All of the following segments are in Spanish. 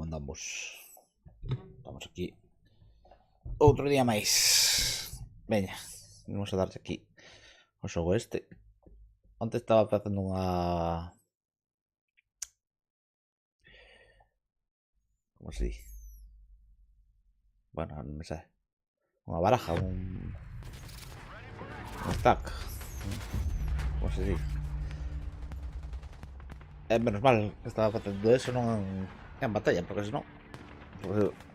como andamos? Estamos aquí outro día máis. Veña, vamos a darse aquí o xogo este. Onte estaba facendo unha... Como se di? Bueno, non me sabe. Unha baraja, un stack. Como se di? Menos mal que estaba facendo eso non en batalla, porque senón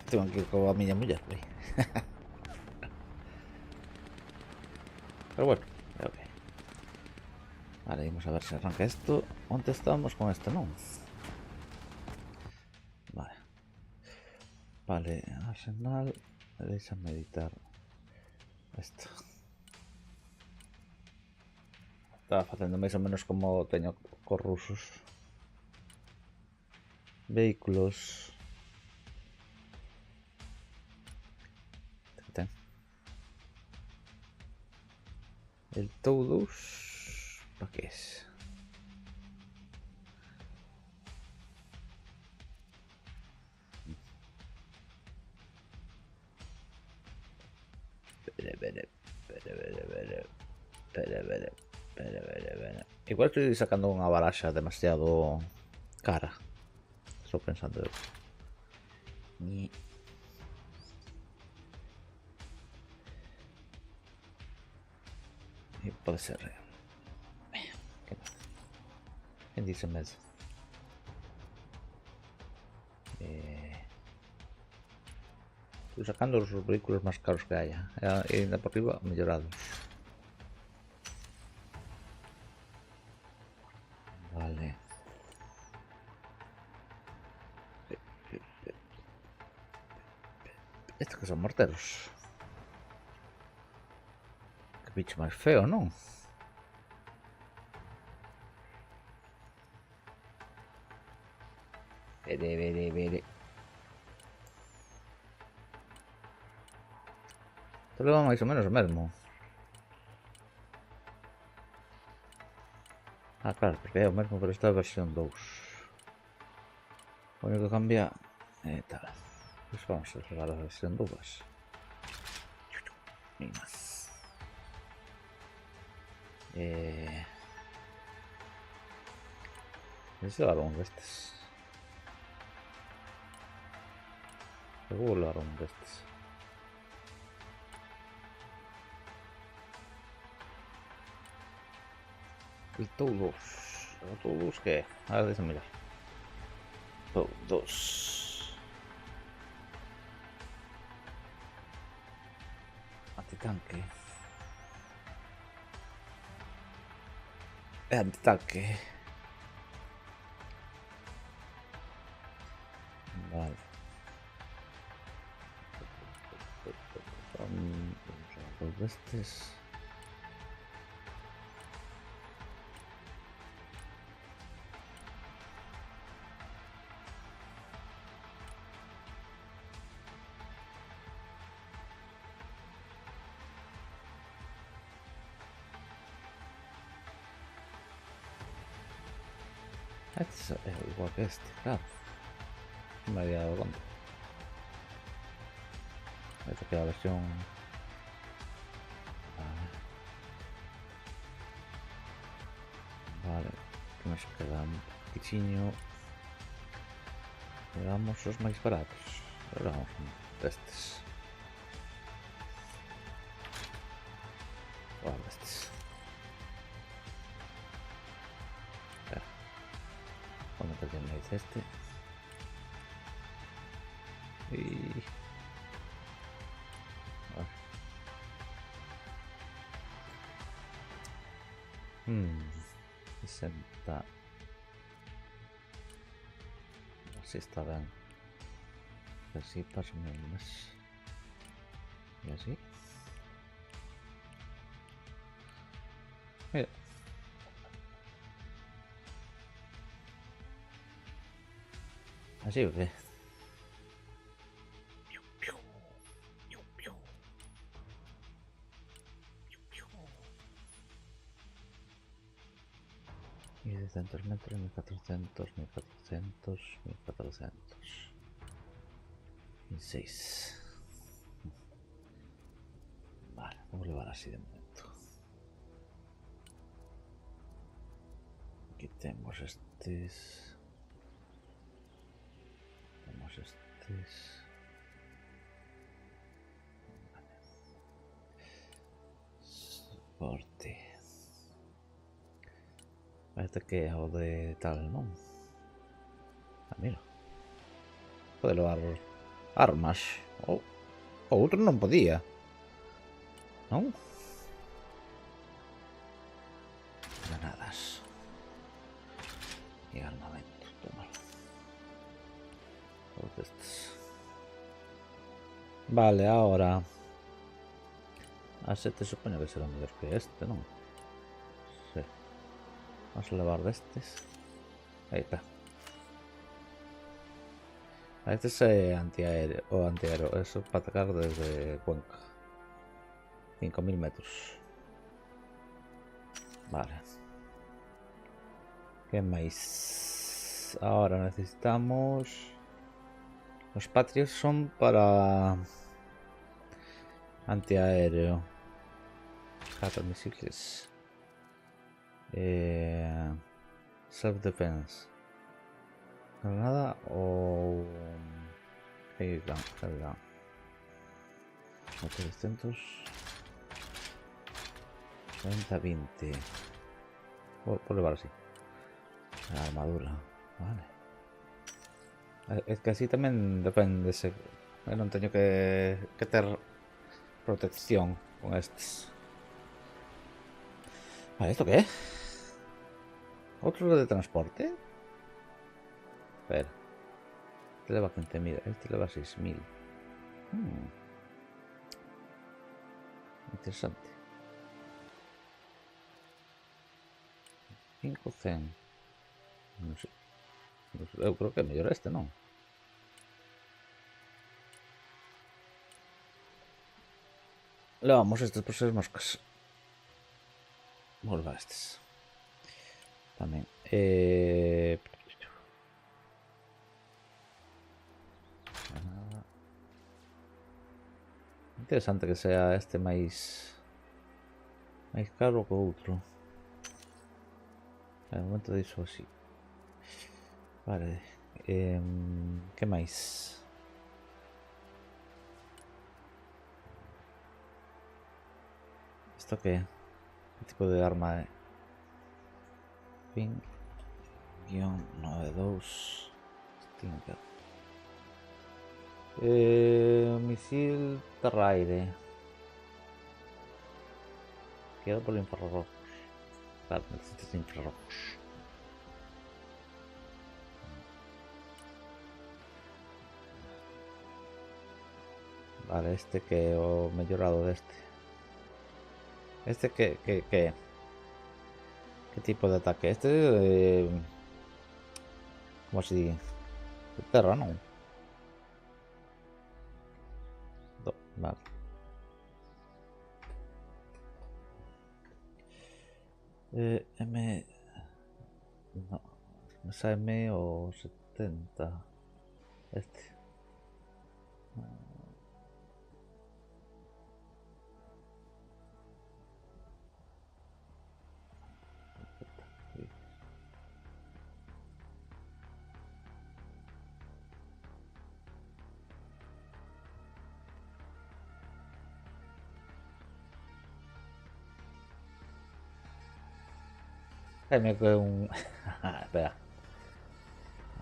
tengo que ir coa miña muller. Pero bueno, é ok. Vale, vamos a ver se arranca esto. Onde estamos con este, non? Vale. Vale, arsenal. Déxame editar esto. Estaba facendo máis ou menos como teño cos rusos. Vehículos. Ten. El todos. Para que es? Igual estoy sacando unha baraxa demasiado cara. Estou pensando eu. E pode ser. Quen dice mesmo? Estoy sacando os vehículos máis caros que haya. E ainda por riba, mellorados. Vale. Estos que son morteros. Que bicho máis feo, non? Vere. Isto leva máis ou menos o mesmo. Ah, claro, porque é o mesmo, pero esta é a versión 2. O único que cambia é tal. Pois vamos a levar a versión 2. Mira. Ese levar un destes. Seguro levar un destes. El todos. O todos que é? A ver, deixa mirar. Todos. Antitanque. É antitanque. Vale. Vamos a ver destes. Este é igual que este, claro. Non me había dado conta. Esta que é a versión... Vale, que nos queda un poquitiño. Levamos os máis baratos. Levamos un destes. Vale, destes. Vamos a meter en medio este. Y... Vale. 60. Así está ben. Así paso menos. Y así. Mira. Así o qué? Y 200 metros, 1400, 1400, 1400. 16. Vale, vamos a llevar así de momento. Aquí tenemos estos. Tenemos estos. Vale. Soporte. Parece que es algo de tal, ¿no? Ah, mira. Puede levar armas. O outro non podía. Non? Granadas. Y armamento. Tómalo. Todos estos. Vale, ahora. Este supongo que será mejor que este, ¿no? Sí. Vamos a levar de estos. Ahí está. Este es antiaéreo o antiaéreo. Eso para atacar desde Cuenca. 5000 metros. Vale. ¿Qué más? Ahora necesitamos... Los Patriots son para... antiaéreo. Misiles. Self-defense. Granada o... Heavy gun. 400... 40-20. Por llevar así. La armadura. Vale. Es que así también depende. No tengo que tener protección con estos. Vale, ¿esto qué es? ¿Otro de transporte? Espera. Este le va 15.000. Este le va 6.000. Interesante. 500. No sé. Eu creo que é mellor este, non? Levamos estes por ser moscas. Vamos levar estes. Tamén. Interesante que sea este máis caro que outro. De momento dixo así. Vale. Que máis? Isto que? Que tipo de arma é? Pin -92 Stinker. Misil terra-aire. Queda por infrarrojos. Claro, necesitas infrarrojos. Vale, este que o mellorado deste. Este que ¿qué tipo de ataque? Este como si de terra, non? Vale. M... No. Esa M o 70. Este. Me quedé un... Espera.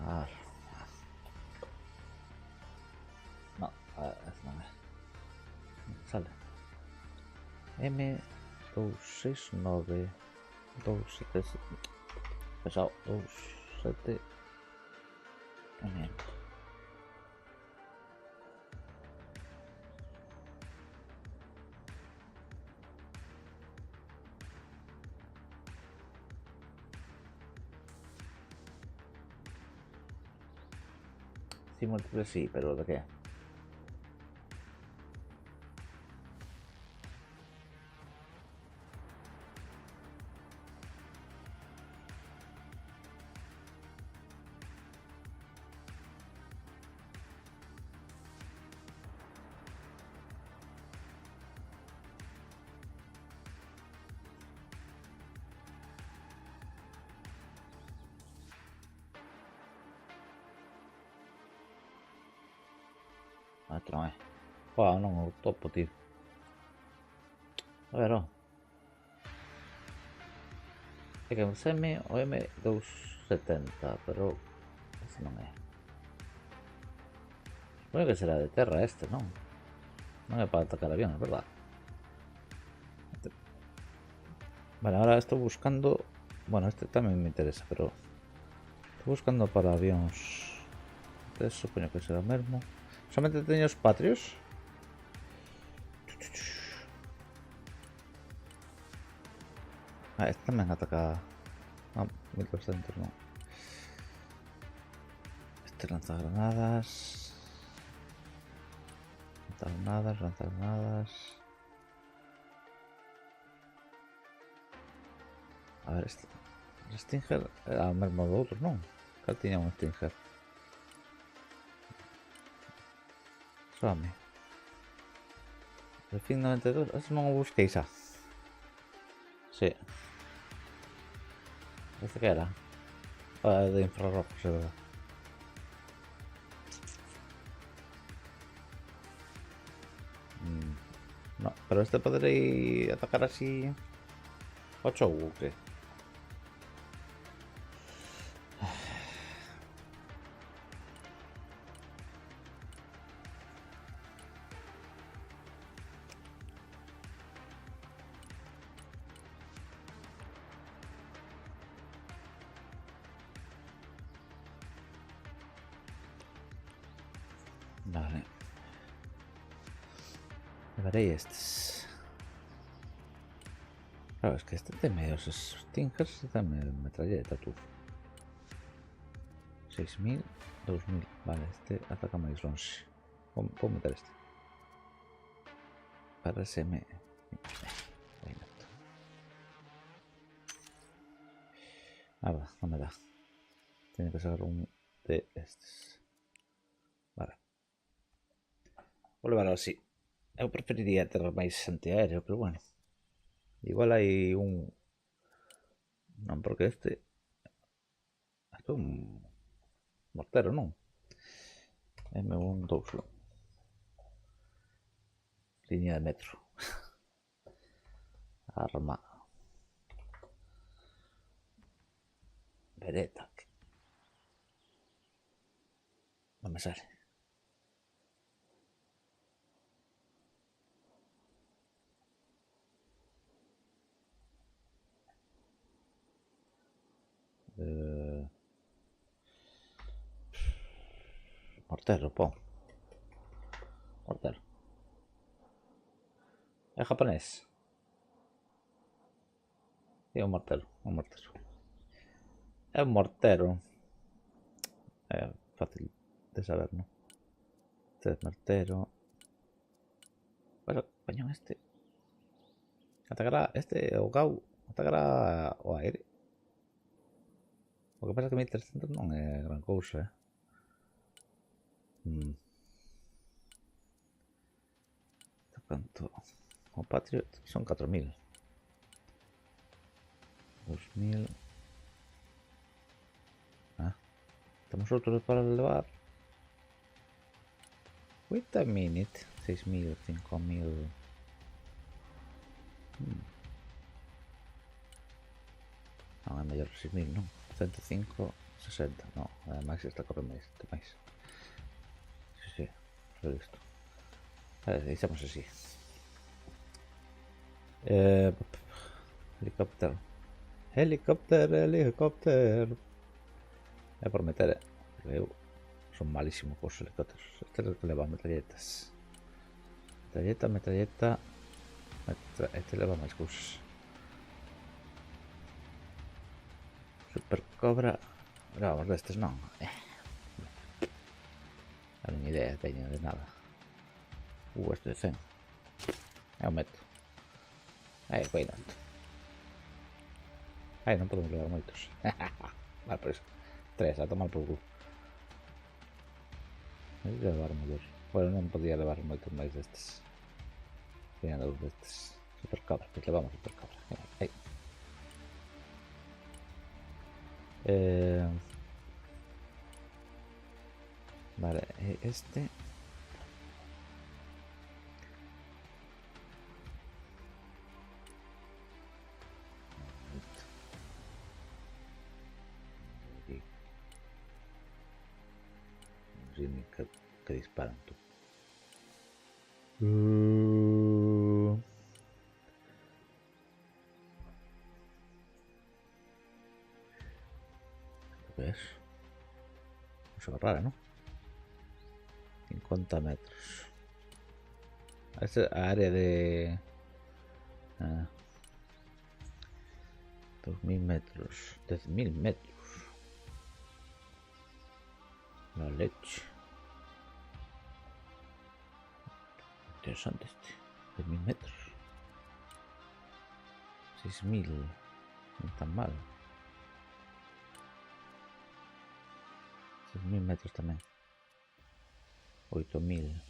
A ver. No, a ver, no me sale. M269 277. Pesado. 27. M. Sí, múltiples sí, pero ¿de qué? Este non é. Uau, non o topo, tío. A ver, ó. É que un semi o M270, pero ese non é. Supongo que será de terra este, non? Non é para atacar aviones, verdad? Vale, ahora estoy buscando... Bueno, este también me interesa, pero... Estoy buscando para aviones... Este supongo que será o mesmo. Solamente teño os patrios. Ah, este tamén ataca... Ah, 1200 non. Este lanza granadas. Lanza granadas, lanza granadas. A ver, este... Stinger era o mesmo do outro, non? Cal tiña un Stinger. Soame. El fin 92, eso non o busquei xa. Sí. Este que era? Ah, de infrarrojos, é verdad. No, pero este podrei atacar así 8 ou que? Vale. Llevaré estes. Claro, es que este teme os Stingers e teme metralleta, tú. 6000, 2000. Vale, este ataca máis longe. Vou meter este. RSM. Nada, non me dá. Tiene que ser un de estes. Vale. Vou levar así. Eu preferiría ter máis antiaéreo, pero bueno. Igual hai un... Non, porque este... Isto é un... mortero, non? M12. Línea de metro. Arma. Beretta. Non me sale. Mortero, pon. Mortero. É japonés. É un mortero, un mortero. É un mortero. É fácil de saber, non? Este é mortero. Bueno, coño, este. Atacará este o Gau. Atacará o aire. O que pasa é que 1300 non é gran cousa, Canto? O Patriot son 4000. 2000. Ah, temos outros para levar. Wait a minute. 6000, 5000. Non é mellor 6000, non? 105, 60. Non, ademais esta corre máis. Máis. Sí, lo he visto. Deixamos así. Helicóptero. Helicóptero. É por meter, eu son malísimo cos helicópteros. Este é o que leva metralletas. Metralleta. Este leva máis cousas. Super Cobra. Vamos destes non. Non teño idea teño de nada. Este de 100. É o meto. Cuidado. Non podemos levar moitos. Vale, por iso. 3, a tomar por culo. Hay que levar mellor. Bueno, non podía levar moitos máis destes. Teña dous destes. Super Cobra, pois levamos Super Cobra. Aí. Vale, este... Green que disparan tú. ¿Qué ves? Cosa rara, ¿no? 50 metros. Esta área de 2000 metros, 10.000 metros. La leche. Interesante este. 10.000 metros. 6.000. No es tan mal. 6.000 metros también. 8.000.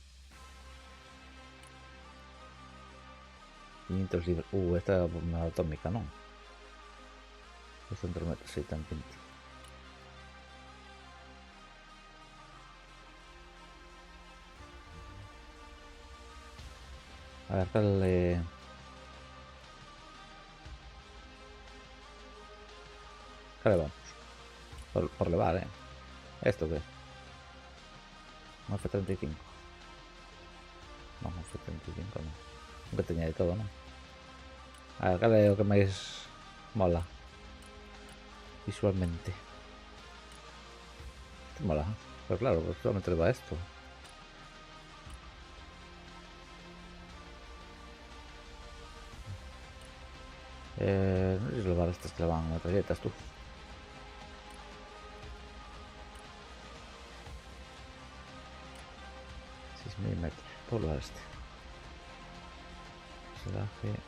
500 libras. Esta es una atómica, ¿no? 200 metros, sí, tan 20. A ver, ¿qué le vamos? Por levar, ¿eh? ¿Esto qué? Un F-35. No, un F-35 no. Aunque tenía de todo, ¿no? A ver, ¿qué es lo que más mola? Visualmente. Esto mola. Pero claro, pues solamente le va esto. No sé si los balas que le van metralletas tú. Metros. Polo este. Selaje.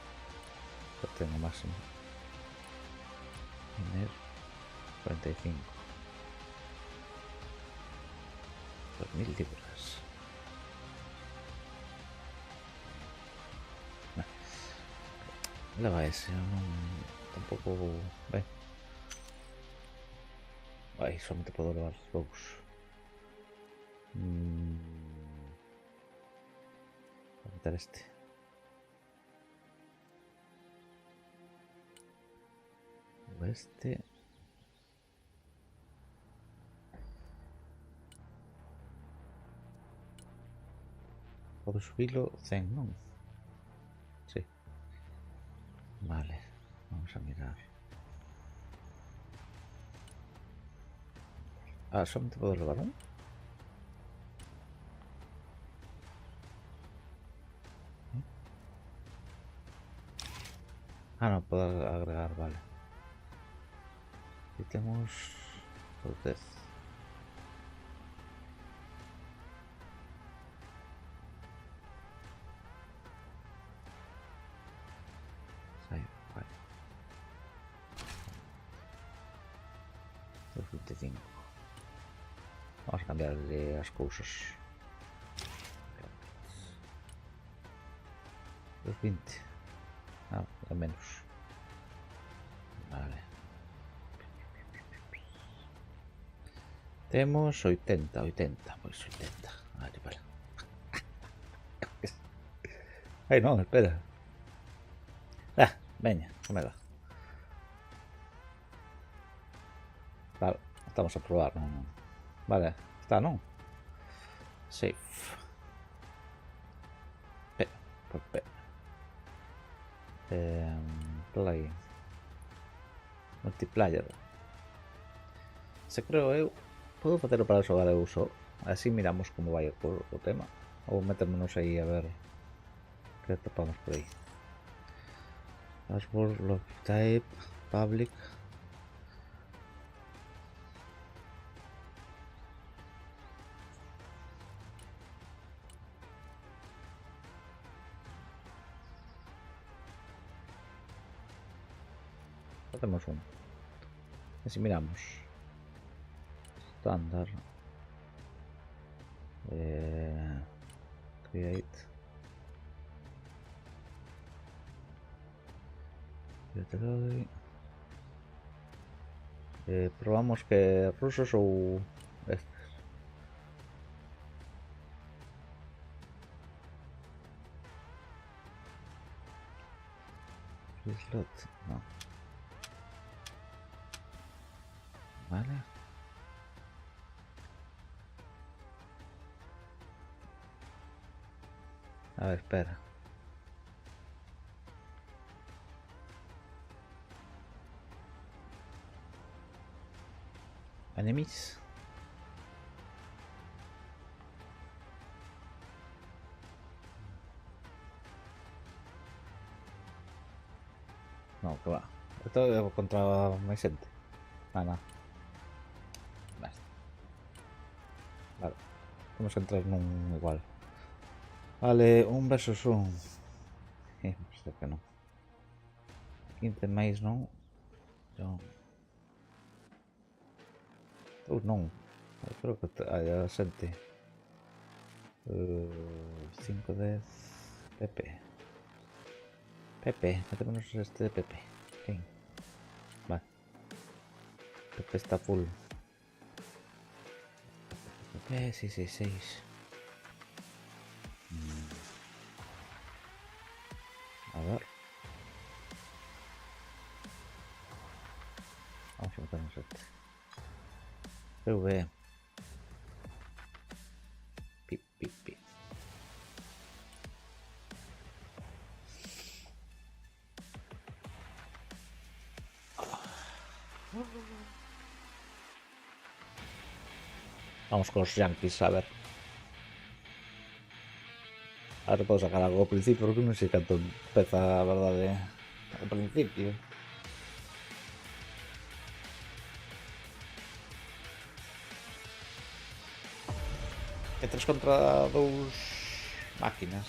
Lo tengo máximo. Tener 45. 2000 libras. La va ese. Tampoco. Ve. Ay, solamente puedo elevar los bows. Voy a quitar este. Este. Puedo subirlo 100, ¿no? Sí. Vale. Vamos a mirar. Ah, solamente puedo elevar uno. Ah, no, puedo agregar, vale. Y tenemos los 10. Ahí, vale. 225. Vamos a cambiarle las cosas. 220. Ah, al menos. Vale. Tenemos 80. Pues 80. Vale. Ay, no, espera. Venga, cómela. Vale, estamos a probar. Vale, está, ¿no? Save. Por P. Play. Multiplayer. Se creo eu. Puedo hacerlo para xogar eu uso. Así miramos como vai o tema. Ou meternos aí a ver que topamos por aí. Dashboard, log type, public. Hacemos uno. Así miramos. Estándar. Create. Yo te doy. Probamos que rusos o estos. Slot, no. Vale. A ver, espera. Enemies. No, que va. Esto es contra mi gente. Nada. Vale. Vale. Vamos a entrar en un igual. Vale, un versus un. Sei que non. 15 máis non. Yo... non. Eu creo que hai a xente. 5, 10. Pepe. Pepe. Metémonos este de Pepe. Quen? Vale. Pepe está full. Pepe, 666. A ver. Vamos a meternos este. PV. Pi, pi, pi. Vamos con los Yankees, a ver. Ahora puedo sacar algo al principio porque no sé canto empeza a verdade ao principio. É 3 contra 2 máquinas.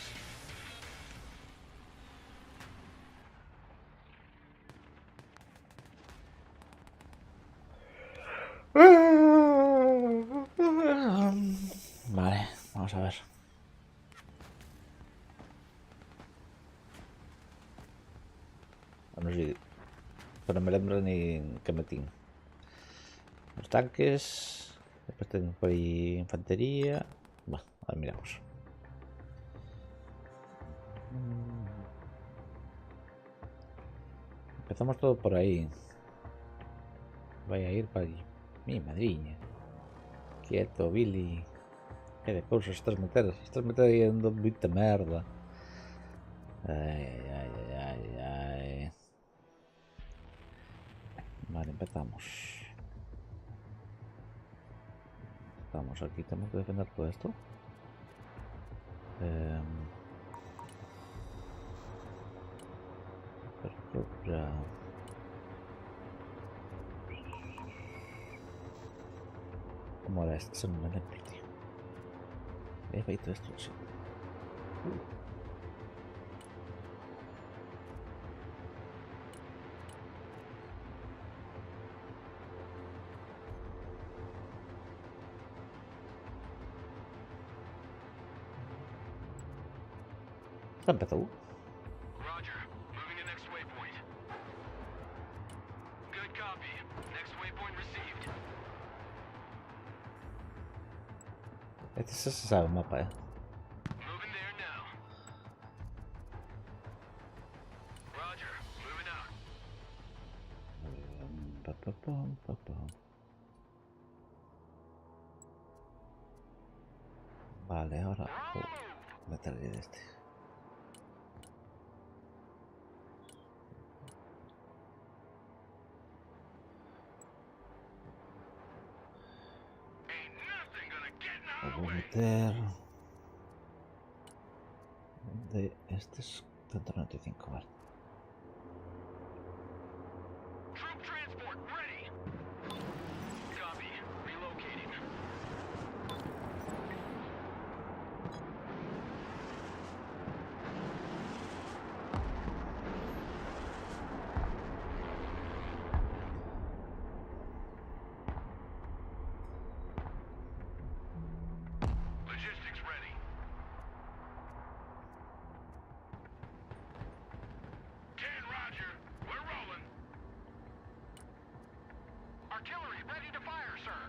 Vale, vamos a ver. No sé, pero me lembro ni que metí. Los tanques. Después tengo por ahí infantería. Bueno, ahora miramos. Empezamos todo por ahí. Voy a ir para allí. Mi madriña. Quieto, Billy. Que de cousas estás meter aí en moita merda. Ai. Vale, empezamos. Vamos, aquí tenemos que defender todo esto. Ya. ¿Cómo era esto? Se me lembro, tío. He feito esto, sí. Ya empezó. Roger. Moving to next waypoint. Good copy. Next waypoint received. Este se sabe el mapa, Moving there now. Roger. Moving out. Vale, ahora meterle de este. Ain't nothing gonna get in Lo our voy a way. meter de este es 195, vale. Troop transport ready. Copy. Relocating. Logistics ready. Roger. We're rolling. Artillery ready to fire, sir.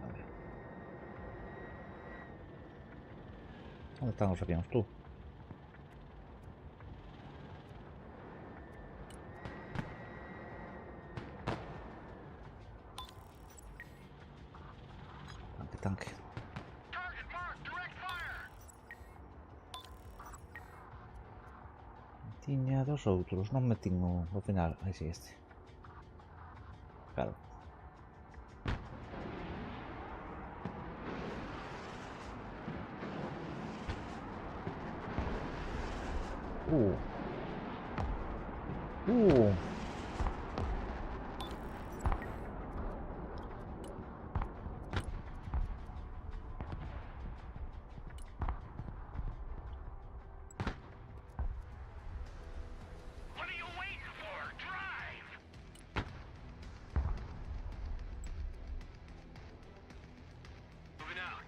Vale. ¿Dónde están los aviones tú? Tiña dos outros, non metín no final. Aí sí, este. Claro. Uh. What are you waiting for? Drive! Moving out.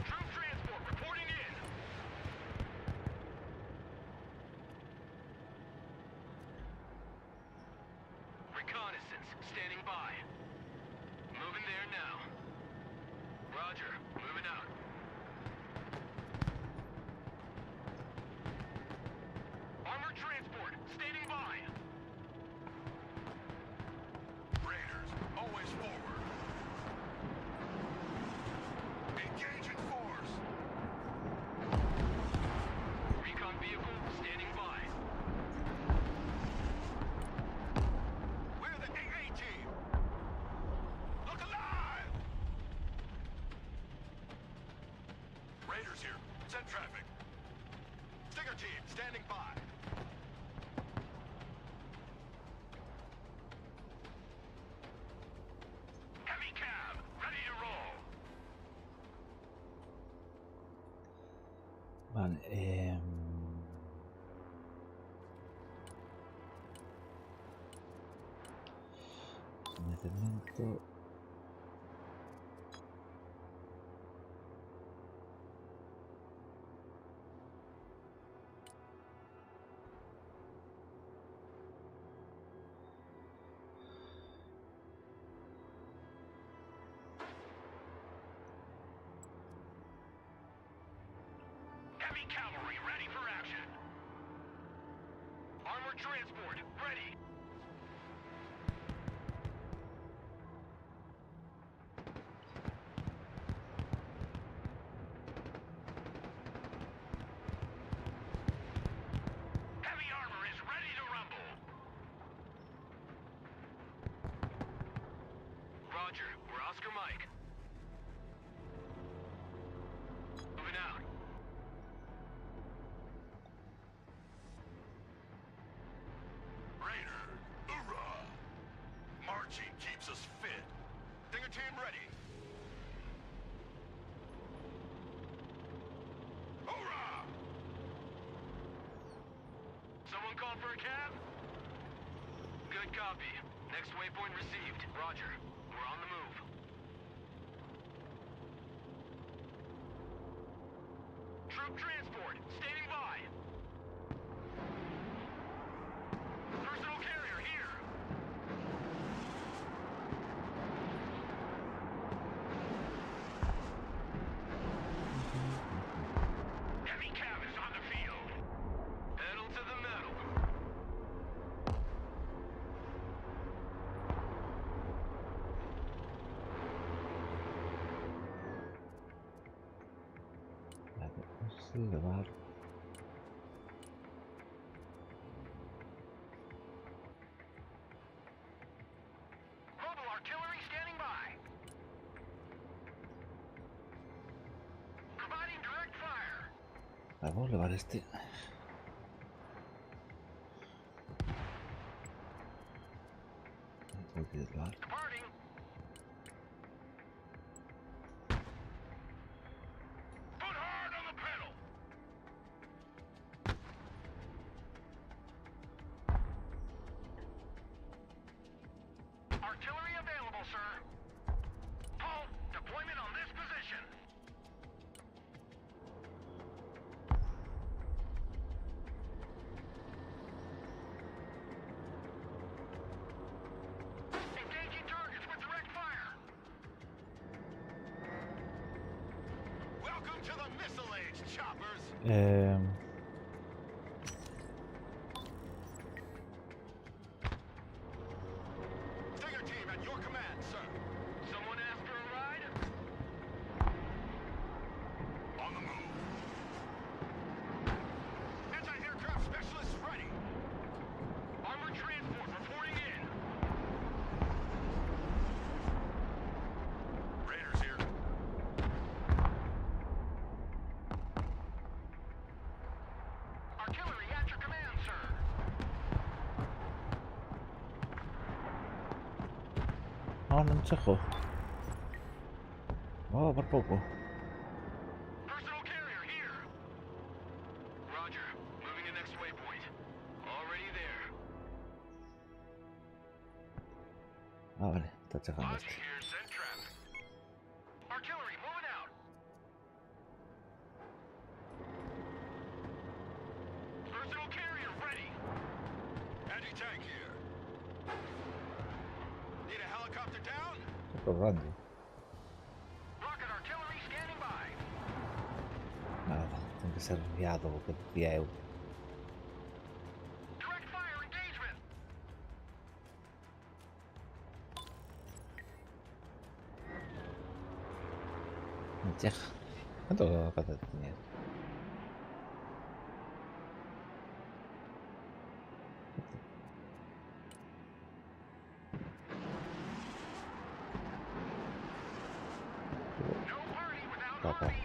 Troop transport reporting in. Reconnaissance standing by. Moving there now. Roger, moving out. Armored transport standing by. Raiders, always forward. Engaging force. Recon vehicle standing by. We're the AA team. Look alive! Raiders here. Send traffic. Stinger team standing by. Heavy cab, ready to roll. Vale, de cemento. Heavy cavalry ready for action. Armored transport ready. Heavy armor is ready to rumble. Roger, we're Oscar Mike. Moving out. Raider, hoorah! Marching keeps us fit. Stinger team ready. Hoorah! Someone call for a cab? Good copy. Next waypoint received. Roger. We're on the move. Troop transport, standing by. Personal carrier here. Heavy cab is on the field. Pedal to the metal. Vale, observar. Mobile artillery standing by. Providing direct fire. Vamos a elevar este. Tengo que elevar. Departing. Put hard on the pedal. Artillery available, sir. Paul, deployment on this position. Engaging targets with direct fire. Welcome to the Missile Age, choppers. Stinger team at your command, sir. Someone asked for a ride? mensaje. Oh, por poco. Personal carrier here. Roger. Moving to next waypoint. Already there. Ah, vale, está checando Lodge este. here, send traffic. Artillery, moving out. Personal carrier ready. Anti-tank here. Need a helicopter down? Esto es random. Rocket artillery standing by. Nada, tiene que ser enviado porque vía EU. Direct fire engagement. Mensaje. ¿Cuánto pata tenía? No party without Acá. army.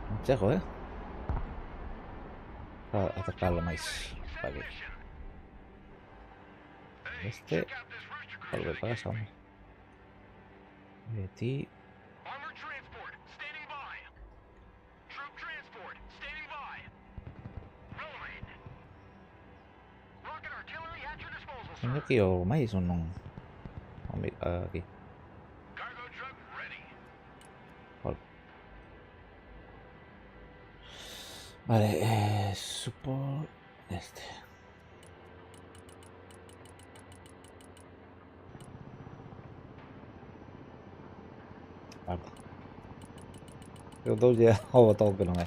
Mensaje, para atacarlo más. Send Vale. mission. Hey, Este. check out this rooster Algo cruiser que they gave pasa. me. Ti. Armored transport, standing by. Troop transport, standing by. Rolling. Rocket artillery at your disposal, Son sir. aqui o mais ou não? Aqui. Cargo truck ready. Olha. Vale, supo este. Vale. Eu dou-lhe ao botão que não é.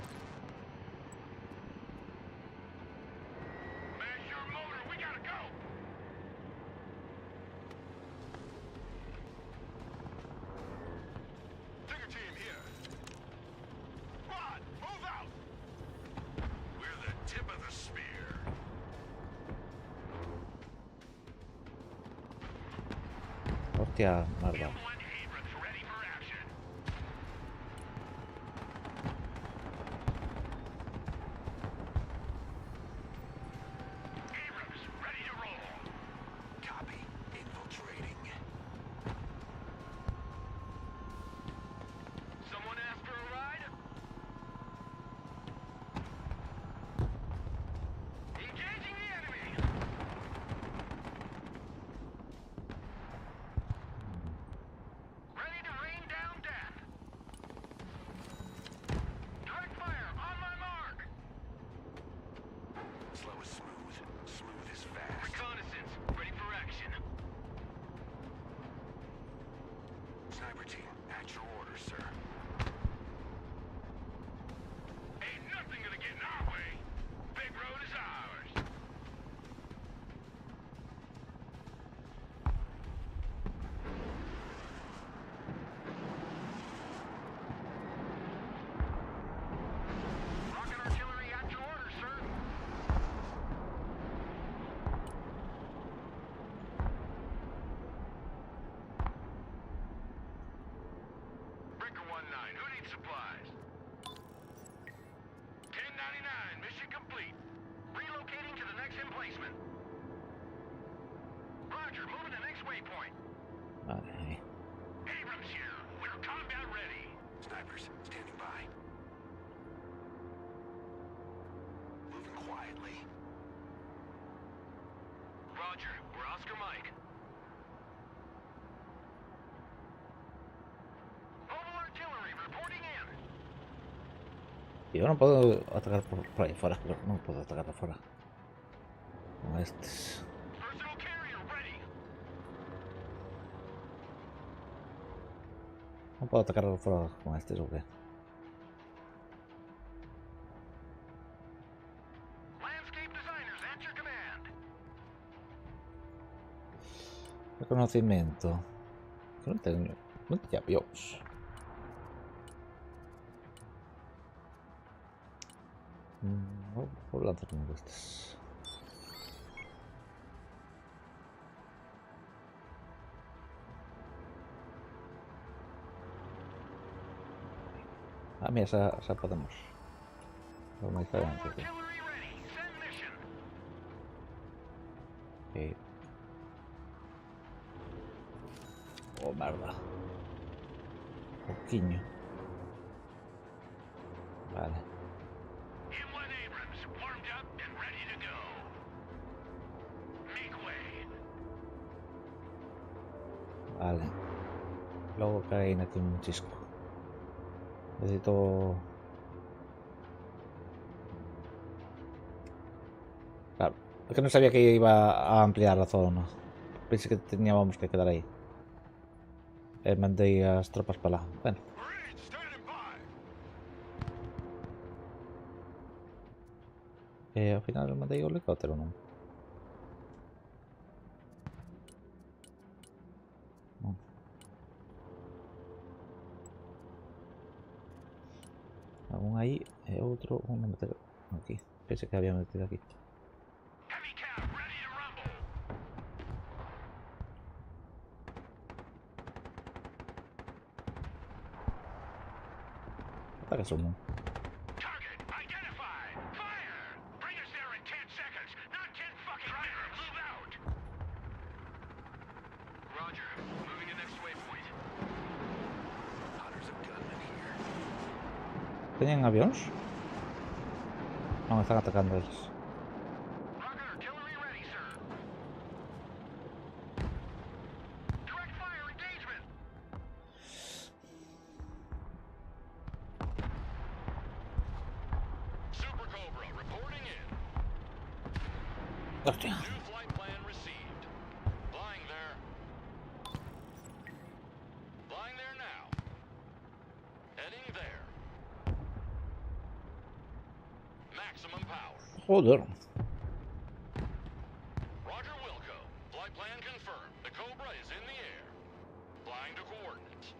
Mash your motor, we gotta go. Tiger team here. Rod, move out. We're the tip of the spear. Hostia, merda. M1 Abrams ready for action. Abrams ready to roll. Copy. Infiltrating. Someone asked for a ride? Engaging the enemy. Ready to rain down death. Direct fire on my mark. Slow is smooth. Smooth is fast. Reconnaissance. Ready for action. Sniper team, at your orders, sir. Ain't nothing gonna get in our way. Big road is ours. Rocket artillery at your orders, sir. Breaker 1-9, who needs supplies? 1099, mission complete. Relocating to the next emplacement. Roger, moving to next waypoint. Vale, ahí. Abrams here. We're combat ready. Snipers, standing by. Moving quietly. Roger, we're Oscar Mike. Mobile artillery reporting in. Yo no puedo atacar por ahí fuera, creo. No puedo atacar por fuera. Con estos. Personal carrier ready. No puedo atacar por fuera con estos, ¿o qué? Landscape designers at your command. Reconocimiento. No te avios. Voy a lanzar uno de estos. Ah, mira, esa podemos. Vamos a ir para adelante. Artillery ready. Send mission. Ok. Oh, merda. Poquinho. Vale. Inland Abrams, warmed up and ready to go. Make way. Vale. Luego cae aquí un chisco. Necesito... Claro, es que no sabía que iba a ampliar la zona. Pensé que teníamos que quedar ahí. Mandé a las tropas para allá. Bueno. Marines standing by. Al final mandé un helicóptero, ¿no? No. Aún ahí, otro... Uno meter aquí. Pensé que había metido aquí. Heavy cap ready to rumble. Ataca sumo. Target identified. Fire. Bring us there in 10 seconds, not 10 fucking minutes. Move out. Roger. Moving to next waypoint. Hunters of gunmen here. ¿Tenían aviones? No, están atacando ellos. Roger, artillery ready, sir. Direct fire engagement. Super Cobra reporting in. Hostia. New flight plan received. Flying there. Flying there now. Heading there. Maximum power. Joder. Roger Wilco. Flight plan confirmed. The Cobra is in the air. Flying to coordinates.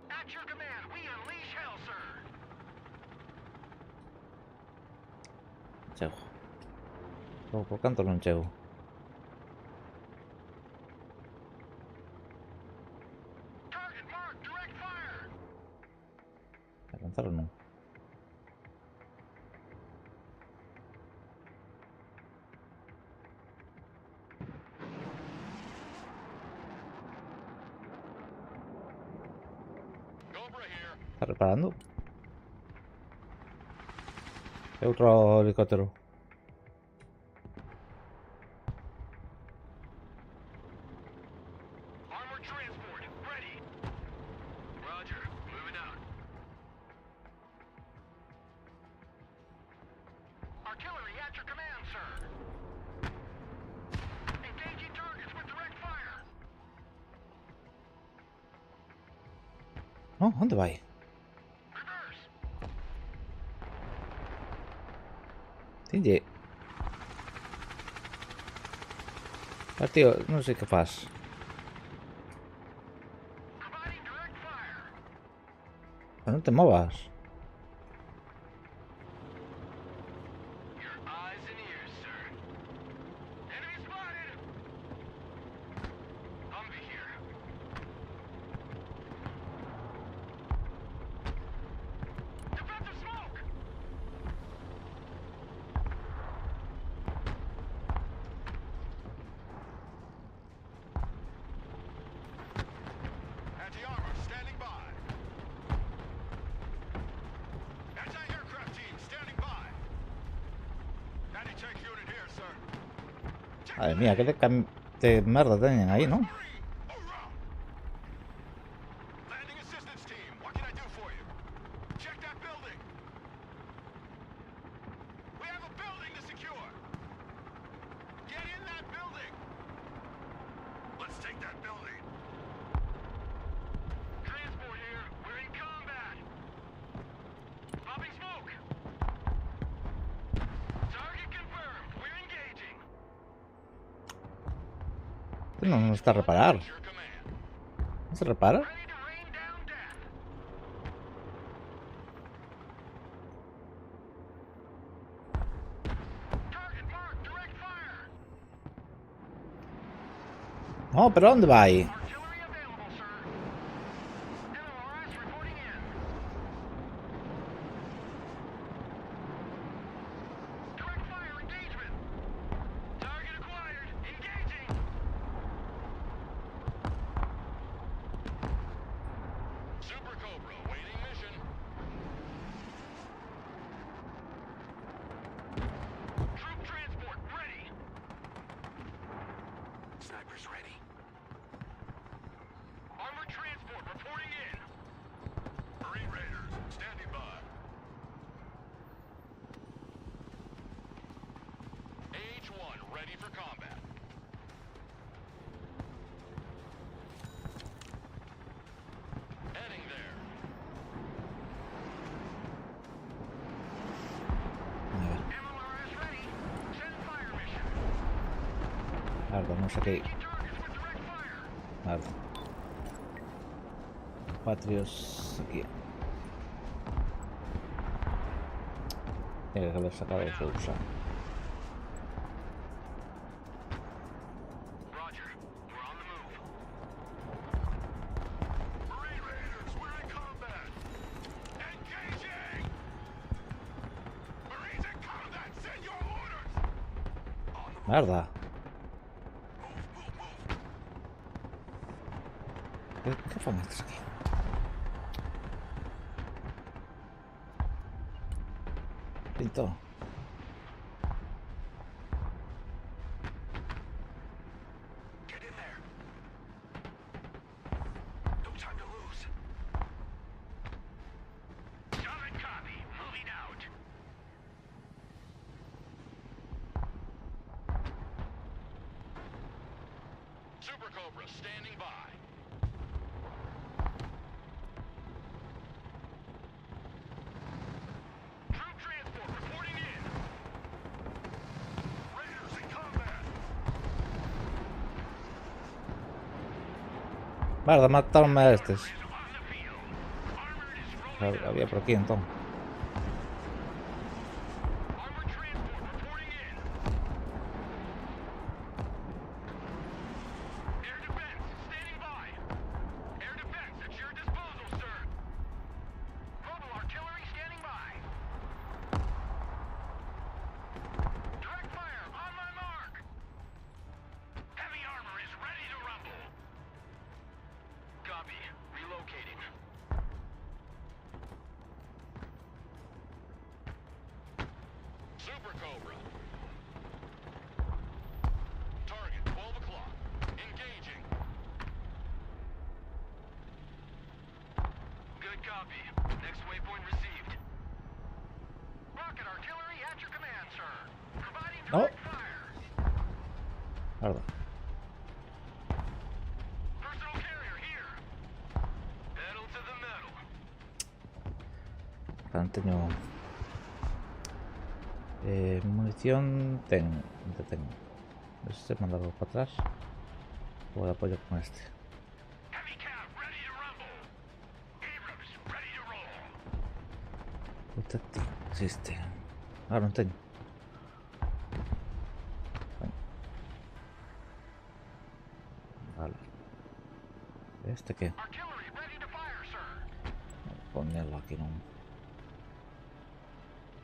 At your command, we unleash hell, sir. Chego. Por canto non chego. Target marked. Direct fire. Alcanzaron non. Cobra here. Está reparando. Hay otro helicóptero. Armored transport ready. Roger. Moving out. Artillery at your command, sir. Engaging targets with direct fire. No, ¿dónde va ahí? Reverse. Tinge. Ah, tío, no sé qué fas. Providing direct fire. No te movas. Your eyes and ears, sir. Enemy spotted. Humvee here. Defensive smoke. Anti-armor standing by. Anti-aircraft team standing by. Anti-tank unit here, sir. Madre mía, qué de merda tienen ahí, ¿no? Landing assistance team, what can I do for you? Check that building. We have a building to secure. Get in that building. Let's take that building. Transport here. We're in combat. Popping smoke. Target confirmed. We're engaging. No, no está a reparar. Your command. ¿No se repara? Ready to rain down death. Target marked. Direct fire. No, pero ¿dónde va ahí? Artillery available, sir. LRS reporting in. ready for combat. Heading there. A ver. MLRS ready. Send fire mission. Merda, no sé qué. Engaging targets with direct fire. Merda. Patrios aquí. Tiene que haber sacado su USA. Roger. We're on the move. Marine Raiders, we're in combat. Engaging! Marines in combat, send your orders! On the Merda. move. ¿Qué fue esto aquí? Pinto. Get in there. No time to lose. Solid copy. Moving out. Super Cobra standing by. Troop transport reporting in. Raiders in combat. Merda, mataronme a estos. Is on the field. Armored is rolling out. Había por aquí entonces. Armored transport reporting in. Air defense standing by. Air defense at your disposal, sir. Global artillery standing by. Direct fire on my mark. Heavy armor is ready to rumble. Copy. Relocating. Super Cobra. Target 12 o'clock. Engaging. Good copy. Next waypoint received. Rocket artillery at your command, sir. Providing No. direct fire. Merda. Personal carrier here. Pedal to the metal. Tengo. Munición tengo. No sé si mandarlo para atrás. O de apoyo con este. Heavy cap ready to rumble. Abrams ready to roll. Protecting system. Ah, non teño. Vale. Este que? Artillery ready to fire, sir. Ponerlo aquí non.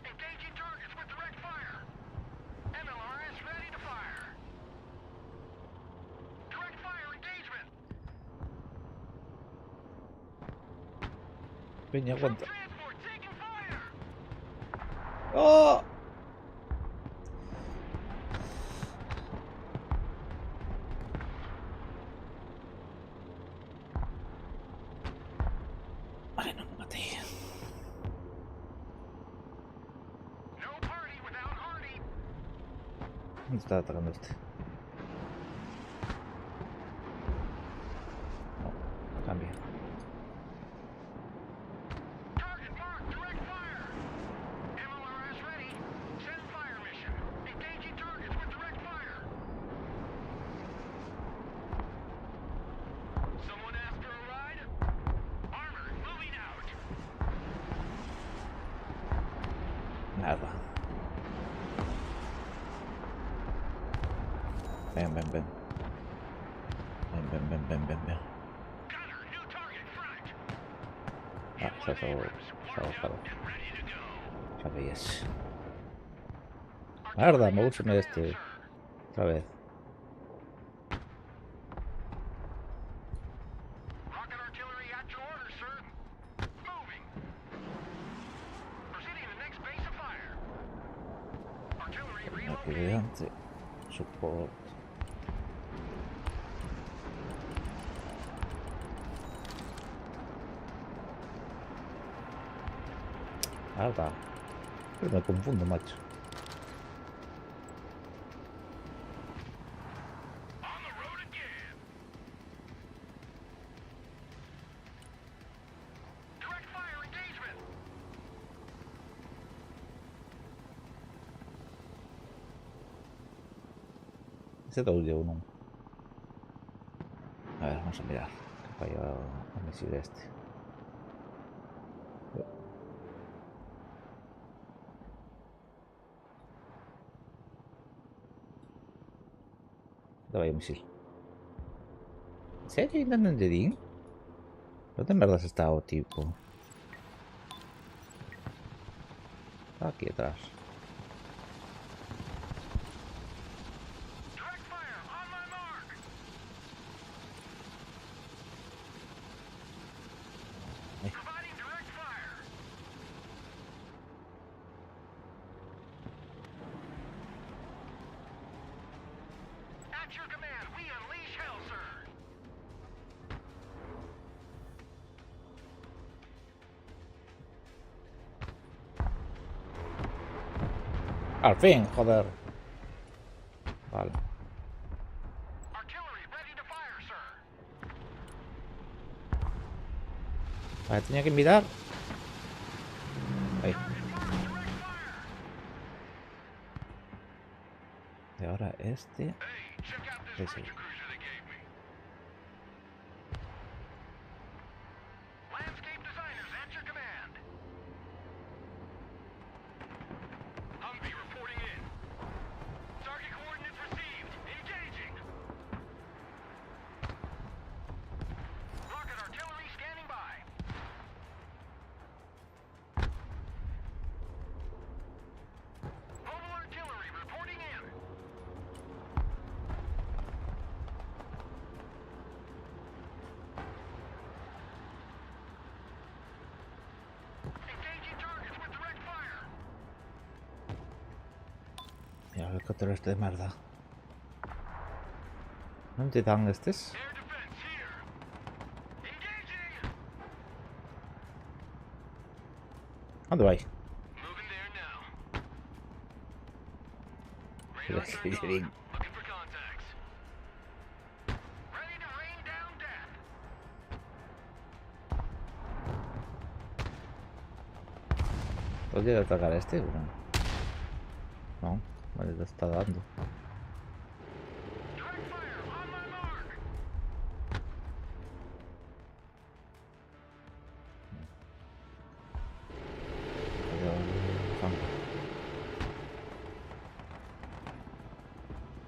Engaging targets with direct fire. MLRS ready to fire. Direct fire engagement. Peña, Troop aguanta. transport taking fire. ¡Oh! Vale, no me maté. No party without Hardy. ¿Dónde está atacando este? No, cambia. Target marked, direct fire. MLRS ready. Send fire mission. Engaging targets with direct fire. Someone asked for a ride? Armor moving out. Nada. Ven. Ven. Gunner, new target front. Ah, se ha Abrams, warmed parado. up and ready to go. Sabías. Merda, me gusta Artillery at este. command, sir. Otra vez. Rocket artillery at your orders, sir. Moving. Proceeding to next base of fire. Artillery Aquí relocating. delante. Support. Merda. Me confundo, macho. ZW1. A ver, vamos a mirar. ¿Qué falló el misil este? ¿Dónde va el misil? ¿En serio intentan Jedin? ¿Dónde en verdad se está tipo? Aquí atrás. Direct fire on my mark. Providing direct fire. At your command, we unleash hell, sir. ¡Al fin, joder! Vale. Artillery ready to fire, sir. Vale, tenía que mirar. Ahí. Target marked, direct fire. Y ahora este. Hey, check out this Ese. Ranger cruiser they gave me. Landscape designers at your command. Humvee reporting in. Target coordinates received. Engaging. Rocket artillery standing by. Mobile artillery reporting in. Engaging targets with direct fire. Mira el helicóptero este de mierda. ¿No te dan estos? Air defense here. Engaging. ¿Dónde vais? Moving there now. Pero Radar es que turned Jedin. on. Looking for contacts. Ready to rain down death. ¿Podría atacar a este? No, vale, le está dando. Direct fire on my mark.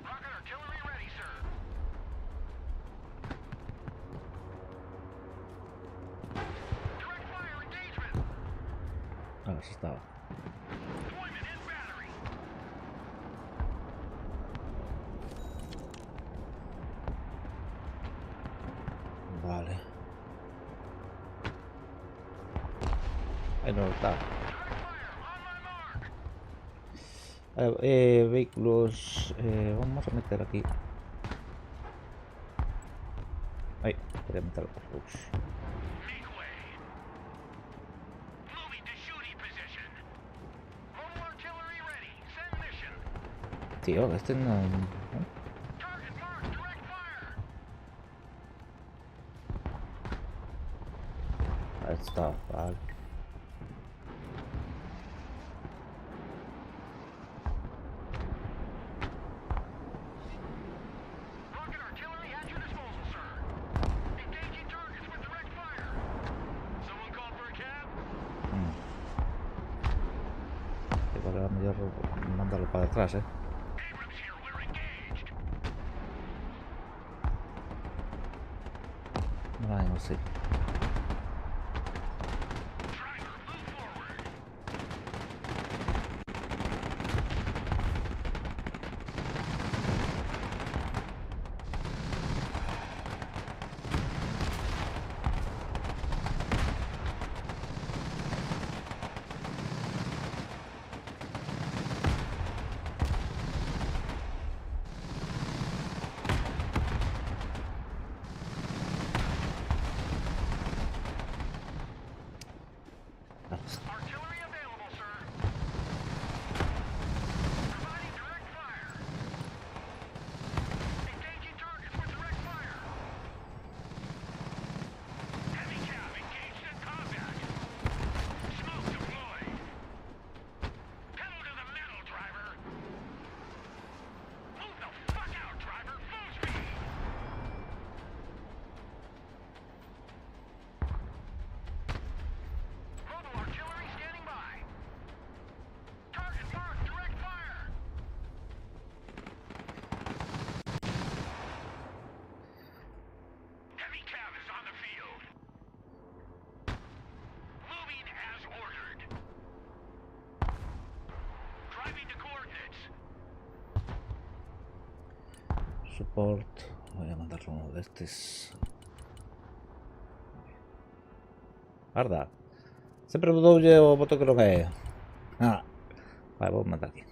Rocket artillery ready, sir. Direct fire engagement. Ahora sí estaba. Deployment in battery. Vale. Ahí no está. Direct fire on my mark. Vehículos. Vamos a meter aquí. Ahí, quería meter los bugs. Make way. Moving to shooting position. Mobile artillery ready. Send mission. Tío, este no. Target marked. Direct fire. Ahí está, vale. Rocket artillery at your disposal, sir. Engaging targets with direct fire. Someone called for a cab? Igual era mejor mandarlo para atrás, Abrams here, we're engaged. No sé. Driver, move forward. Driving to coordinates. Support. Voy a mandarle uno de estos. Guarda. Sempre doulle o botón que non é. Ah. Vale, vou mandar aquí.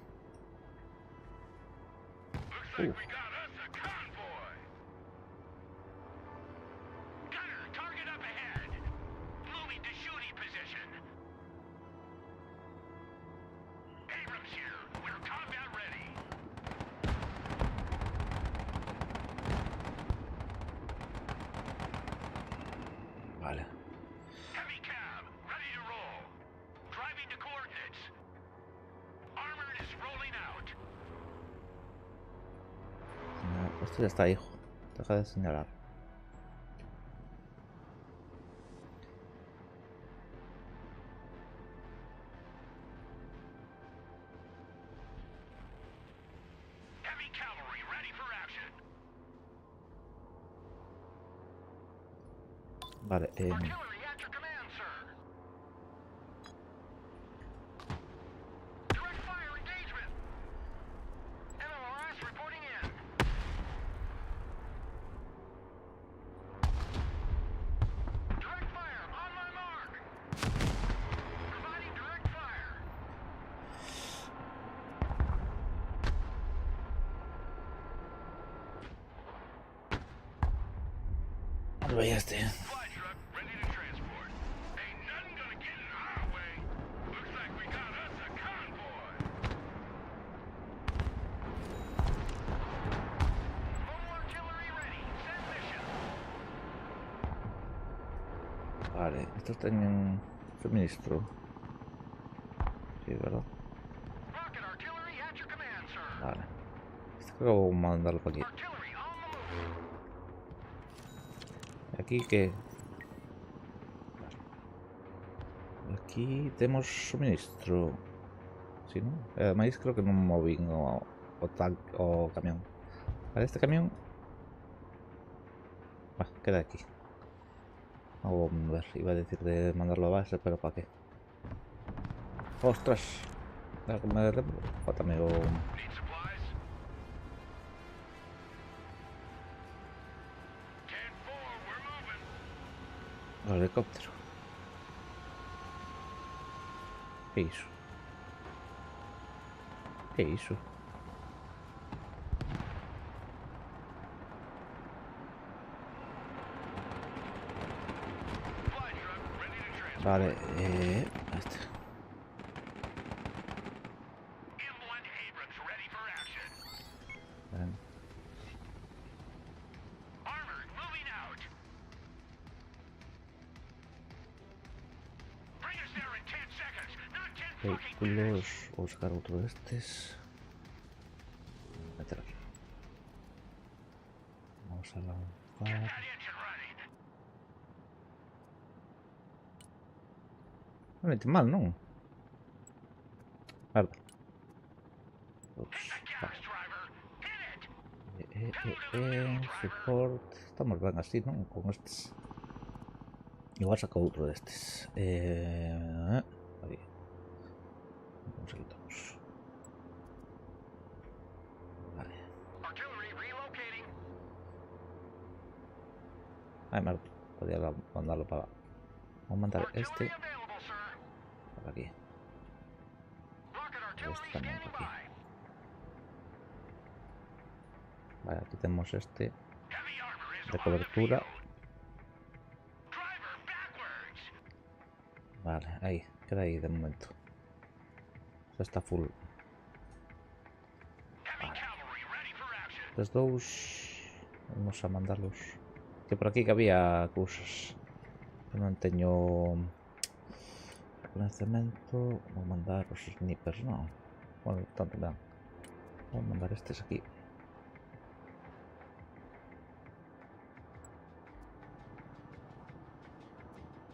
Looks like we got us a convoy. Gunner, target up ahead. Moving to shooting position. Abrams here. We're combat ready. Vale. Heavy cab, ready to roll. Driving to coordinates. Armored is rolling out. Esto ya está, hijo. Deja de señalar. Heavy cavalry ready for action. Vale, Artillery at your command, sir. Direct fire engagement. MLRS reporting in. Direct fire on my mark. Providing direct fire. no veía este. Fly truck ready to transport. Ain't nothing gonna get in our way. Looks like we got us a convoy. Mobile artillery ready. Send mission. Vale, estos tienen suministro. Sí, ¿verdad? Rocket artillery at your command, sir. Vale. Esto creo que voy a mandarlo para aquí. Artillery on the move. Aquí que... Aquí tenemos suministro. Si no, además creo que no moving o tanque o camión. Vale, este camión. Va, queda aquí. Vamos a ver, iba a decir de mandarlo a base, pero ¿para qué? ¡Ostras! Me falta amigo. Need supplies? 10-4, we're moving. El helicóptero. ¿Qué hizo? ¿Qué hizo? Fly truck ready to transport. Vale, este. M1 Abrams ready for action. Ven. Armored moving out. Bring us there in 10 seconds, not 10 fucking minutes. Vehículos. Voy a buscar otro de estos. Meter aquí. Vamos a Get lanzar. that engine running. No le mal, ¿no? Vale. Ups, Hit the vale. gas, driver. Hit it. Support. Estamos bien así, ¿no? Con estos. Igual saco otro de estos. Aquí. ¿Cómo se quitamos? Vale. Artillery relocating. Ay, me podía mandarlo para. Vamos a mandar Artillery este available, sir. para aquí. Rocket artillery también standing aquí. by. Vale, aquí tenemos este Heavy armor is de on the cobertura. field. Driver backwards. Vale, ahí, queda ahí de momento. Esto está full. Heavy cavalry ready for action. Los dos. Vamos a mandarlos. Que por aquí que había cosas. Que no teño. Con el cemento. Voy a mandar los snipers, no. Bueno, tanto me dan. Voy a mandar estos aquí.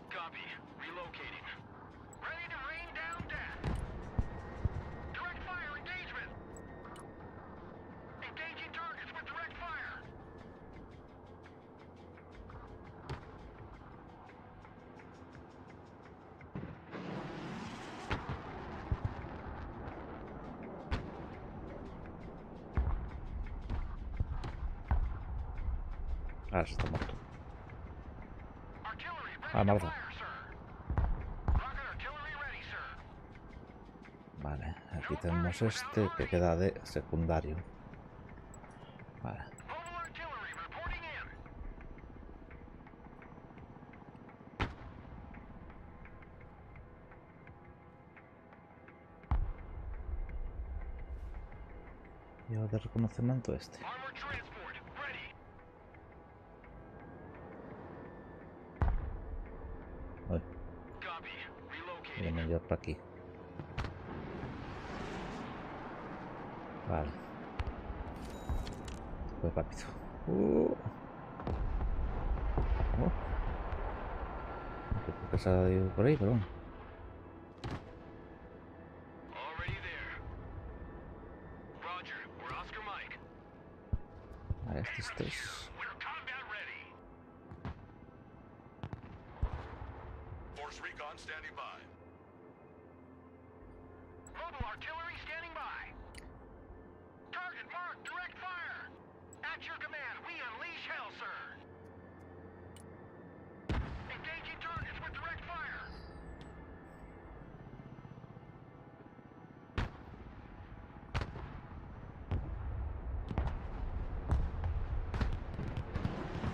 Copy. Relocating. Ready to rain down death. Direct fire engagement. Engaging targets with direct fire. Ahora se está muerto. Artillery ready Ah, to muerto. fire, sir. Rocket artillery ready, sir. Vale, aquí tenemos este que queda de secundario. Vale. Mobile artillery reporting in. Y de reconocimiento este. Armored transport ready. Uy, Copy. Relocating. viene yo por aquí. Vale. Pues rápido. No sé por qué se ha ido por ahí, pero bueno. Already there. Roger. We're Oscar Mike. Vale, estos tres. We're combat ready. Force recon standing by. Mobile artillery standing by. Target marked. Direct fire. At your command, we unleash hell, sir. Engaging targets with direct fire.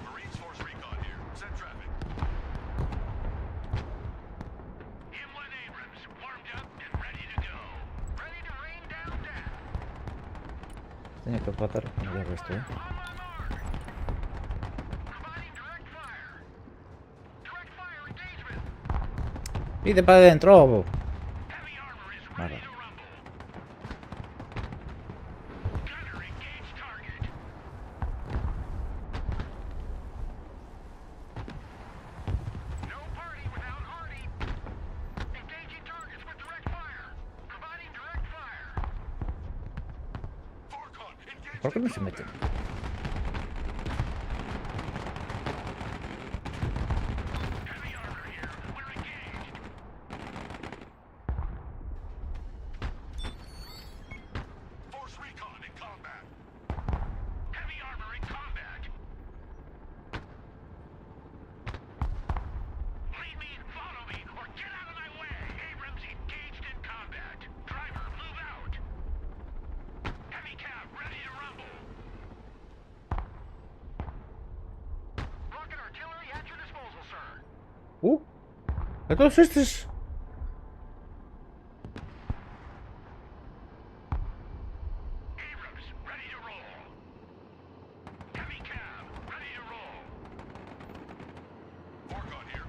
Marines Force recon here. Send traffic. M1 Abrams, warmed up and ready to go. Ready to rain down death. Tenía que tratar con el resto, On my mark. Providing direct fire. Direct fire engagement. ¡Pide para adentro! Heavy armor is ready Vale. to rumble. Gunner engage target. No party without Hardy. Engaging targets with direct fire. Providing direct fire. Forcon, engage. ¿Por qué no se meten? Heavy armor here. We're engaged. Force recon in combat. Heavy armor in combat. Lead me, follow me, or get out of my way. Abrams engaged in combat. Driver, move out. Heavy cab ready to rumble. Rocket artillery at your disposal, sir. ¡A todos estos! Abrams, ready to roll. Heavy cab, ready to roll. Forcon here.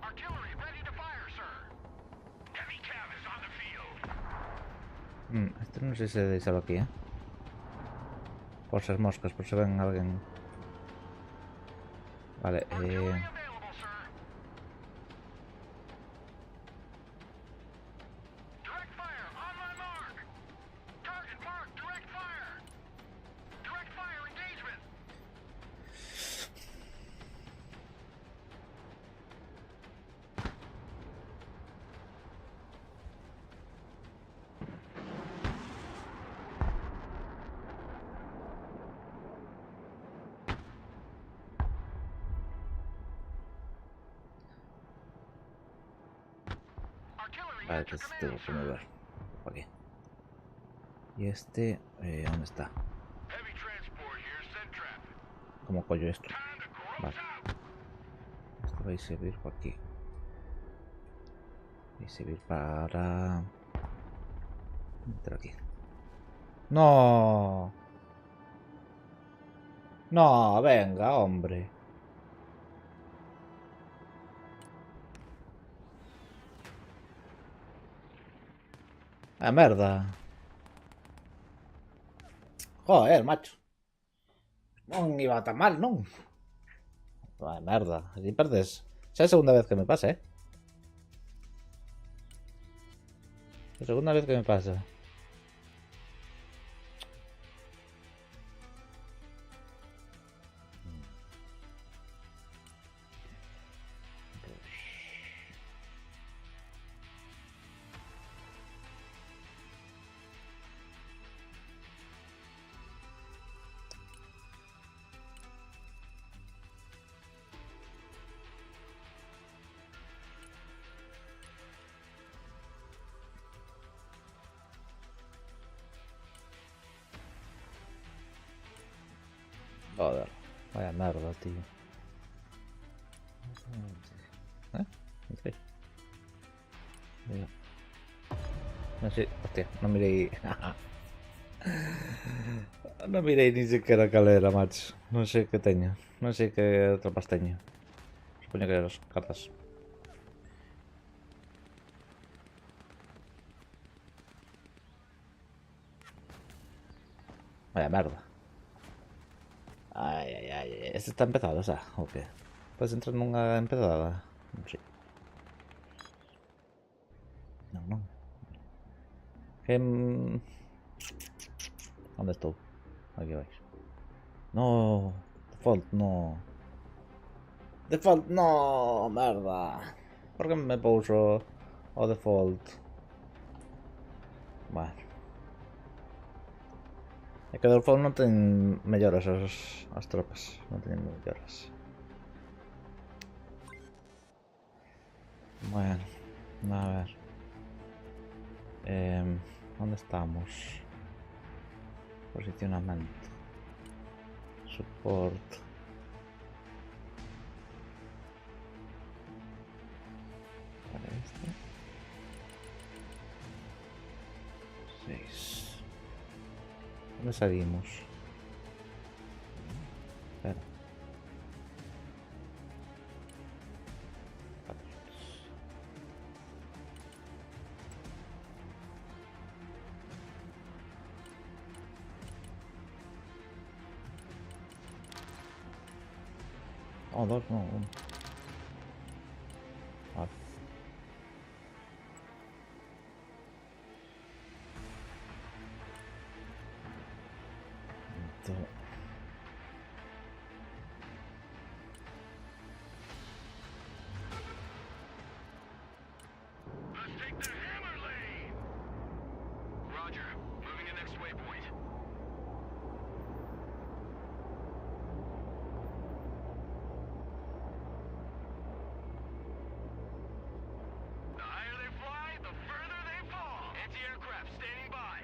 Artillery ready to fire, sir. Heavy cab is on the field. Este no sé si se deshago aquí, ¿eh? Por ser moscas, por si ven alguien. Vale, Artillery available, sir. Direct fire, on my mark. Target marked, direct fire. Direct fire engagement. Artillery vale, at your entonces command, tengo que sir. mover. Por aquí. Y este, ¿dónde está? Heavy transport here, send traffic. ¿Cómo coño esto? Time to gross Vale. out. Esto va a servir por aquí. Va a servir para... meter aquí. ¡No! No, venga, hombre. ¡Ah, merda! Joder, macho. Non iba tan mal, non? Ah, merda. Aquí perdes. Esa es la segunda vez que me pasa, ¿eh? La segunda vez que me pasa. Joder, vaya mierda, tío. ¿Eh? Sí. No sé, hostia, no miré. No miré ni siquiera cal era, macho. Non sei que teño. Non sei que tropas teño. Supoño que as cartas. Vaya merda. Ai, ai, ai. Este está empezado, xa? O que? Podes entrar nunha empezada? Non sei. Non, non. Que... Onde estou? Aquí vais. No. Default, no. Default, no. Merda. Por que me pouso o default? Bueno. É que o default non ten melloras as tropas. Non teñen melloras. Bueno. A ver. ¿Dónde estamos? Posicionamiento. Support. Para este. 6. ¿Dónde salimos? Espera. Oh, dos, no, uno. Vale. Entonces... Let's take the hammer lane! Roger. Moving to next waypoint. The higher they fly, the further they fall. Anti-aircraft standing by.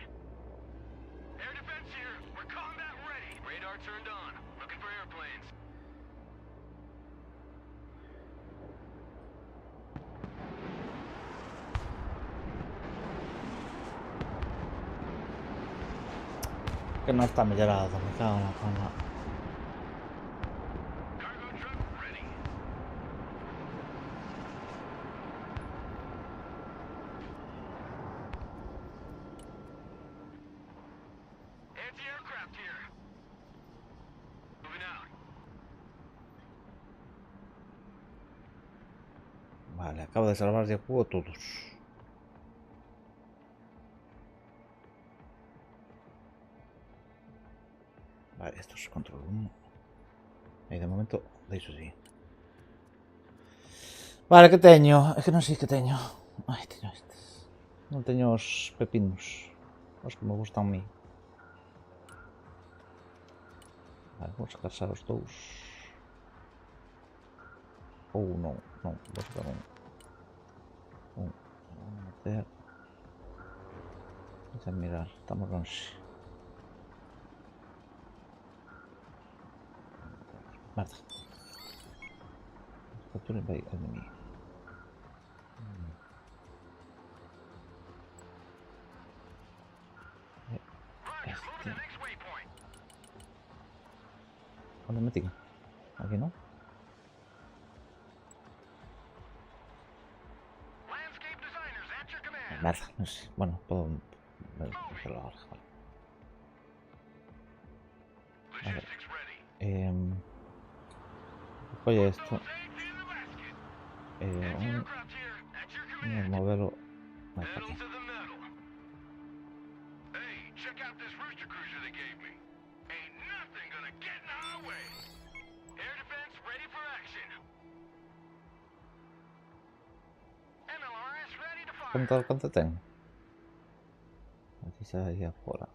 Air defense here. We're combat ready. Radar turned on. Looking for airplanes. Que no está mellorado, me cago en la cama. Cargo truck ready. Anti-aircraft here. Moving out. Vale, acabo de salvar de juego todos. Vale, esto es control 1. E de momento deixo así. Vale, que teño? É que non sei que teño. Ai, teño estes. Non teño os pepinos. Os que me gustan a mí. Vale, vou sacar xa os dous. Ou non, non, vou sacar un. Vou meter. Deixa mirar, estamos longe. Merda. Capture by enemy. Roger. Moving to next waypoint. Onde me tiña? Aquí non? Landscape designers at your command. Merda, non sei. Bueno, podo... Pero ahora, vale. Logistics ready. Colle esto. Eggs in the basket. Un Anti-aircraft here at your command. modelo... Ahí está Pedal aquí. to the metal. Hey, check out this rooster cruiser they gave me. Ain't nothing gonna get in our way. Air defense ready for action. MLRS ready to fire. ¿Cuánto tengo? Aquí se ahí afuera.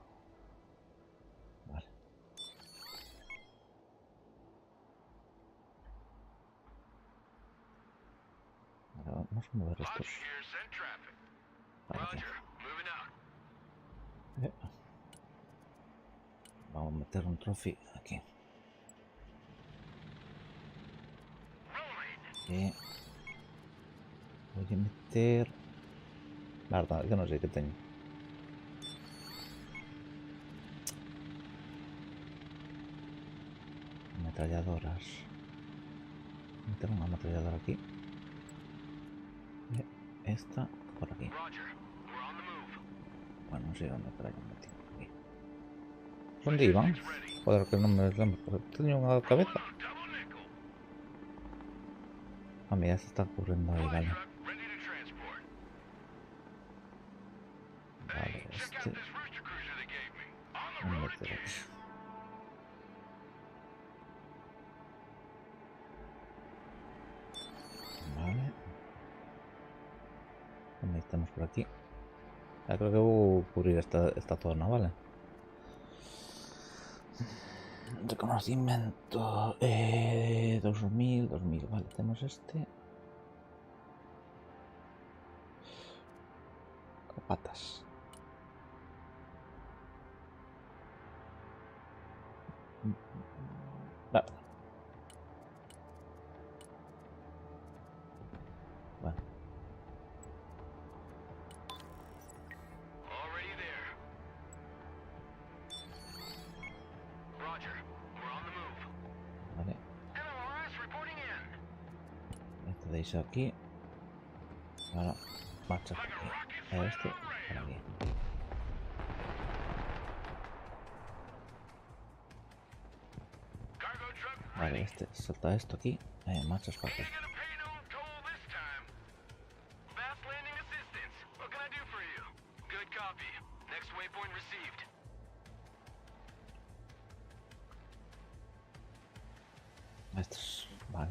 Vale. Ahora vamos a mover estos. Logic here, send traffic. Para aquí. Roger, moving out. Vamos a meter un trophy aquí. Voy a meter... La verdad es que no sé qué tengo. Ametralladoras. Meter una ametralladora aquí. Y esta por aquí. Bueno, no sé dónde traigo metido. Aquí. ¿Dónde iban? Joder, que no me tenía una cabeza. Ah, mira, se está corriendo ahí, vale. Vale, este... Voy a meter aquí. Vale. Metemos por aquí. Ya creo que voy a cubrir esta zona, ¿vale? Reconocimiento 2000, vale, tenemos este. Patas. Vale. Bueno. Vale. Este de eso aquí. Ahora marcha por aquí. Este por aquí. Vale, este salta esto aquí. Marchas para aquí. Estos, vale.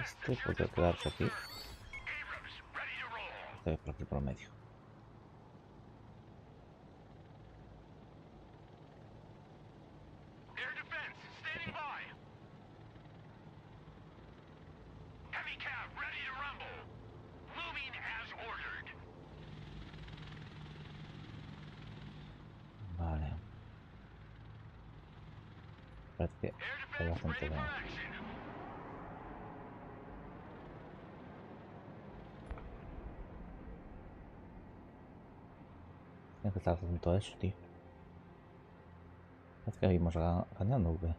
Este puede quedarse aquí. Este por aquí por el medio. Vale. Parece que hay bastante bien. Tiene que estar atento a eso, tío. Parece que vimos ganando, ¿o qué?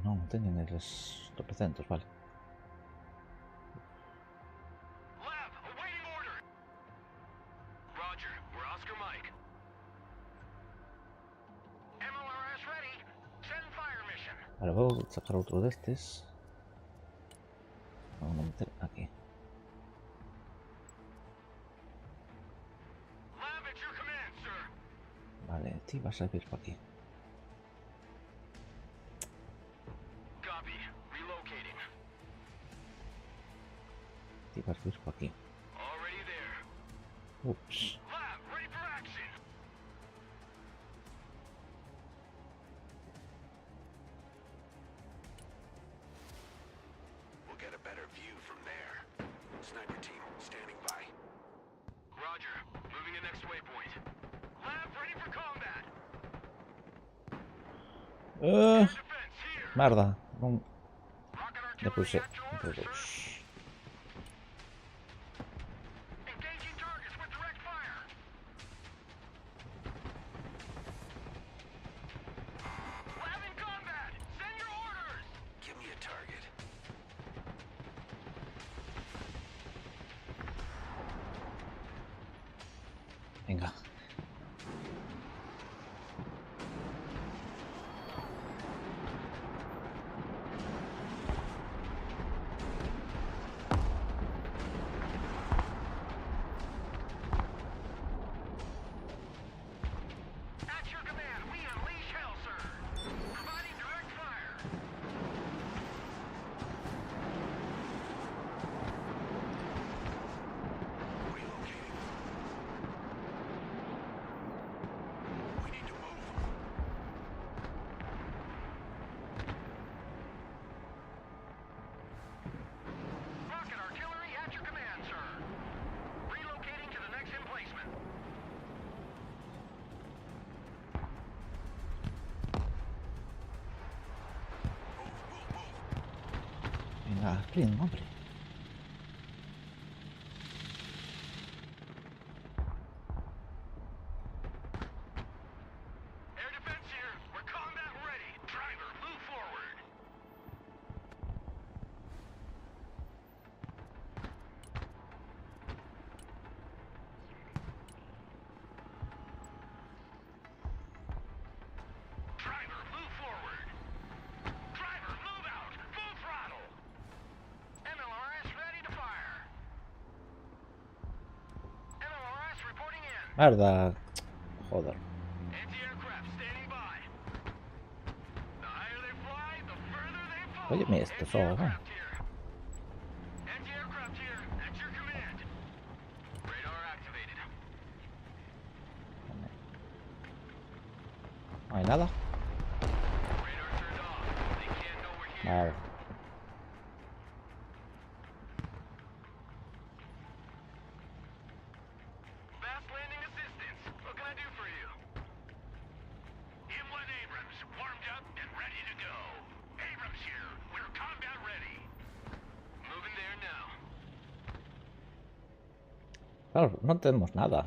No, no tenían esos tropecientos, vale. Vale, voy a sacar otro de estos. Vamos a meter aquí. Vale, tío, va a servir para aquí. Tío, va a servir para aquí. Ups. Merda, non... Ne puse entre dos. Venga. Carlin, hombre. Air defense here. We're combat ready. Driver, move forward. Driver, move forward. Driver, move out. Full throttle. MLRS ready to fire. MLRS reporting in. Merda. Joder. Anti-aircraft standing by. The higher they fly, the further they fall. Óyeme esto, solo. Anti-aircraft here. Anti-aircraft here. At your command. Radar activated. No hay nada. Radar turned off. They can't know we're here. Vale. Fast landing assistance. What can I do for you? M1 Abrams, warmed up and ready to go. Abrams here. We're combat ready. Moving there now. Claro, no tenemos nada.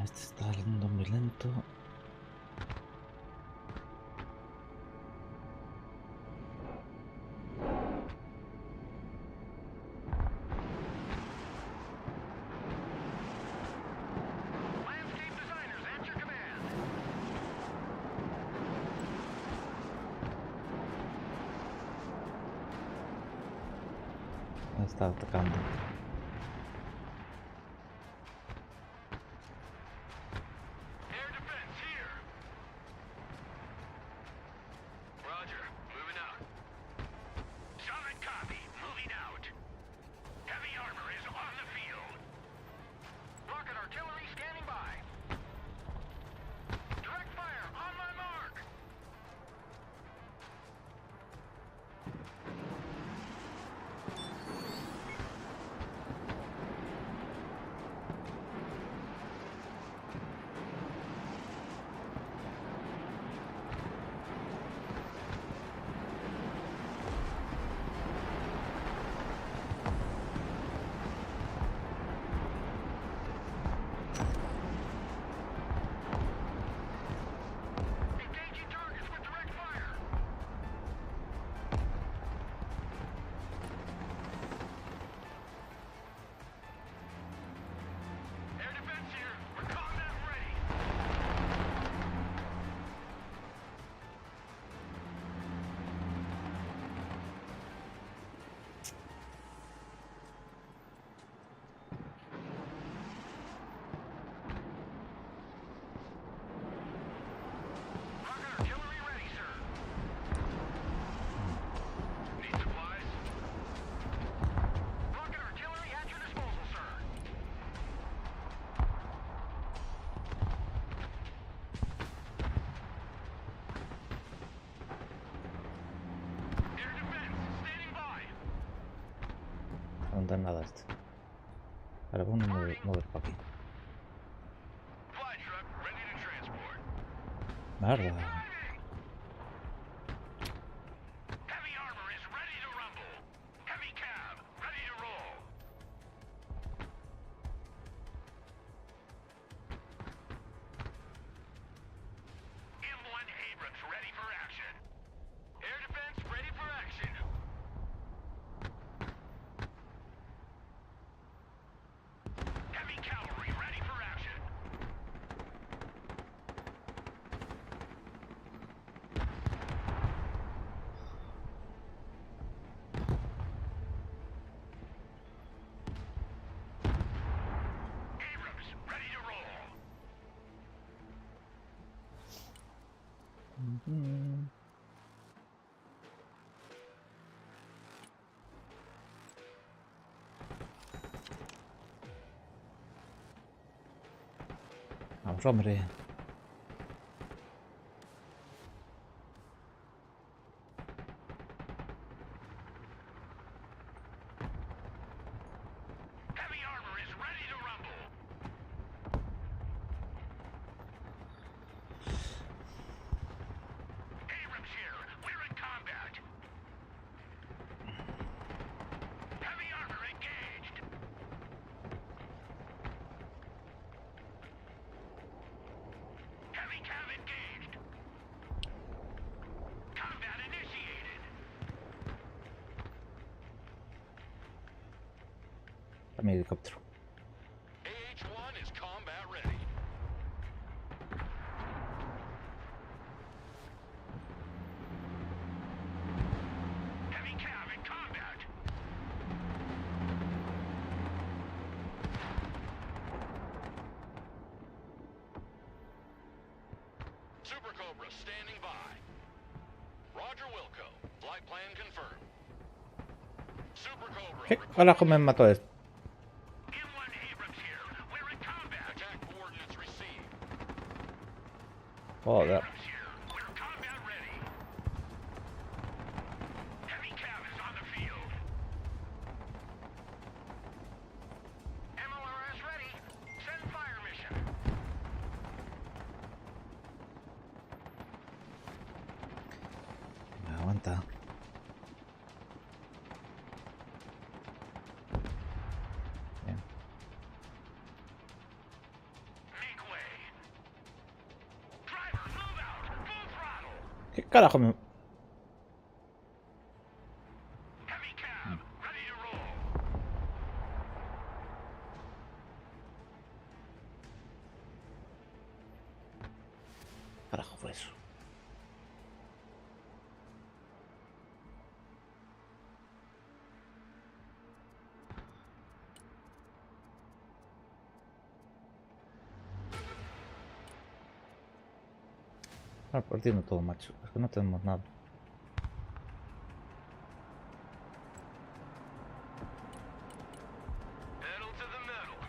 Este está yendo muy lento. Landscape designers at your command. Está atacando. Air defense here. Roger. Moving out. Solid copy. Moving out. Heavy armor is on the field. Rocket artillery standing by. Direct fire on my mark. Engaging targets with direct fire. Air defense here. We're combat ready. Rocket artillery ready, sir. Need supplies? Rocket artillery at your disposal, sir. Air defense standing by. No da nada esto. Ahora vamos a mover para aquí. Fly truck ready to transport. Merda. Driving! Heavy armor is ready to rumble. Heavy cab ready to roll. M1 Abrams ready for action. Air defense ready for action. Heavy cavalry ready for action. Abrams ready to roll. Vamos, hombre. Heavy armor is ready to rumble. a mi helicóptero. AH-1 is combat ready. Heavy cav in combat. Super Cobra standing by. Roger Wilco. Flight plan confirmed. Super Cobra. ¿Qué carajo me mató esto? M1 Abrams here. We're in combat. Attack coordinates received. Joder. Abrams here. We're combat ready. Heavy cav is on the field. MLRS ready. Send fire mission. Aguanta. Bien. Make way. Driver, move out. Full throttle. ¿Qué carajo me...? Heavy cav. Ready to roll. Carajo fue eso? Ahora partiendo todo, macho. Es que no tenemos nada. Pedal to the metal.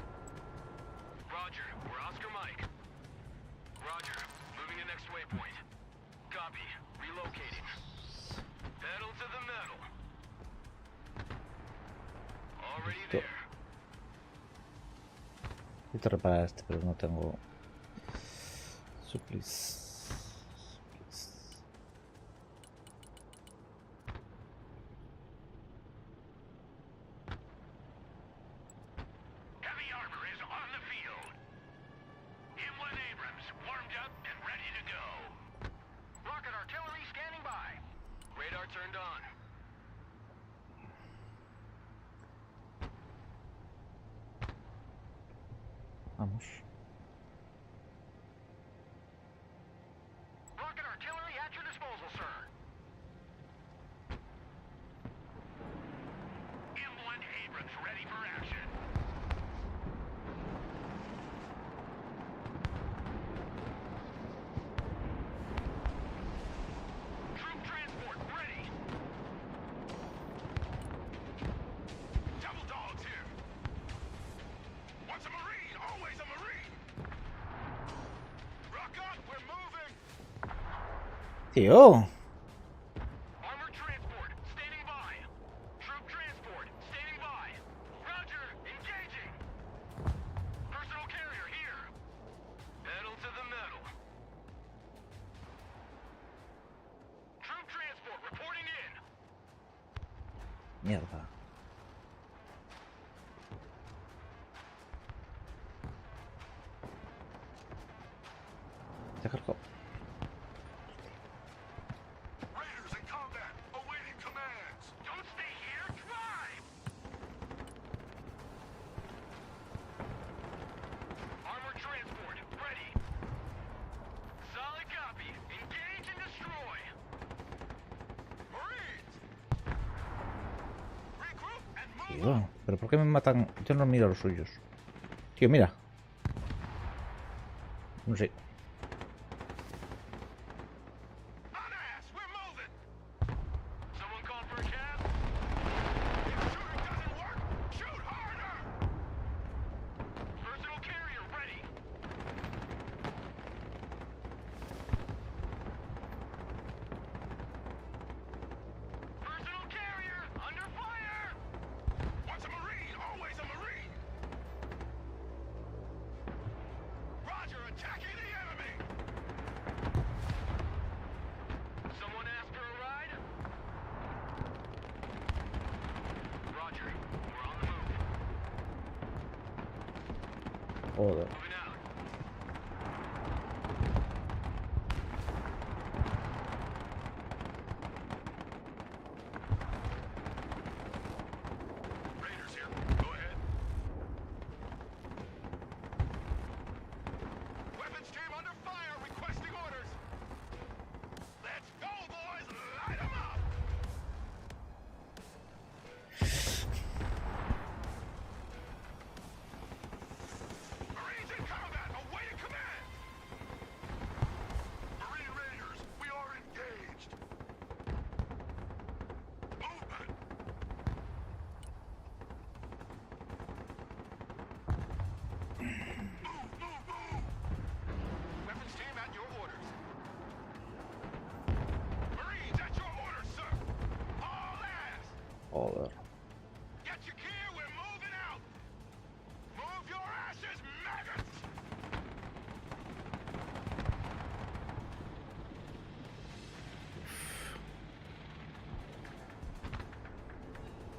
Roger, we're Oscar Mike. Roger, moving to next waypoint. Copy, relocating. Pedal to the metal. Already Listo. there. Necesito reparar este, pero no tengo... Supplies. Heavy armor is on the field. M1 Abrams warmed up and ready to go. Rocket artillery standing by. Radar turned on. Vamos. Rocket artillery at your disposal, sir. M1 Abrams ready for action. Troop transport ready. Double dogs here. Once a Marine, always a Marine. Rock up, we're moving. ¡Tío! Armored transport, standing by. Troop transport, standing by. Roger, engaging. Personal carrier here. Pedal to the metal. Troop transport reporting in. Mierda. Se cargó. Raiders in combat, awaiting commands. Don't stay here, drive. Armored transport, ready. Solid copy. Engage and destroy. Marines! Regroup and move Tío, ¿pero por qué me matan? Yo no miro a los suyos. Tío, mira. No sé. on ass. We're moving. Someone call for a cab? If shooting doesn't work, shoot harder. Personal carrier ready. Personal carrier under fire. Once a Marine, always a Marine. Roger, attacking the enemy. Someone ask for a ride? Roger, we're on the move. Joder. Moving out. Raiders here. Go ahead.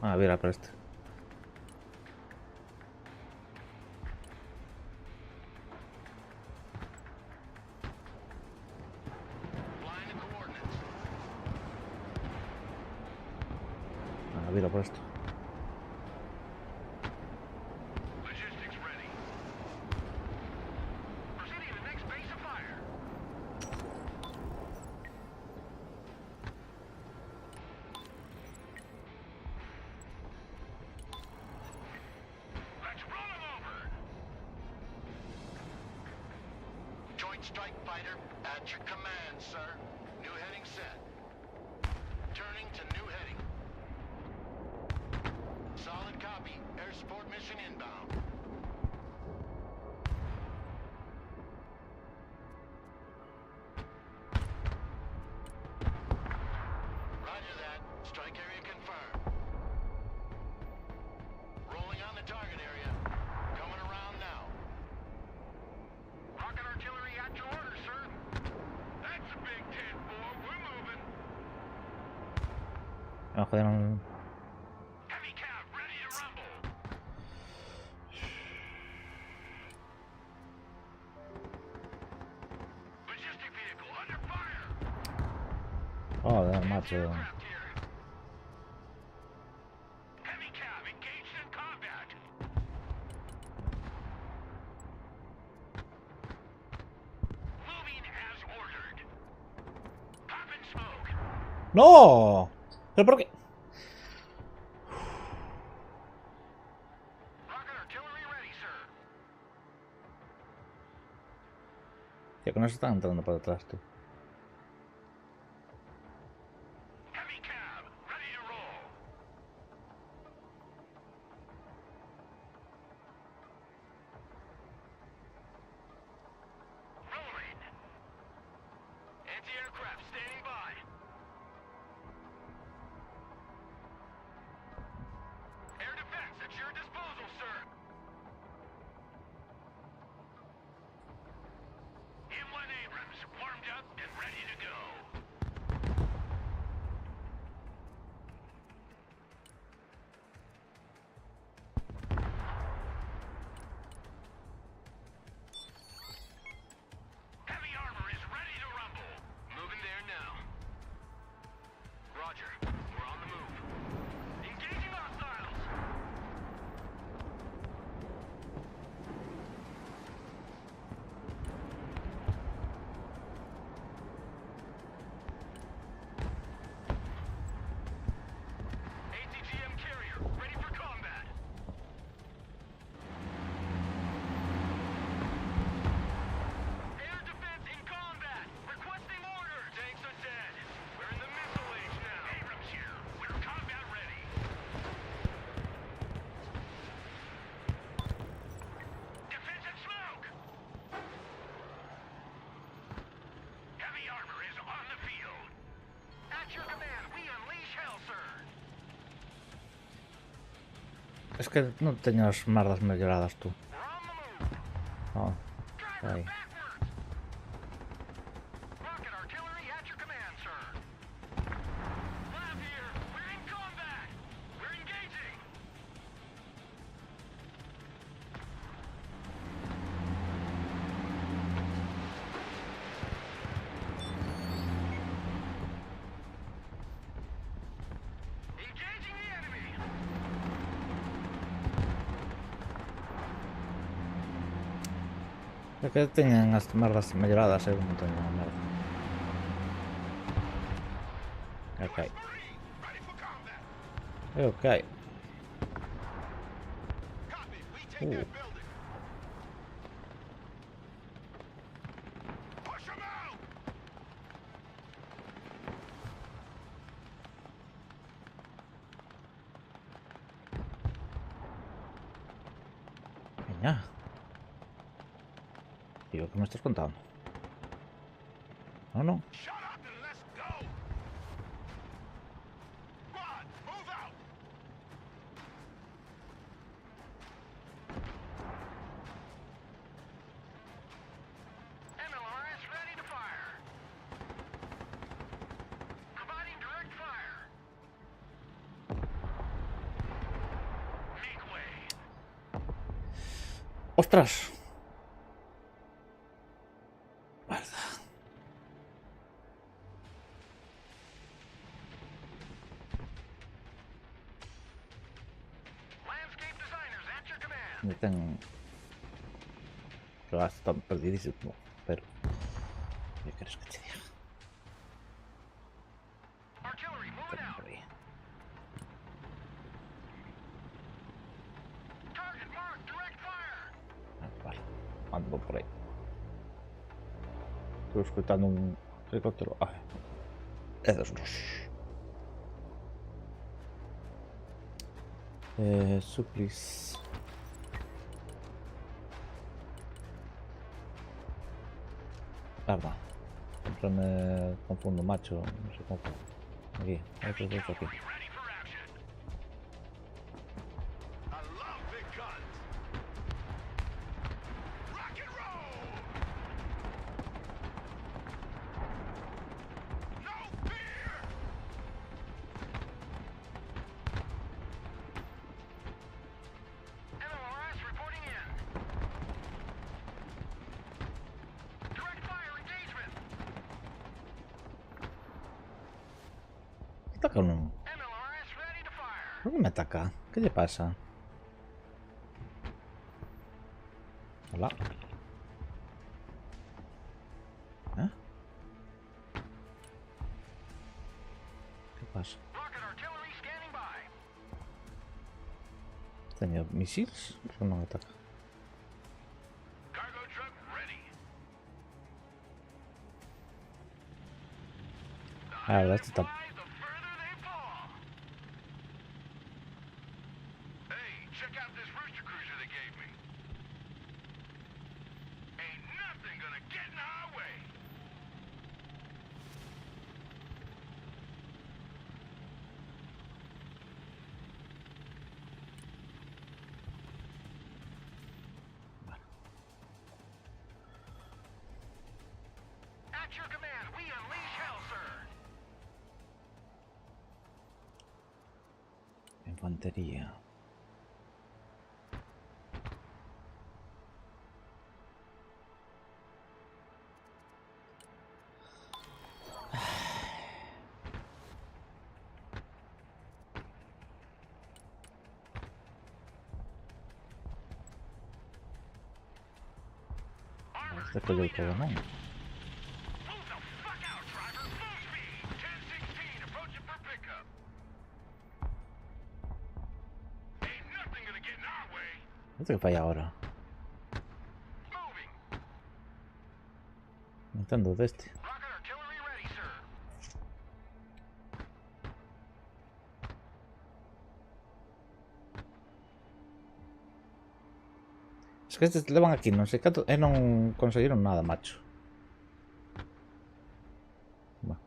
Ah, vielä presto. Flying the coordinates. Ah, vielä presto. Logistics ready. Proceeding to the next base of fire. Let's roll them over. Joint Strike Fighter, at your command, sir. New heading set. Turning to new heading. Solid copy. Air support mission inbound. Roger that. Strike area confirmed. Rolling on the target area. Coming around now. Rocket artillery at your orders, sir. That's a big 10-4. We're moving. Ah, joder, no. Heavy cap ready to rumble. Logistic vehicle under fire. Joder, macho. Aircraft here. Heavy cab engaged in combat. Moving as ordered. Popping smoke. ¡No! ¿Pero por qué? Rocket artillery ready, sir. Tío, que nos están entrando por detrás, tú. Heavy cab ready to roll. Rolling. Anti-aircraft standing by. Air defense at your disposal, sir. M1 Abrams warmed up and ready to go. Heavy armor is ready to rumble. Moving there now. Roger. We're on the move. Engaging hostiles. ATGM carrier ready for combat. Air defense in combat. Requesting orders. Tanks are dead. We're in the missile age now. Abrams here. We're combat ready. Defensive smoke. Heavy armor is on the field. At your command, we unleash hell, sir. Es que no tenía las merdas mejoradas, tú. We're on the move. No. Driver Ahí. backwards. Rocket artillery at your command, sir. Lab here. We're in combat. We're engaging. Engaging the enemy. Es que tenían las merdas mejoradas, no tenía merda. Ok. Marine, ready for combat. Ok. Copy. We take that building. Push 'em out. Venga. Tío, ¿qué me estás contando? No, no. Shut up and let's go. Rod, move out. MLRS ready to fire. Providing direct fire. ¡Ostras! Verdad. Landscape designers at your command. Ya están... Que están perdidísimos, pero... ¿Qué quieres que te diga? Artillery moving out. Por ahí. Target marked. Direct fire. Vale, ando por ahí. Estoy escuchando un helicóptero. Ay, esos dos. Supplies. Verdad. Siempre me confundo, macho. No sé cómo. Aquí, hay otros dos aquí. Cavalry ready for action. I love big guns. Rock and roll. No fear. MLRS reporting in. Direct fire engagement. Ataca uno. MLRS ready to fire. ¿Por qué me ataca? ¿Qué le pasa? Hola. ¿Eh? ¿Qué pasa? Rocket artillery scanning by. ¿Tenía misiles? ¿Por qué no me ataca? Cargo truck ready. Ah, la verdad, este está... Fly, the further they fall. Hey, check out this rooster cruiser they gave me. Ain't nothing gonna get in our way. At your command, we unleash hell, sir. Infantería. Este que yo todo, ¿no? Move the fuck out, driver. Full speed. 1016, approaching for pickup. Ain't nothing gonna get in our way. Este que falla ahora. Moving. Nintendo de este. Rocket artillery ready, sir. Es que este le van aquí, no sé qué. No consiguieron nada, macho. Bueno.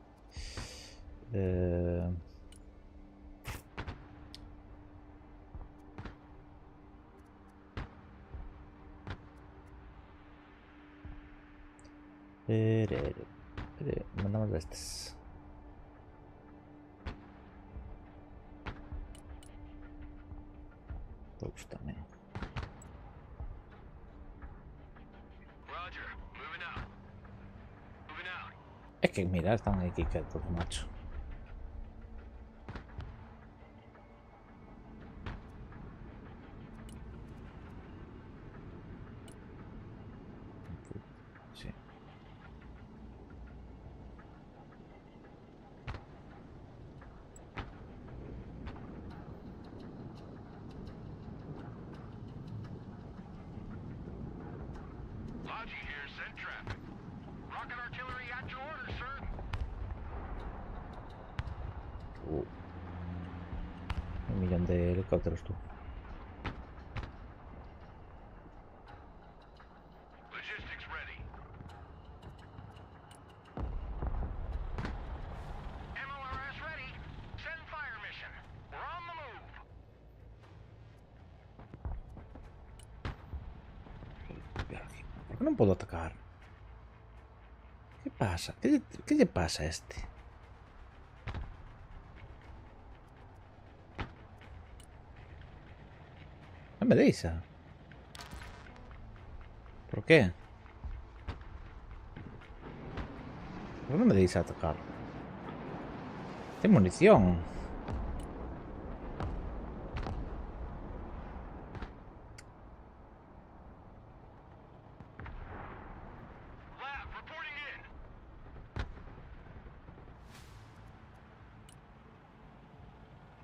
Mandamos de estos. Todos también. Roger. Moving out. Moving out. Es que mira, están aquí quietos, macho. Sí. Logi here, send traffic. Rocket artillery at your orders, sir. Un millón de helicópteros, tú. Logistics ready. MLRS ready. Send fire mission. We're on the move. ¿Por qué no puedo atacar? ¿Qué pasa? ¿Qué le pasa a este? No me deis. ¿Por qué? ¿Por qué no me deis a atacar? Tengo munición. Lab, reporting in.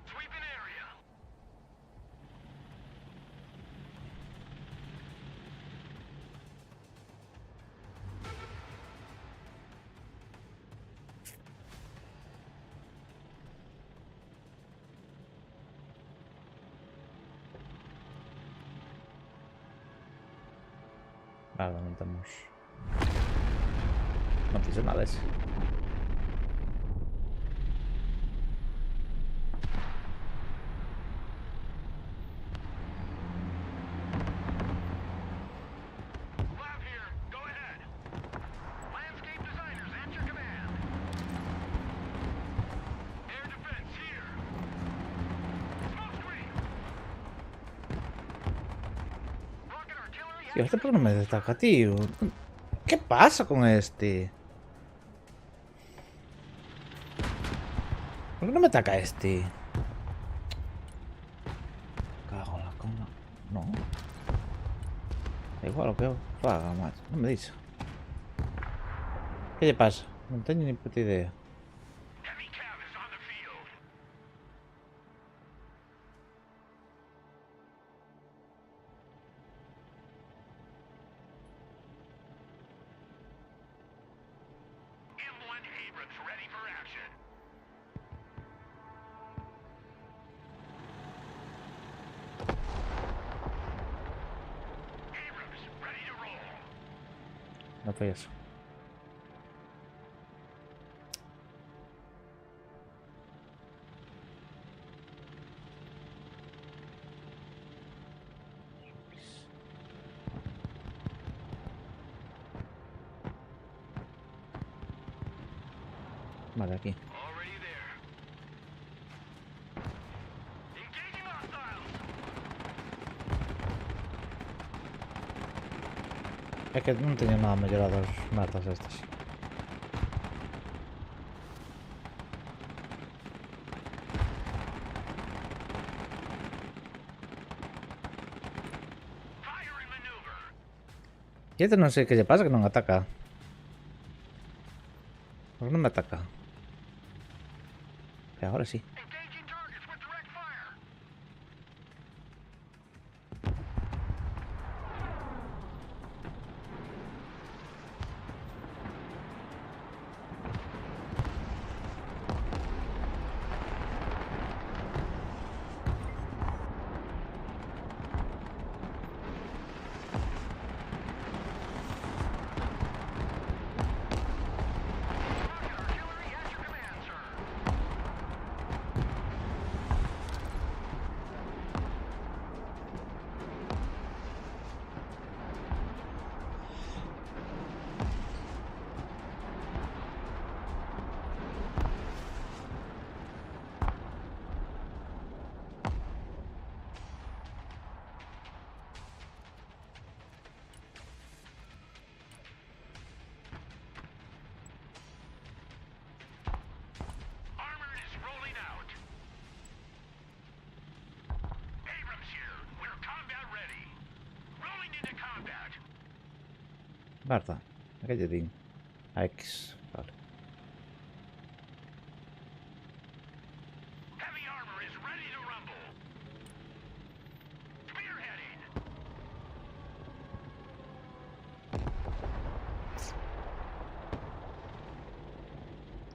Sweeping area. Vale, aumentamos. No fiz nada ese. Lab here. Go ahead. Landscape designers at your command. Air defense here. Smoke screen. Rocket artillery Tío, este por qué no me destaca, tío. ¿Qué pasa con este? ¿Por qué no me ataca este? Cago en la cona. No. Da igual lo que haga, macho. No me dice. ¿Qué le pasa? No tengo ni puta idea. Heavy cav is on the field. M1 Abrams ready for action. Abrams ready to roll. No fue eso. Vale, aquí. Already there. Engaging hostiles. Es que no tenía nada mayor a dos matas estas. Fire and maneuver. Y este no sé qué le pasa, que no me ataca. ¿Por qué no me ataca? Que ahora sí. Engaging targets with direct fire. Rocket artillery at your command, sir. Armor is rolling out. Abrams here. We're combat ready. Rolling into combat. Barta. Aquello de X. Vale. Heavy armor is ready to rumble. Spearheading.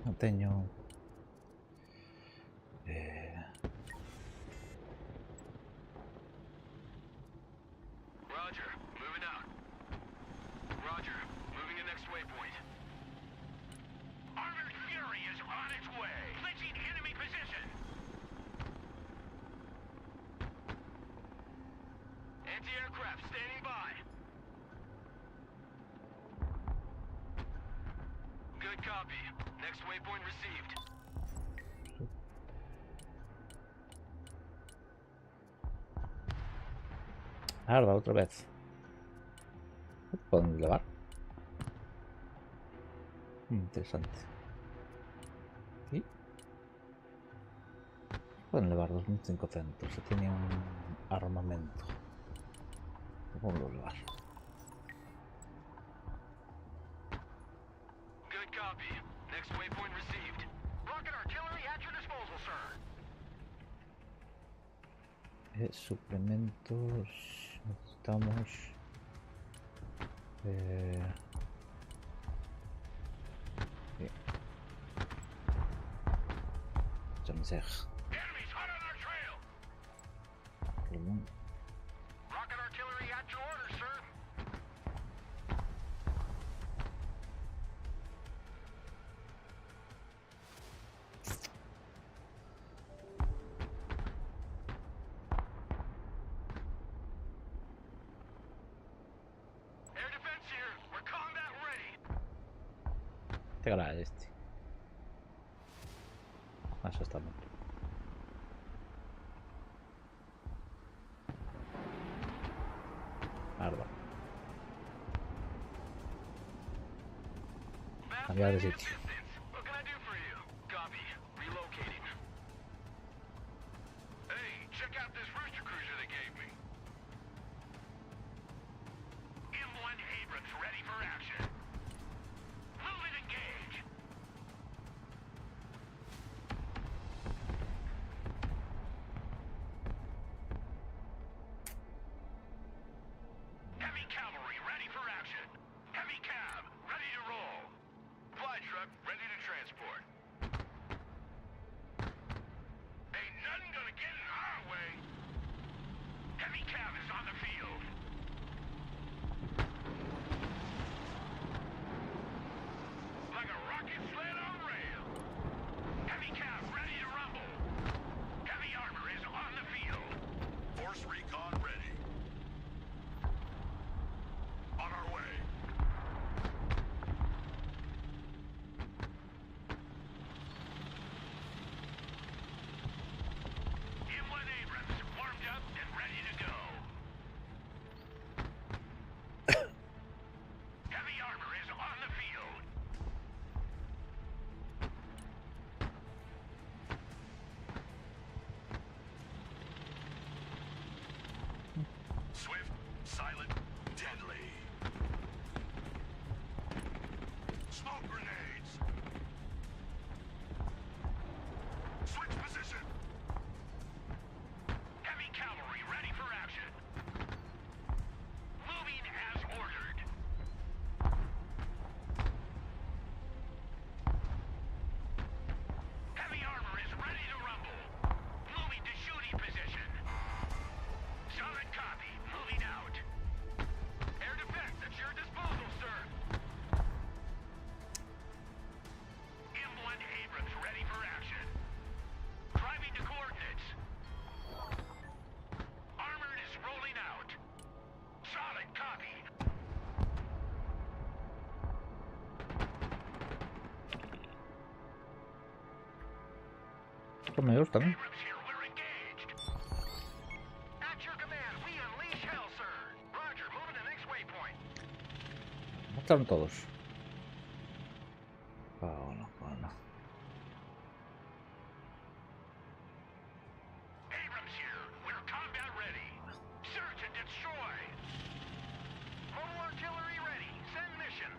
No tengo. Roger. Moving out. Roger. Moving to next waypoint. Armored Fury is on its way. Clinching enemy position. Anti-aircraft standing by. Good copy. Next waypoint received. Arda otra vez. pueden elevar. Interesante. ¿Y? Pueden elevar 2500. Se tiene un armamento. Lo puedo elevar. Good copy. Next waypoint received. Rocket artillery at your disposal, sir. Suplementos. Necesitamos. Bien. Janzeg. Enemies hot on our trail. Rocket artillery at your orders, sir. Air defense here. We're combat ready. Te graba este. Eso está bien. Arda. Cambiar de sitio. What can I do for you? Copy. Relocating. Hey, check out this rooster cruiser they gave me. M1 Abrams ready for action. Move and engage. Heavy cavalry ready for action. Heavy cab ready to roll. Fly truck ready to transport. Ain't nothing gonna get in our way. Heavy cab is on the field. Like a rocket sled on rail. Heavy cab ready to rumble. Heavy armor is on the field. Force recon ready. On our way. M1 Abrams warmed up and ready to go. Heavy armor is on the field. Swift, silent, deadly. Smoke grenades. Switch position. Heavy cavalry ready for action. Moving as ordered. Heavy armor is ready to rumble. Moving to shooting position. Solid copy. Moving out. Air defense at your disposal, sir. M1 Abrams ready for action. Driving to coordinates. Armored is rolling out. Solid copy. Esto me gusta, ¿no? Abrams here, we're engaged. At your command, we unleash hell, sir. Roger, moving to next waypoint. ¿Dónde están todos? Bueno. Abrams here, we're combat ready. Search and destroy. Mobile artillery ready. Send mission.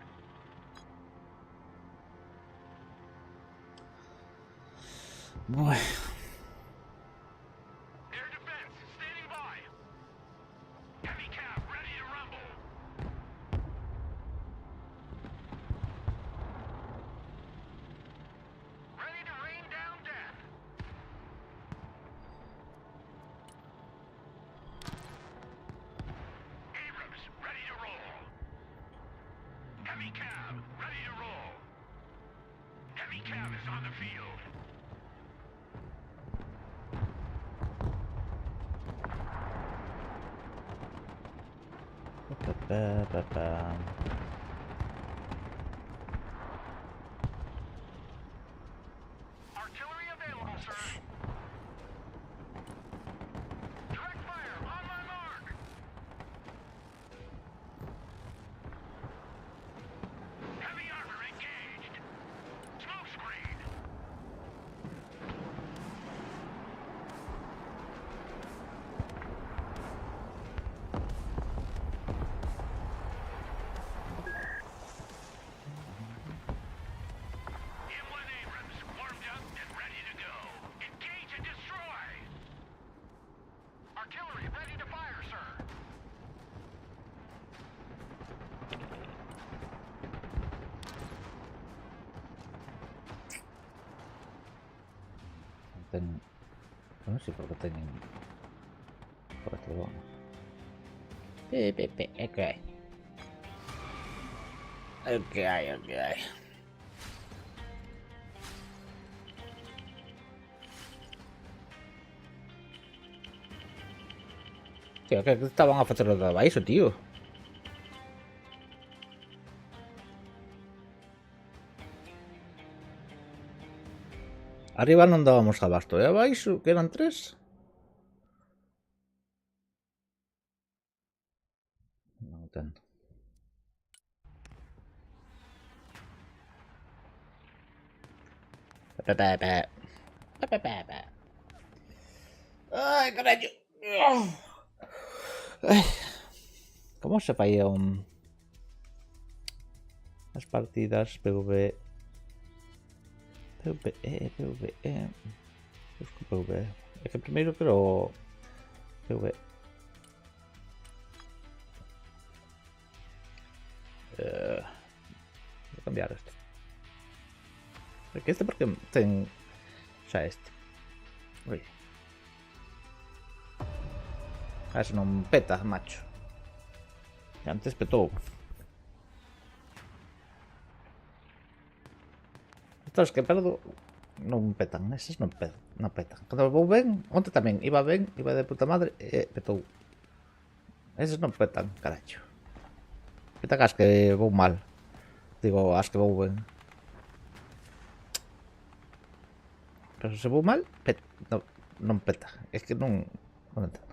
Bueno. Air defense, standing by. Heavy cab ready to rumble. Ready to rain down death. Abrams ready to roll. Heavy cab ready to roll. Heavy cab is on the field. Artillery available, sir. Direct fire on my mark. ten... Bueno, sí, porque teñen... Por este lado. Ok. Ok. Tío, que estaban a facer o de abaixo, tío. Arriba non dábamos abasto, e abaixo, que eran 3. Non entendo. Ai, carallo. Ai. Como se fai as partidas PvE? PvE. Busco PvE. É que primeiro quero PvE. Vou cambiar isto. Porque este porque ten xa este. Ui. A eso non peta, macho. E antes petou. Estos que perdo non petan, eses non petan. Cando vou ben, onte tamén iba ben, iba de puta madre e petou. Eses non petan, caracho. Petan as que vou mal. Digo, as que vou ben. Pero se vou mal, non peta. É que non entendo.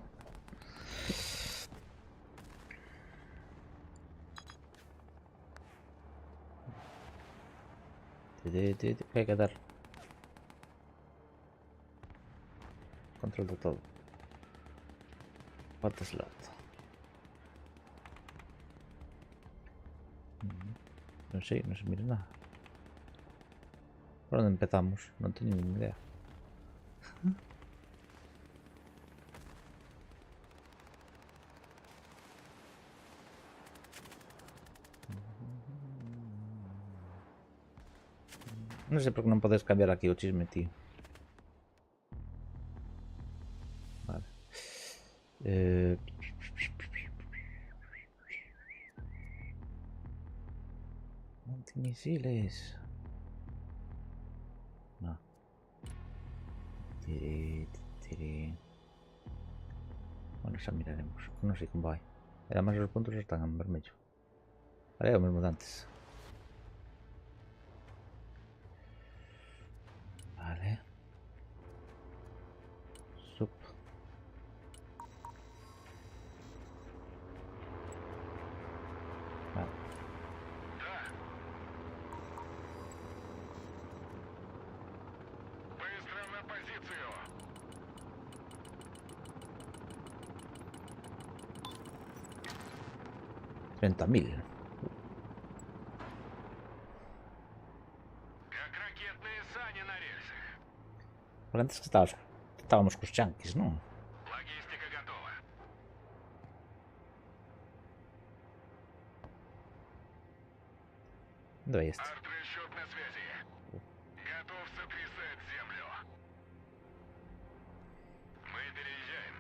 Que hai que dar? Control de todo. What slot? Non sei, non se mira nada. Por onde empezamos? Non teño nin idea. Non sei por que non podes cambiar aquí o chisme, tío. Vale. Antimisiles. No. Bueno, xa miraremos. Non sei como vai. E además os puntos están en vermello. Vale, é o mesmo de antes. Vale. Sup. Vale. Быстро на позицию. $30.000. Как ракетные сани на рельсах. Porque antes que estábamos cos chanquis, non? Логистика готова. Onde vai este? Арт-расчет на связи. Готов сотрясать землю. Мы переезжаем.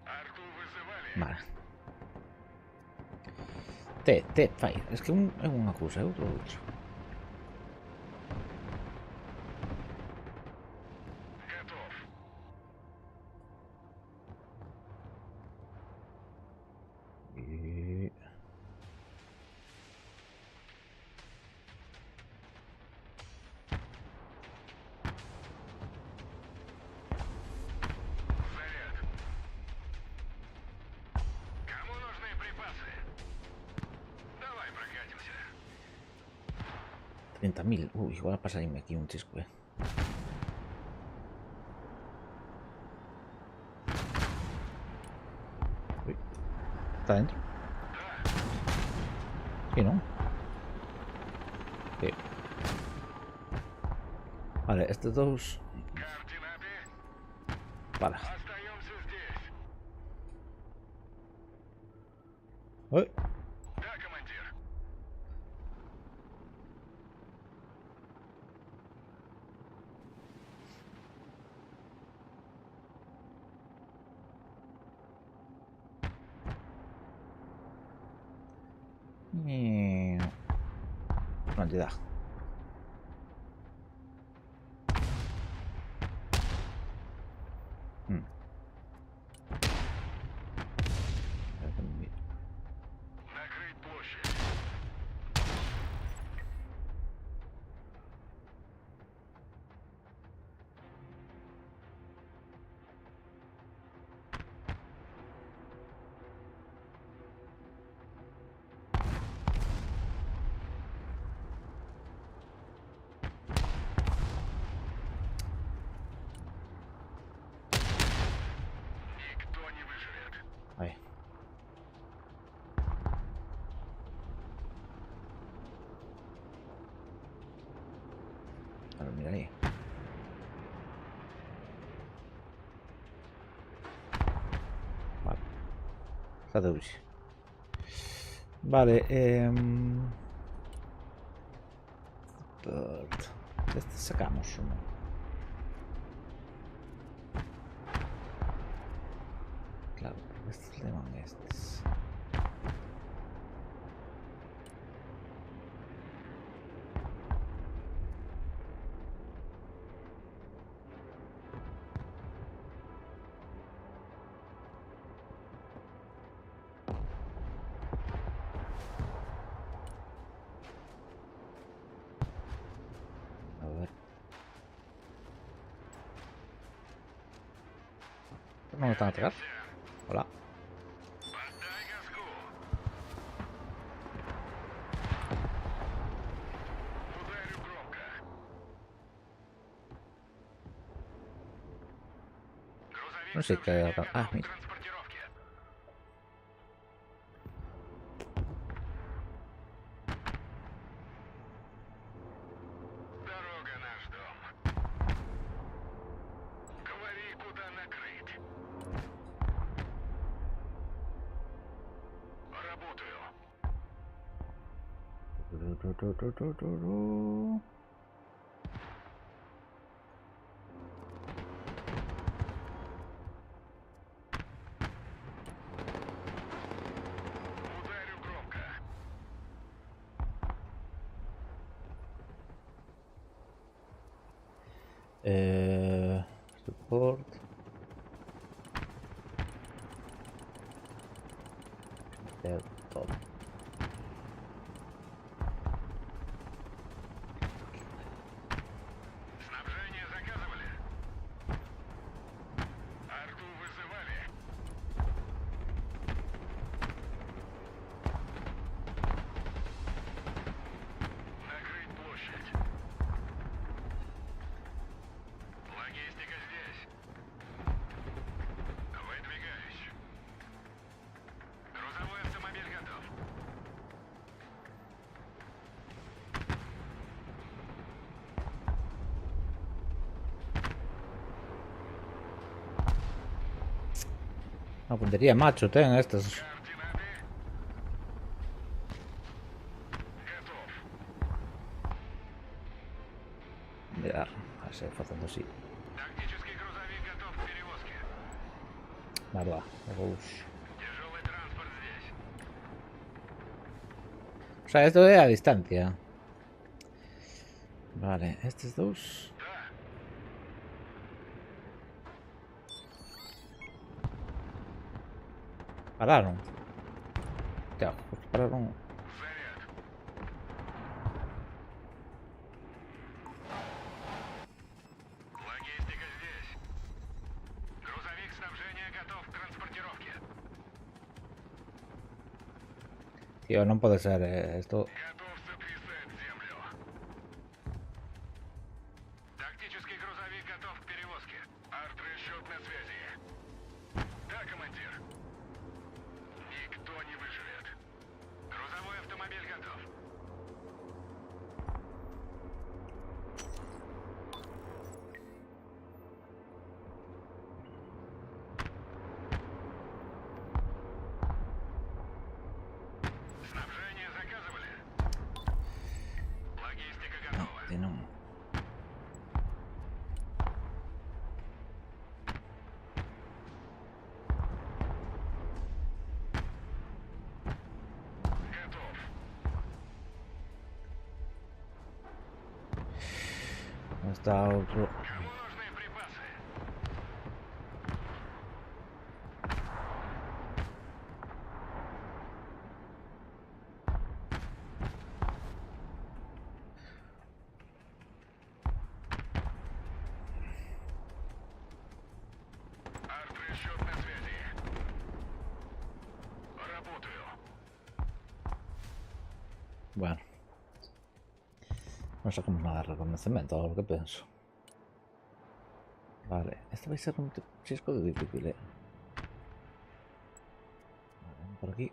Арту вызывали. Vale. Fai. Es que é unha cousa, é outro. Готов. E... Заряд. Кому нужны припасы? Давай прокатимся. 30.000. Igual a pasarme aquí un chisco, Uy. ¿Está dentro? Sí, ¿no? Sí. Vale, estos dos... Координаты. Vale. Остаемся здесь. Uy. Да, командир. Y... una entidad. Накрыть площадь. Никто не выживет. Ahí. A ver, mira ahí. Vale. Hadoush. Vale, Bird. Este sacamos uno. Claro, porque estos le van a estos. A ver. ¿No me están a atacar? Hola. Подай газку. Ударю громко. Грузовик No sé qué hay acá. Ah, готов к mira. транспортировке. Дорога наш дом. Говори, куда накрыть. Работаю. Ударю громко. Support. Top. Снабжение заказывали? Арту вызывали? Накрыть площадь. Логистика здесь. Выдвигаюсь. Грузовой автомобиль готов. Una puntería macho, ten estos. Координаты. Готов. Mirar, a ver si haciendo así. Тактический грузовик готов к перевозке. Nada, vamos. Тяжелый транспорт здесь. O sea, esto es a distancia. Vale, estos dos. Да. Pararon. Ya, pues pararon. Заряд. Логистика здесь. Грузовик снабжения готов к транспортировке. Tío, no puede ser esto. Готов сотрясать землю. Тактический грузовик готов к перевозке. Арт-расчет на связи. Да, командир. Никто не выживет. Грузовой автомобиль готов. Снабжение заказывали? Está otro. Кому нужны припасы? Арт-расчет на связи. Работаю. Bueno, no sacamos nada de reconocimiento, ahora que pienso. Vale, este va a ser un chisco de difícil, Vale, por aquí.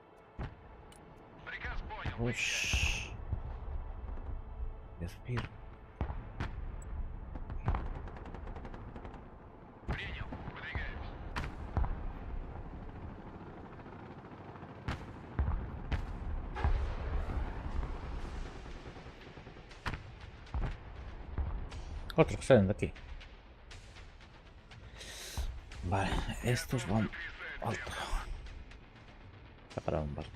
Приказ понял. Ush. Respiro. Принял. Выдвигаемся. Otros que salen de aquí. Vale, estos van alto. Se ha parado un barco.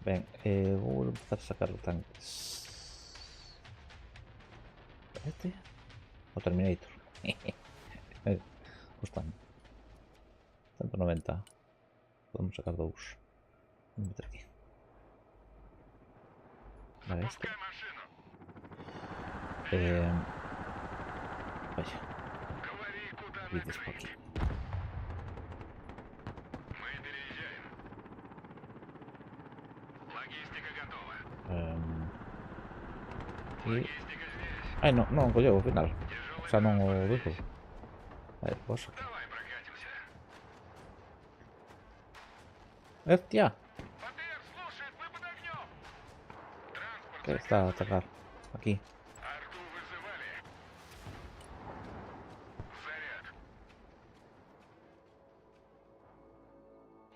Ven, voy a empezar a sacar los tanques. ¿Este? O Terminator. Gustan. 190. Podemos sacar dos. Voy a meter aquí. Vale, este. Пускай машину. Vaya, Говори, куда vídeos por aquí. накрыть. Мы переезжаем. Логистика готова. Y... Логистика здесь. Ay, no, no, coño, al final. Тяжелый O sea, no транспорт dijo. здесь. A ver, pues. Давай прокатимся. ¡Hostia! ПТР слушает, мы под огнем. Транспорт Que está a atacar. Aquí. Арту вызывали. Заряд.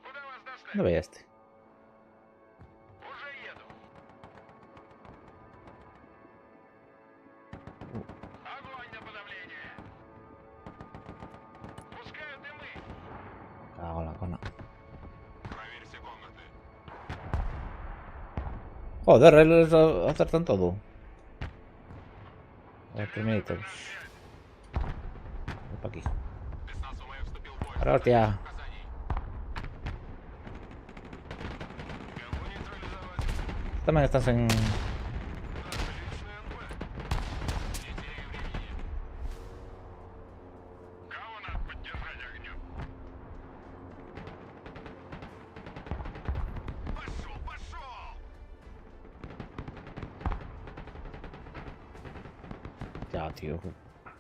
Куда вас доставить? ¿Dónde veía este? Уже еду. Огонь на подавление. Пускают дымы. Cago en la cona. Проверь все комнаты. Joder, ellos acertan todo. A ver, Terminators. Voy para aquí. Спецназ УМФ вступил в бой. Ahora, hostia. Указаний. Кого нейтрализовать? También estás en... Отличный НП. Не теряй времени. Кого надо поддержать огнем? Пошел, пошел! Ya, tío.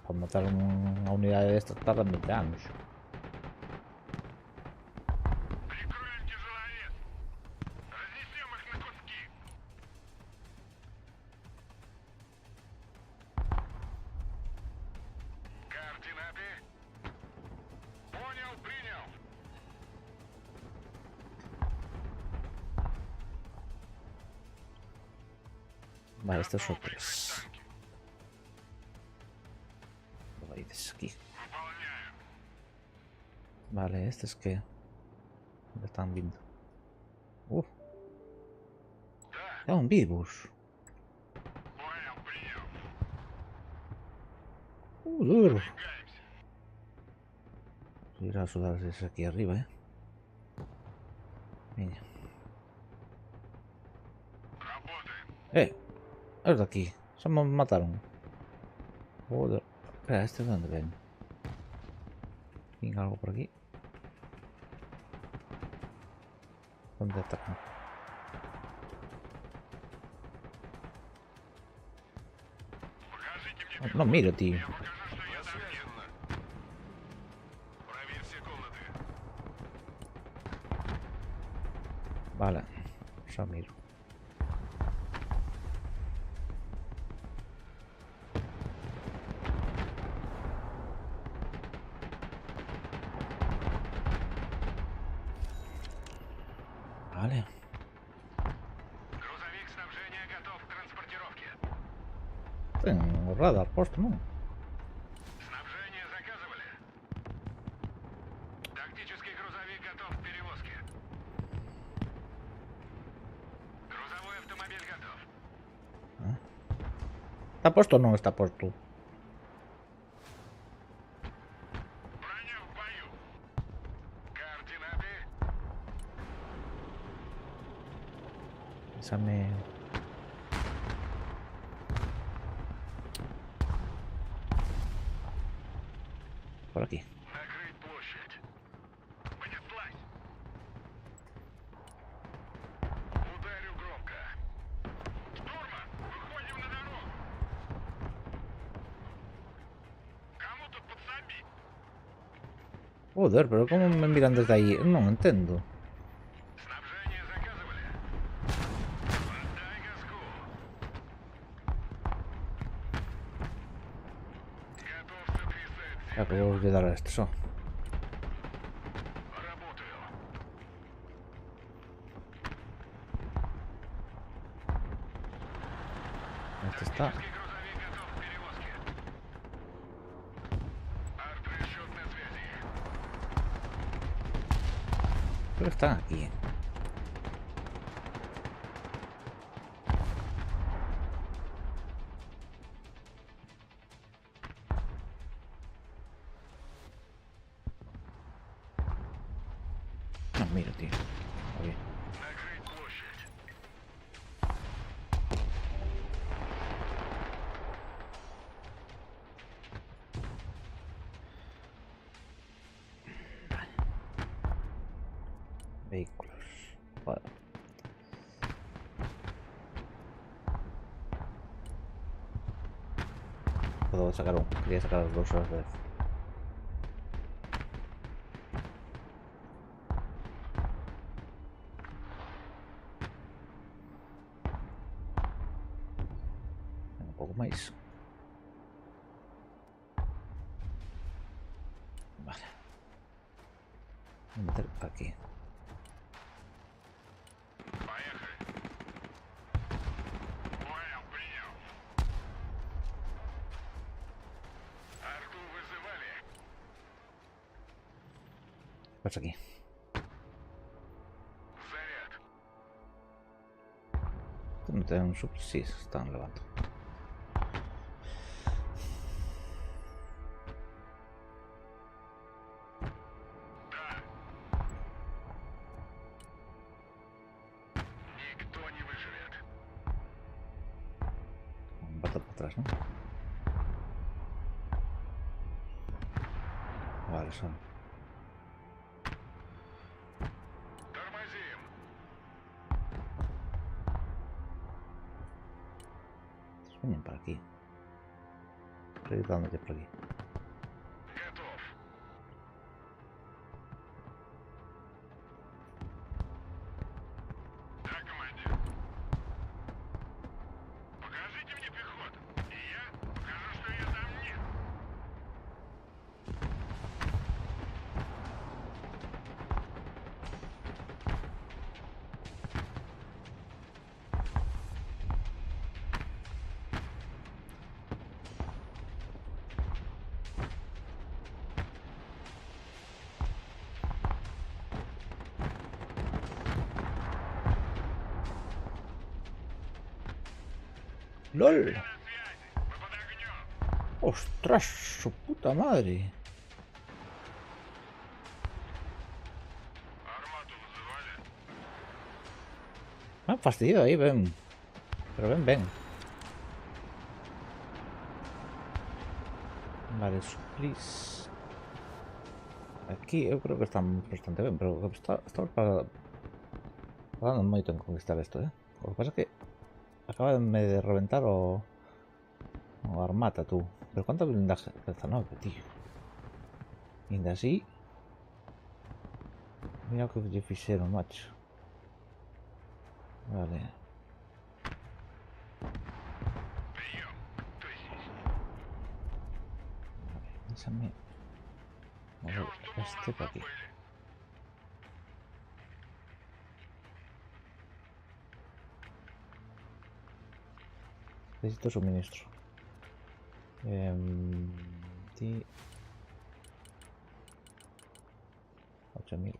Para matar una unidad de estas tardan 20 años. Прикроем тяжеловес. Разнесем их на куски. Координаты. Понял, принял. Vale, estos son Готов прикрыть tres. танки. Lo dices aquí. Выполняем. Vale, este es que... ¿Dónde están viendo? Да, Es un virus. понял, принял. Duro. Двигаемся. Ir a sudar desde aquí arriba, Venga. Работаем. Es de aquí. Se me mataron. Joder. Espera, ¿este de dónde ven? Venga, algo por aquí. ¿Dónde atacan? Покажите мне. No miro, tío. Я покажу, что я там нет. Проверь все комнаты. Vale. Ya miro. Vale. Грузовик снабжения готов к транспортировке. Tengo radar puesto, ¿no? Снабжение заказывали. Тактический грузовик готов к ¿Está puesto o no está puesto? Броня в бою. Координаты. Pésame. Por aquí. Накрыть площадь. Понеслась. Ударю громко. Штурман, выходим на дорогу. Кому тут подсобить? Joder, pero ¿cómo me miran desde ahí? No entiendo. Снабжение заказывали? Отдай газку. Готов сотрясать Ya que землю. voy a dar a esto. Работаю. Este está. Грузовик готов к перевозке. Арт-расчет на связи. Creo que están aquí. No, mira, tío. Oye. Накрыть площадь. Vehículos. Vale. Puedo sacar un. Quería sacar los dos a la vez. Un poco más. Vale. Voy a meter aquí. Поехали. Понял, принял. Арту вызывали. Pues aquí. Заряд. No te dan un sub. Sí, se están levantando. Да. Никто не выживет. Un rato para atrás, ¿no? Vale, son. Тормозим. Vienen para aquí. Estoy dándote por aquí. Готов. Да, командир. Покажите мне пехоту, и я покажу, что я там нет. ¡Lol! На связи. Мы под огнем. ¡Ostras! ¡Su puta madre! Армату вызывали. Me han fastidiado ahí, ven. Pero ven, ven. Vale, suplis. Aquí yo creo que están bastante bien, pero estamos pagando un montón en conquistar esto, ¿eh? Lo que pasa es que acaban de reventar o armata tú. Pero ¿cuánto blindaje? No, tío. Ainda así. Mira lo que yo hicieron, macho. Vale. Прием. Кто здесь? Déjame Я mover уж думал, este нас para aquí. забыли. Necesito suministro. Ti- 8000.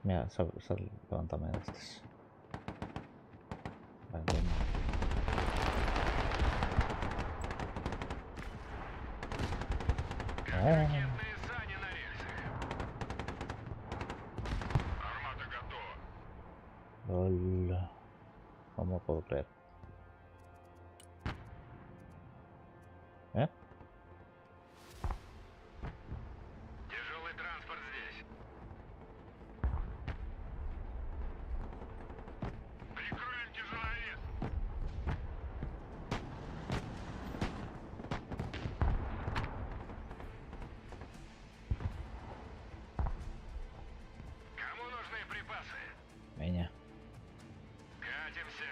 Mira, levántame de estas. Vale, bien. Ракетные сани на рельсы. Армата готова. Lol. ¿Cómo puedo creer? ¿Eh? Тяжелый транспорт здесь. Прикроем тяжеловес. Кому нужны припасы? Venga. Катимся.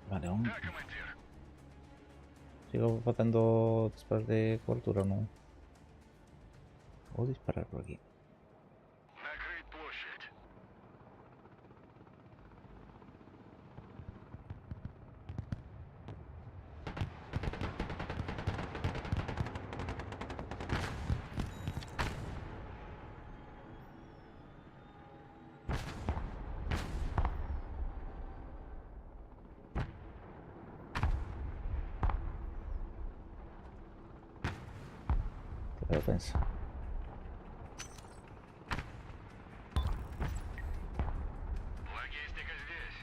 Vale, aún Да, командир. sigo haciendo disparos de cobertura, ¿no? O disparar por aquí. Накрыть площадь. La defensa. Логистика здесь.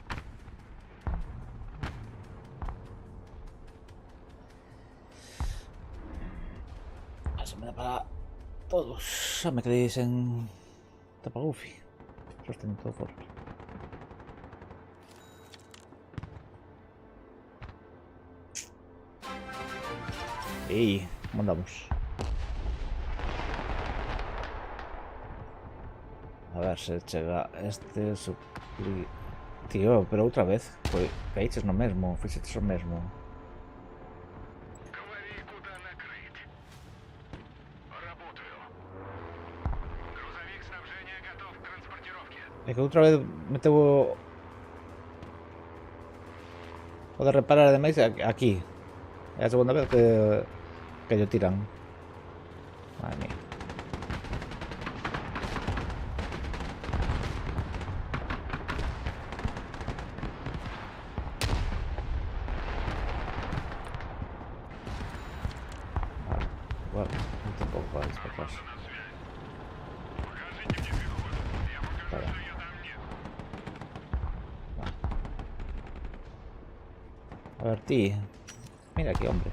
Se me da para todos. Me quedéis en Tapagufi. Sostenido todo por. ¡Ey! ¿Cómo andamos? A ver, se chega este supli... Tío, pero outra vez. Caíches no mesmo, fixetes o mesmo. Говори, куда накрыть. Работаю. Грузовик снабжения готов к транспортировке. É que outra vez meteu o de reparar ademais aquí. É a segunda vez que yo tiran. Madre mía. Vale, igual, un poco para despejar. На связь. Покажите мне переход. Я покажу, Давай. что я там нет. A ver, ti. Mira aquí, hombre.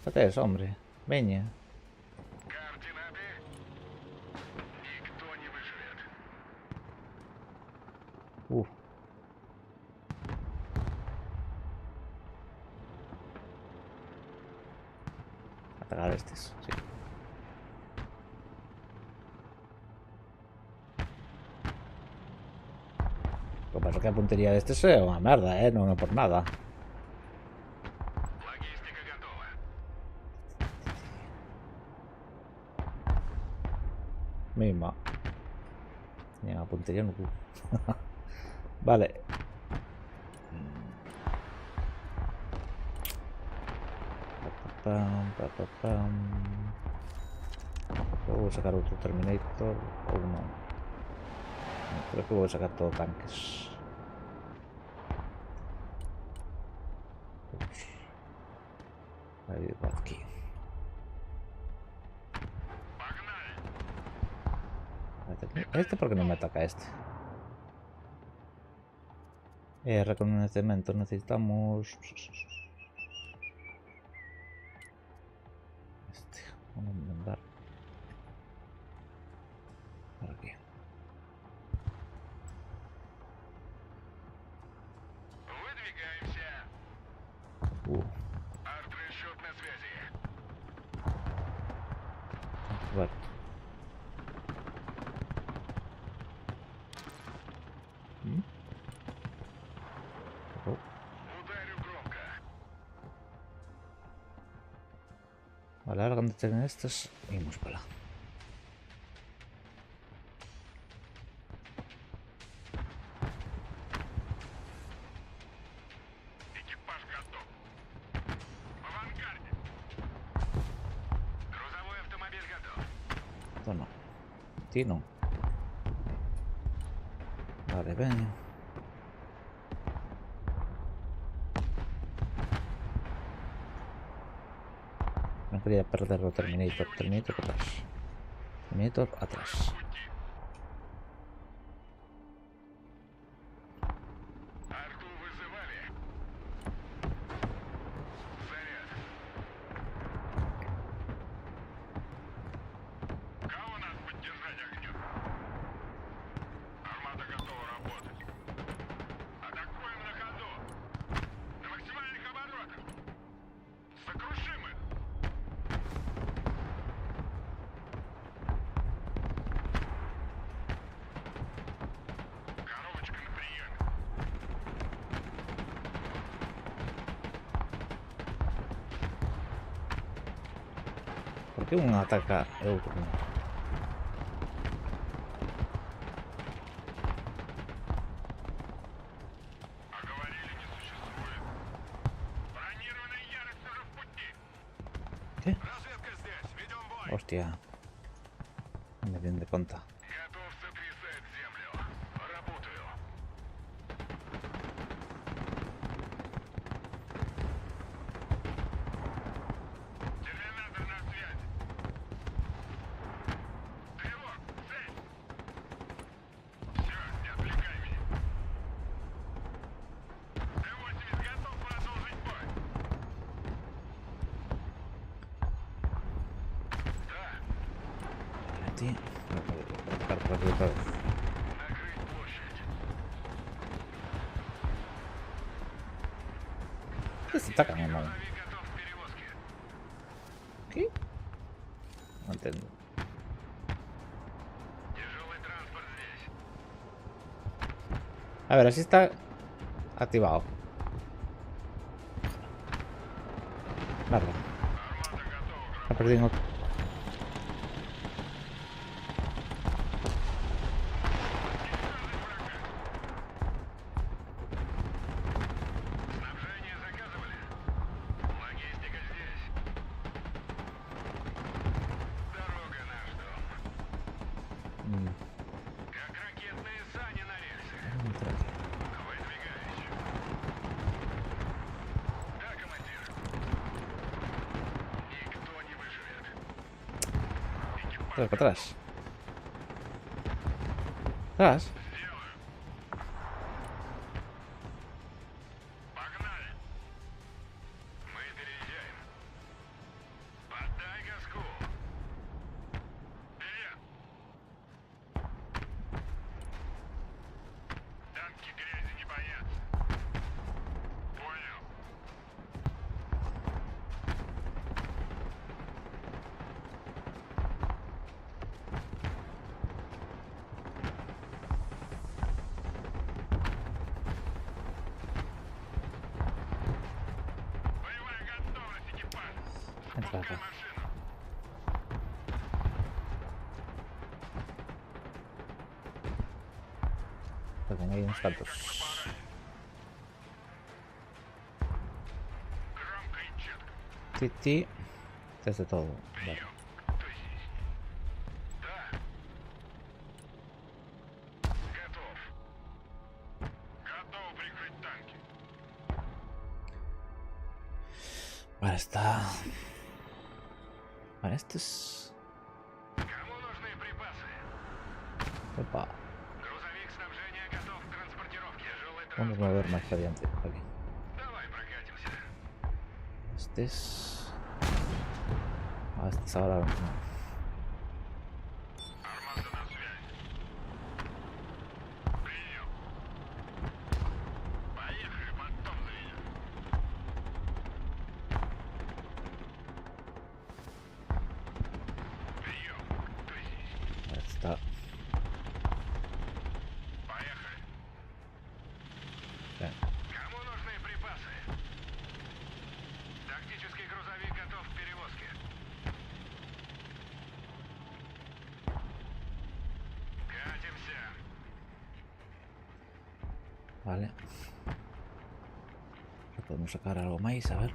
Date eso, hombre. Veña. Координаты. Никто не выживет. Atacar estes, sí. Lo que pasa es que la puntería de este es una merda, no, no por nada. Логистика готова. Misma. Ni la puntería no. Vale. Pam, pam, pam, pam. Creo que voy a sacar otro Terminator o uno. No, creo que voy a sacar todo tanques. Ups. Ahí va aquí. Погнали. Este porque no me ataca este. Reconocimiento necesitamos. Este, vamos a mandar. Por aquí. Выдвигаемся. Арт-расчет на связи. Bueno. Oh, Ударю громко. vale, ahora cuando estén estos, vamos para allá. Экипаж готов. В авангарде. Грузовой автомобиль готов. Esto no. Sí, no. Vale, ven. Ven. quería perderlo. Terminator. Terminator atrás. Terminator atrás. Арту вызывали. Заряд. Кого нас поддержать огнем? Армада готова работать. Атакуем на ходу. На максимальных оборотах. Сокрушим их. Коробочка на приеме. ¿Por qué uno ataca a otro? Оговорили, не существует. Бронированная ярость уже в пути. ¿Qué? Разведка здесь. Ведем бой. Hostia. No me den de cuenta. Готов сотрясать землю. Работаю. Терминатор на связи. Тревог, цель. Все, не отвлекай меня. Т-80 готов продолжить бой. Да, Tío. No puedo colocar resultados. накрыть площадь. ¿Qué se atacan o no? Грузовик готов к перевозке. ¿Qué? No entiendo. Тяжелый транспорт здесь. A ver, así está activado. Claro. Армада готова. Está perdiendo. Снабжение заказывали? Логистика здесь. Дорога наш дом. Как ракетные сани на рельсах. Выдвигаюсь. Да, командир. Никто не выживет. Экипаж Para atrás. Atrás. сделаю. Погнали. Мы переезжаем. Поддай газку. Вперед. Танки грязи не боятся. Понял. Боевая готовность, экипаж. Запускай Ага. машину. Porque hay unos cantos. Громко и четко. Тити. Desde todo. Vale. Прием. Кто здесь? Да. Готов. Готов прикрыть танки. Vale, está. Vale, este es. Кому нужны припасы? Opa. Грузовик снабжения готов к транспортировке. Тяжелый Vamos a транспорт. mover más que adiante. Vale. Давай прокатимся. Este es. Ah, este es ahora. No. Армада на связи. Принял. Поехали, потом заведем. Прием. Кто здесь? Ahí está. Поехали. Bien. Кому нужны припасы? Тактический грузовик готов к перевозке. Катимся. Vale. Ya podemos sacar algo más, a ver.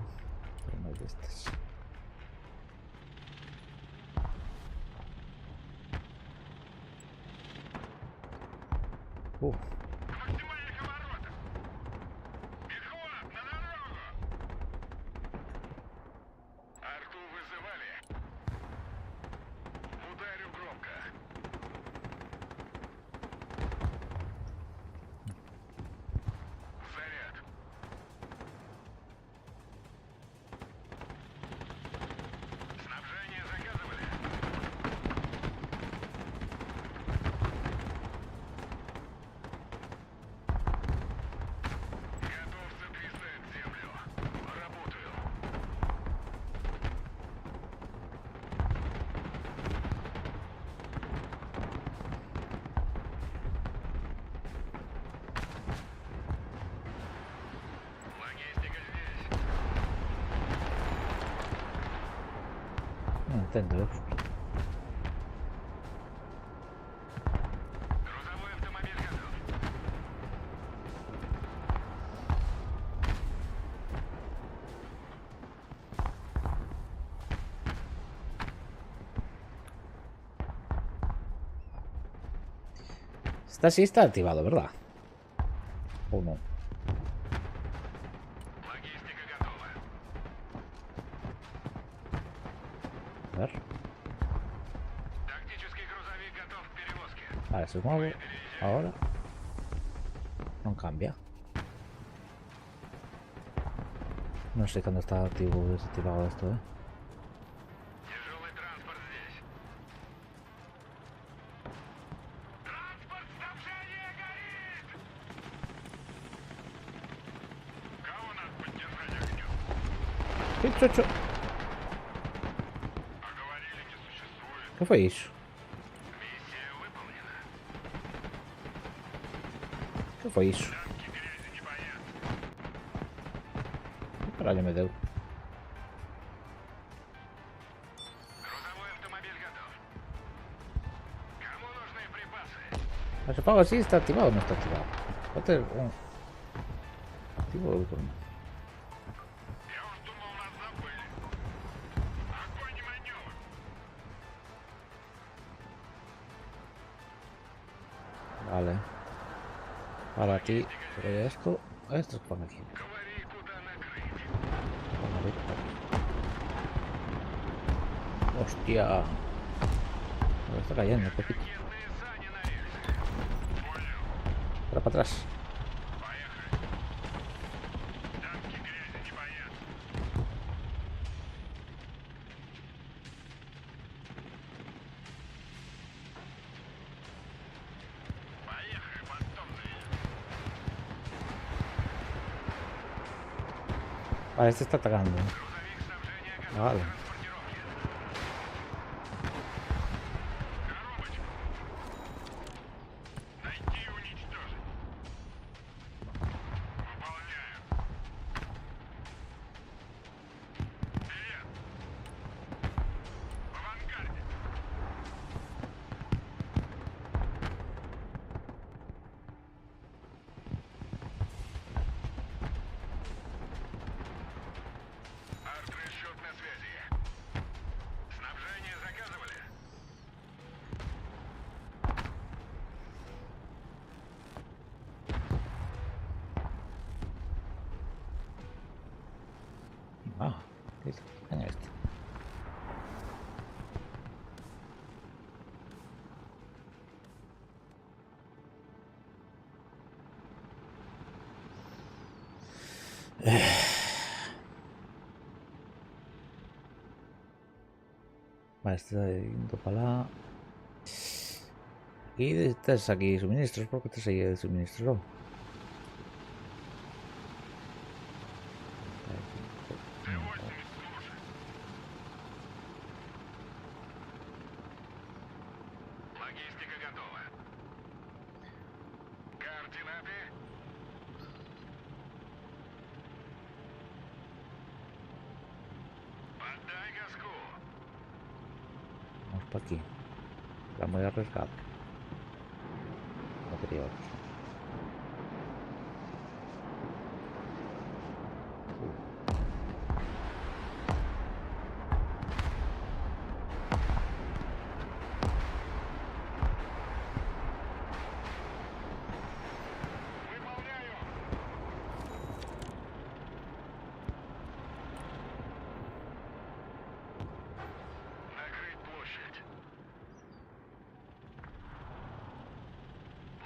Pero no es de estas. На максимальных оборотах. Перехват на дорогу. Арту вызывали. Un intento, ¿eh? Грузовой автомобиль готов. Esta sí está activado, ¿verdad? ¿O no? Логистика готова. A ver. Тактический грузовик готов к перевозке. Vale, se mueve. Ahora. No cambia. No sé cuándo está activo o desactivado esto, ¿eh? Тяжелый транспорт здесь. Транспорт снабжения горит! Кого надо поддержать огнем? Chucho. А говорили, не существует. ¿Qué fue eso? Миссия выполнена. ¿Qué fue eso? Танки грязи не боятся. Ahora ya me deu. Грузовой автомобиль готов. Кому нужны припасы? ¿El repago sí está activado o no está activado? Activo el turno. Я уж думал, нас забыли. Огонь и маневр. Vale. Para ti. Pero esto. Esto es por aquí. Говори, куда накрыть. Hostia. Me está cayendo un poquito. Ракетные сани на рельсах. Понял. Para atrás. Поехали. Танки грязи не боятся. Поехали, подтомные. Vale, este está atacando. Грузовик снабжения готов Vale. к транспортировке. Коробочку. Найти и уничтожить. Выполняю. Вперед. В авангарде. Арт-расчет на связи. Снабжение заказывали? Ah, ¿qué coño es esto? Vale, está yendo para la... Y estás aquí suministros, ¿por qué estás ahí de suministro? Т-80, слушай. Логистика готова. Координаты? Поддай газку. Vamos para aquí. Vamos a arriesgar. Material. Выполняю. Накрыть площадь.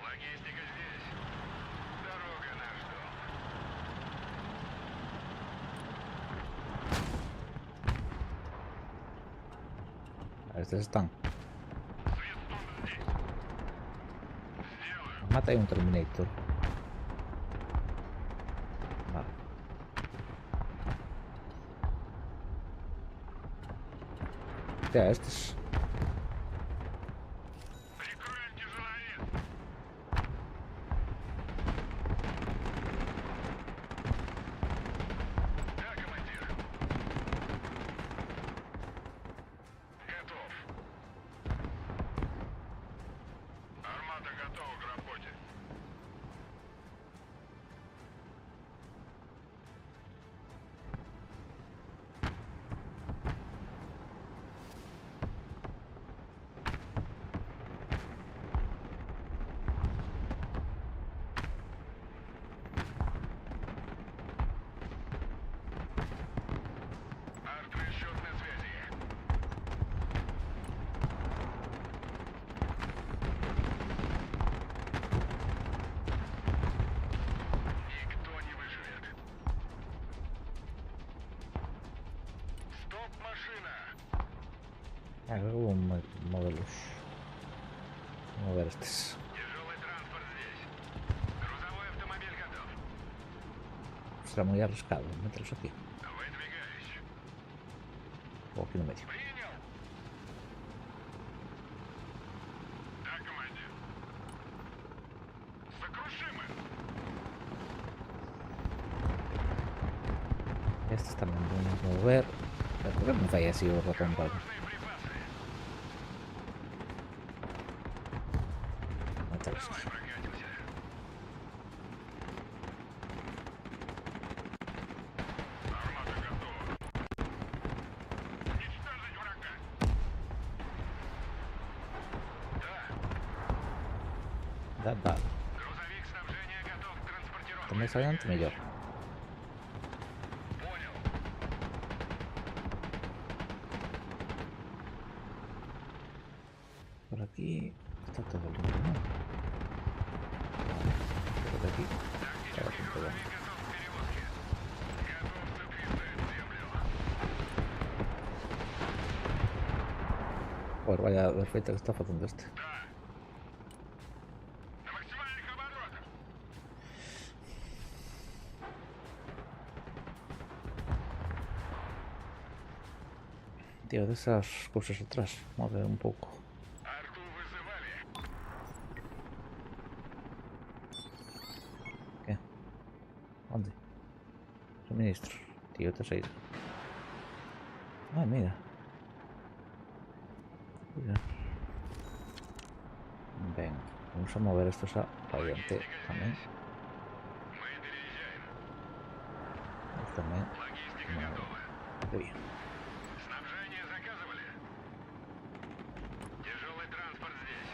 Логистика здесь. Дорога наш дом. Estos están. Свистун здесь. Сделаю. Mata ahí un Terminator. Vale. Hostia, estos. Прикроем тяжеловес. Да, командир. Hago modelos. Vamos a ver estos. Тяжелый транспорт здесь. Грузовой автомобиль готов. Será muy arriesgado meterlos aquí. Выдвигаюсь. O aquí en medio. Принял. Да, командир. Сокрушим их. Estos también podemos mover. ¿Por qué me falla así o retomado? Нужные припасы. Mételos Давай aquí. прокатимся. Армада готова. Уничтожить врага. Да. Da. Грузовик снабжения готов к транспортировке. También se vayan mejor. Понял. Por aquí está todo limpio, ¿no? Por aquí. Todo Тактический todo. грузовик готов к перевозке. Готов записать землю. Joder, vaya perfecto que está faltando este. Да. На максимальных оборотах. Tío, de esas cosas atrás. Mueve un poco. Арту вызывали. ¿Qué? ¿Dónde? Suministro. Tío, te has ido. Ay, mira. Mira. Venga, vamos a mover estos a adelante también. Мы переезжаем. Este también. Логистика Vale. готова. Qué bien. Снабжение заказывали. Тяжелый транспорт здесь.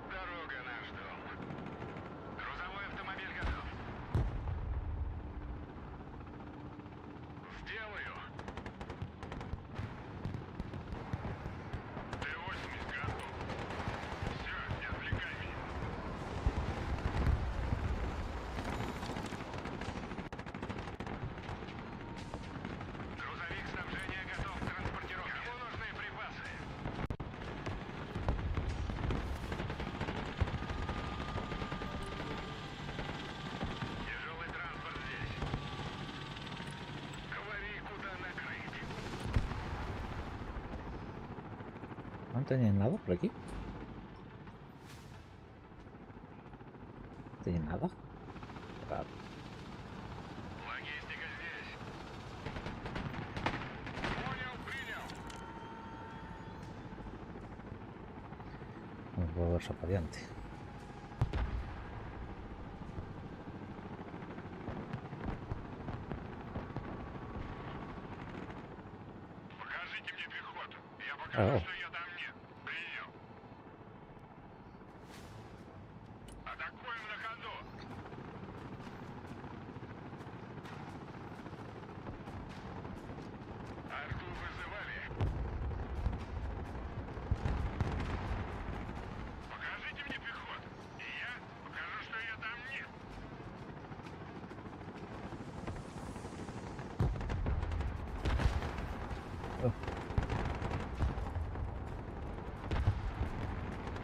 Дорога наш дом. Грузовой автомобиль готов. Сделаю. Т-80 готов. Все, не отвлекай меня. Грузовик снабжения готов к транспортировке. Кому нужны припасы? Тяжелый транспорт здесь. Говори, куда накрыть. ¿No tenía nada por aquí? ¿No tenía nada? Raro. Логистика здесь. Понял, принял. Vamos a volver para adelante. Покажите мне пехоту. Я покажу, Ау. что я там нет. Принял. Атакуем на ходу. Арту вызывали. Покажите мне пехоту. И я покажу, что я там нет.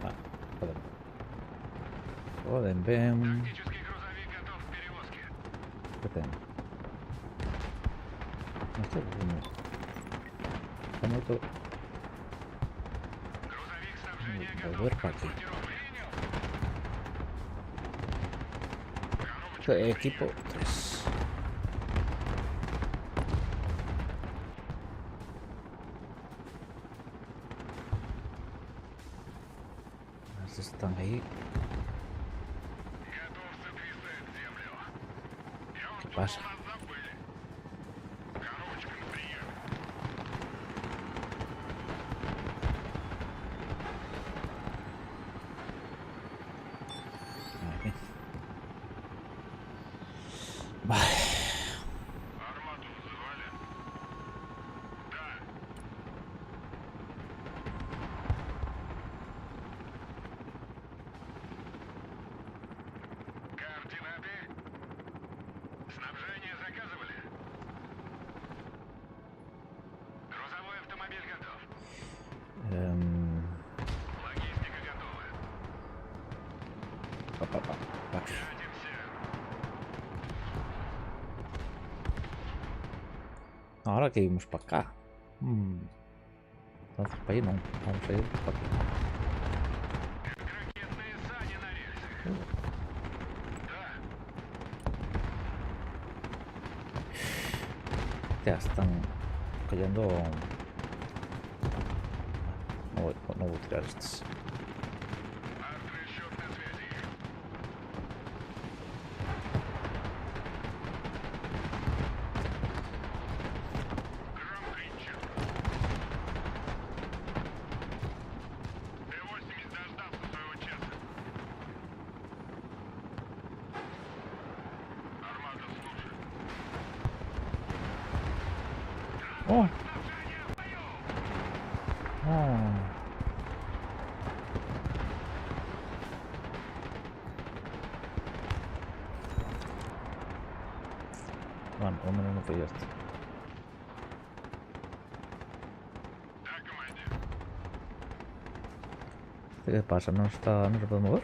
Ah, joder. Joder, ven. Тактический грузовик готов к перевозке. ¿Qué tengo? No estoy viendo. Está muerto. Грузовик снабжения готов Volver к para aquí. транспортировке. Принял. Коробочку Equipo 3. Estos están ahí. Готов записать землю. Я уж ¿Qué думал, pasa? нас забыли. Коробочка на прием. Aquí. Vale. Армату вызывали? Да. Pa. Ahora que vimos para acá. Entonces para ahí no. Vamos a ir para aquí. Ракетные сани на рельсах. Да. Ya están cayendo. No voy a tirar estos. Арт-расчет на связи. Громко. Т-80 дождался своего часа. Армада слушает. ¡Oh! Снабжение в бою! ¡Oh! Ладно, он, наверное, поест. Да, командир. ¿Qué pasa? ¿No se puede mover?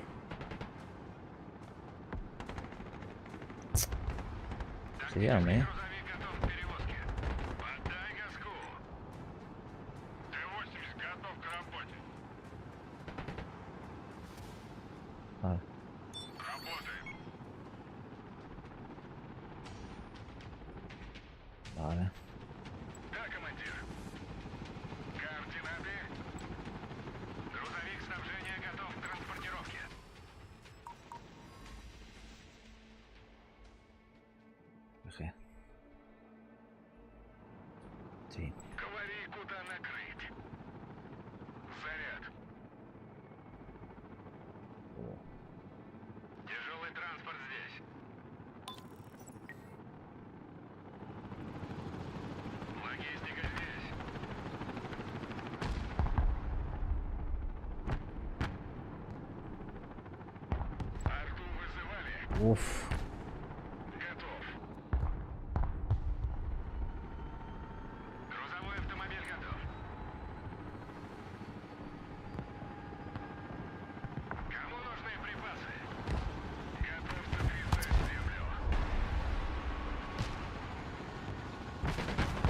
Sí, ya me. Грузовик готов к перевозке. Подай газку. Т-80 готов к работе. Vale. Работаем. Vale. Да, командир. Координаты. Грузовик снабжения готов к транспортировке. Dejé. Sí. Говори, куда накрыть. Заряд. Oh. Тяжелый транспорт здесь. Логистика здесь. Арту вызывали. Uf. Готов. Грузовой автомобиль готов. Кому нужны припасы? Готов сотрясать землю.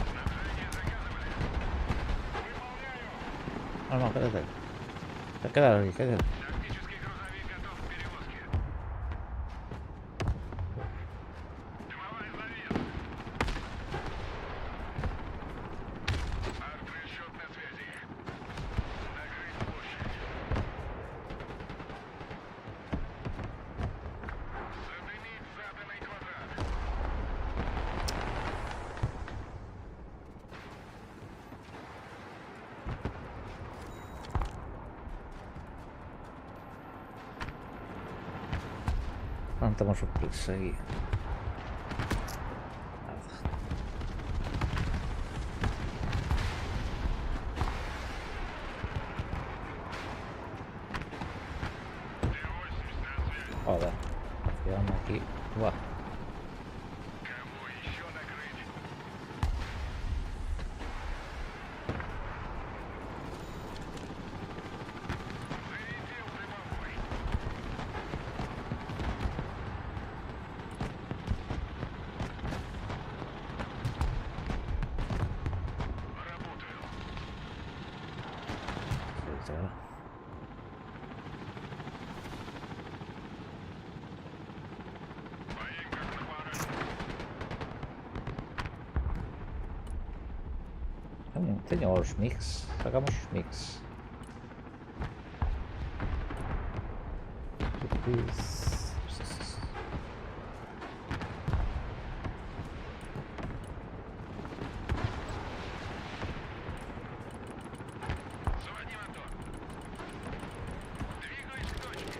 Снабжение заказывали. Выполняю. Ah, no, quédate. Quédate aquí, quédate. Тактический грузовик готов к перевозке. Дымовая завеса. Арт-расчет на связи. Накрыть площадь. Задымить заданный квадрат. Levantamos un pix aquí. Т-80 на связи. Joder. Quedamos aquí. Buah. Кого еще накрыть? Зарядил дымовой. Работаю. Sí, claro. Боим как на парах. Tenemos mix. Sacamos mix. Заводи мотор. Двигаюсь к точке.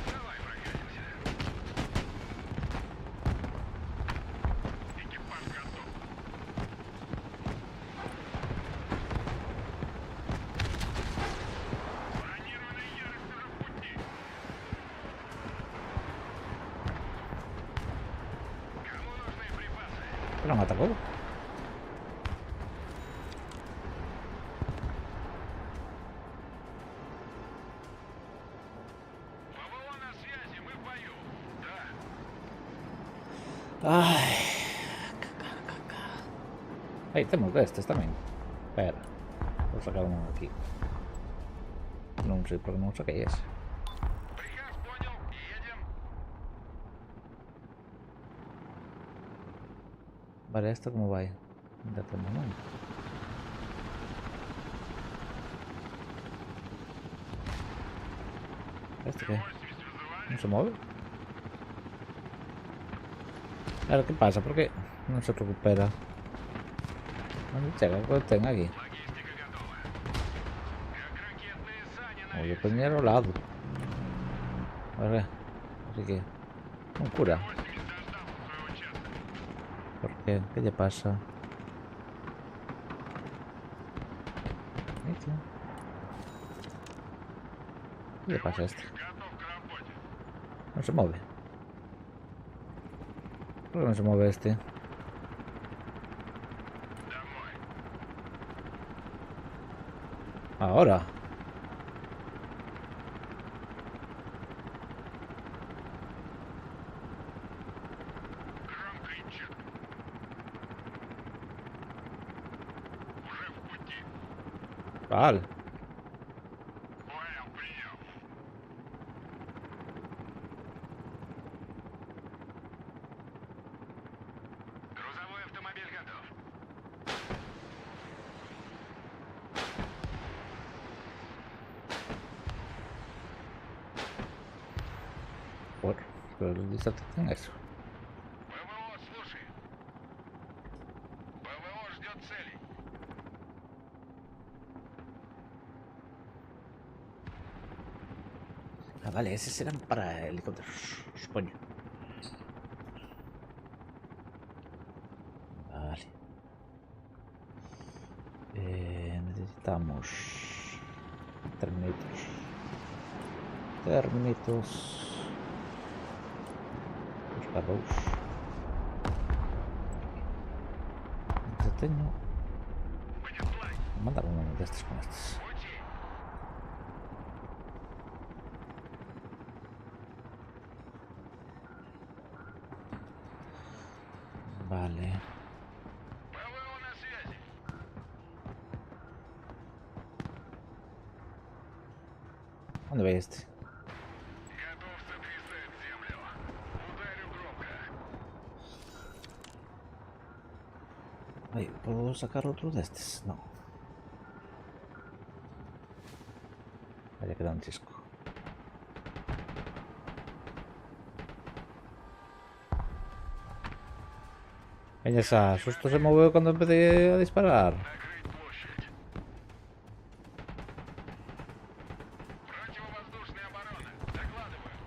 Давай прокатимся. Экипаж готов. Бронированный ярость уже в пути. Кому нужны припасы? ¿Pero me atacó? Ay. Aí temos destes tamén. Espera. Vou sacar un aquí. Non sei por que non saquei ese. Приказ понял. Едем. Vale, esto como vai? Ainda temos, non? Este que? 80 вызывали. Non se move? Claro, que pasa? Por que non se recupera? Onde chega? O ten aquí? Логистика готова. Как ракетные сани на O yo вес. ponía ao lado. Vale. Así que... Non cura. 80 дождался своего часа. Por que? Que lle pasa? Aí, tío. Que lle pasa a este? Готов к работе. Non se move. Por que non se move este? Домой. Ahora. Громко и четко. Уже в пути. Vale. Понял, принял. Грузовой автомобиль готов. Por. Pero los distantes hacen eso. ПВО, слушай. ПВО ждет целей. Ah, vale, esos eran para helicópteros. Supongo. Vale. Necesitamos termitos. Termitos. Buscar dos. Entonces tengo. Будет план. Mandar uno de estos con estos. Пути. Vale. ПВО на связи. ¿Dónde ve este? Готов сотрясать землю. Ударю громко. Ay, ¿puedo sacar otro de estos? No. Vaya, queda un chisco. Ella se asustó, se movió cuando empecé a disparar. Накрыть площадь. Противовоздушная оборона. Докладываю.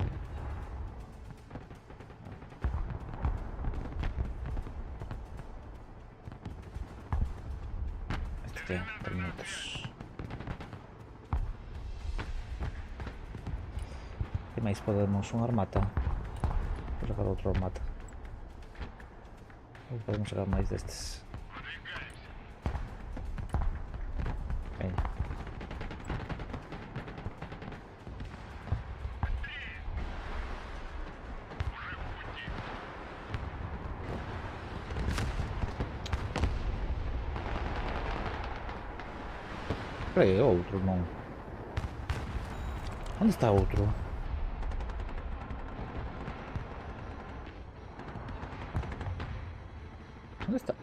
Este que, 3 minutos. ¿Qué más podemos? Un armata. Voy a sacar otro armata. O podemos sacar más de estos. Выдвигаемся. Venga. Уже в пути. Pero hay otro, no. ¿Dónde está otro? ¿Dónde está?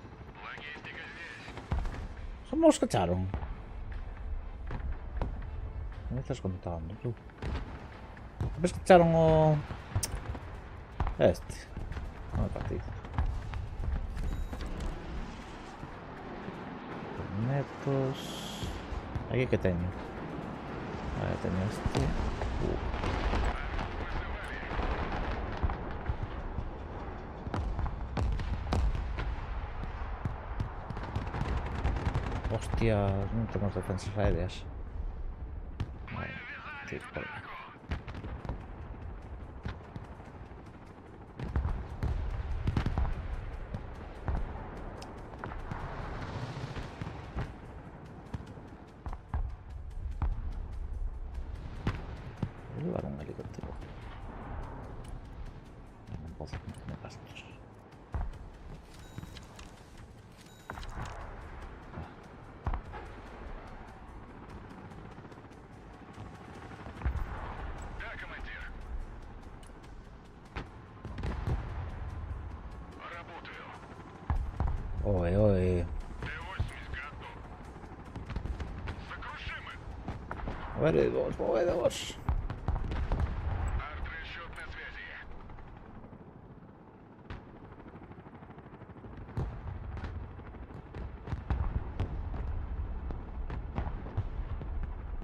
Логистика здесь. ¿Cómo los cacharon? ¿Dónde estás contando tú? ¿Ves que echaron o...? Este. No me partido. Netos. Aquí que tengo. Vale, tengo este. Hostia, no tenemos defensas aéreas. Vale, sí, por ahí. Voy a llevar un helicóptero. No puedo, no me gastos. Ой, ой. Т-80 готов. Сокрушим их. Moveremos, moveremos. Арт-расчет на связи.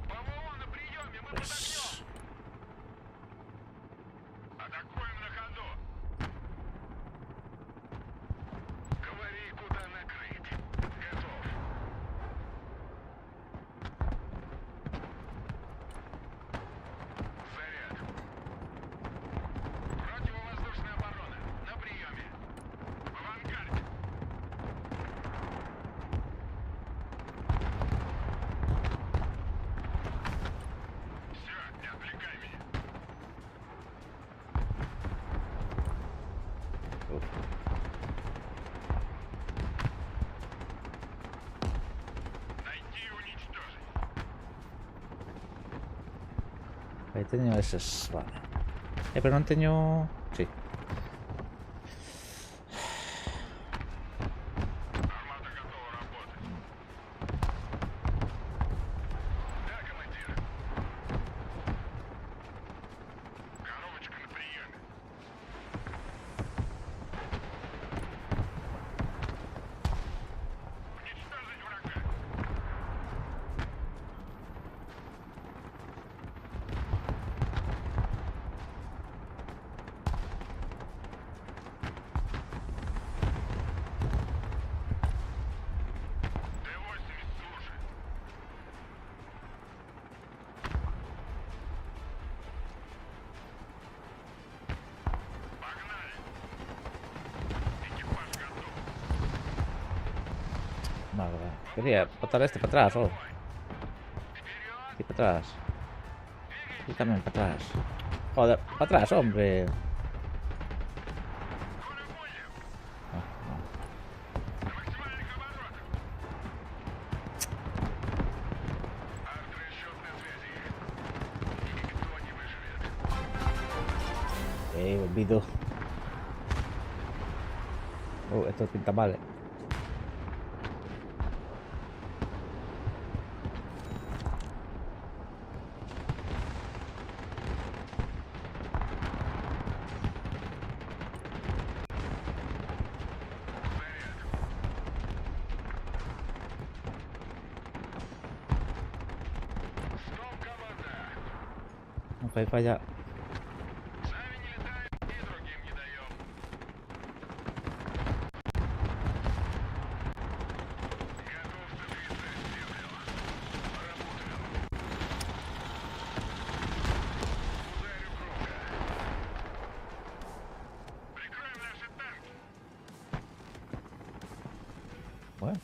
ПВО на приеме, мы подождем. Атакуем на ходу. Говори, куда накрыть. Готов. Заряд. Противовоздушная оборона. На приеме. В авангарде. Все, не отвлекай меня. Uf. Найти и уничтожить. Ahí he tenido esos. Vale. Pero no he tenido. Sí. Армата готова работать. Да, командир. Коробочка на приеме. Уничтожить врага. Т-80 слушает. Погнали. Экипаж готов. Vale. Quería botar este para atrás, oh. Вперед. Y para atrás. Y también para atrás. Joder, para atrás, hombre. Коля Вольев. No, no. На максимальных оборотах. Арт-расчет на связи. Никто не выживет. Olvido. Esto pinta mal. Заряд. Стоп, команда. Ok, falla. Сами не летаем и другим не даем. Готов становиться в землю. Работаю. Ударю круга. Прикроем наши танки. Bueno,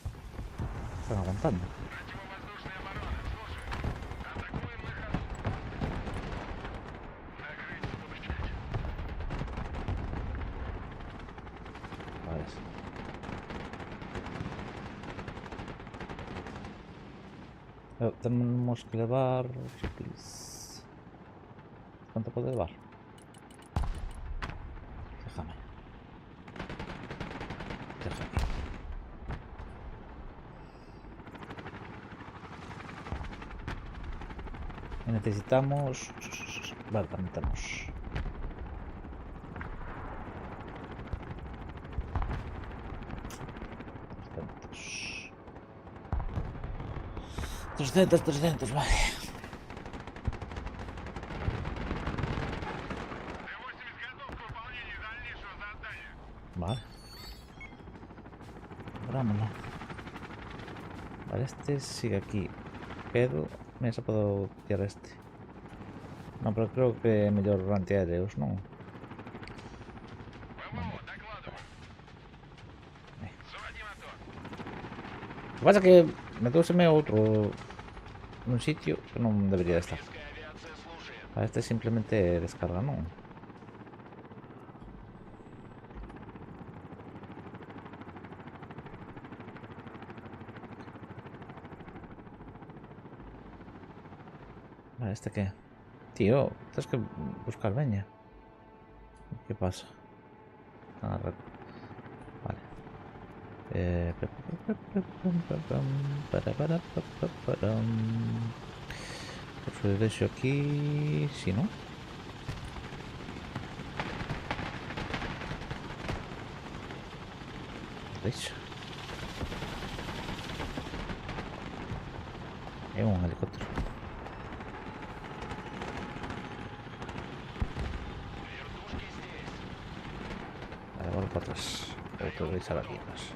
están aguantando. Противовоздушная оборона. Слушай. Атакуем на ходу. Накрыть с помощью. Vale. Tenemos que elevar. Please. ¿Cuánto puedo elevar? Déjame. Déjame. Y necesitamos. Vale, también tenemos. $300, vale. Т-80 готов к выполнению дальнейшего задания. Vale. Vámonos. Vale, este sigue aquí. Pero mira, se puedo tirar este. No, pero creo que mejor antiaéreos, ¿no? ПВО, докладываю. Заводи мотор. Lo que pasa es que me tengo que irme a otro. Un sitio que no debería estar. Российская авиация слушает. A este simplemente descarga, ¿no? Vale, ¿este qué? Tío, tienes que buscar leña. ¿Qué pasa? Ah, vale. Por de eso aquí, si no. ¿Veis? Hay un helicóptero. Vale, vamos para atrás. Autorizar aquí más.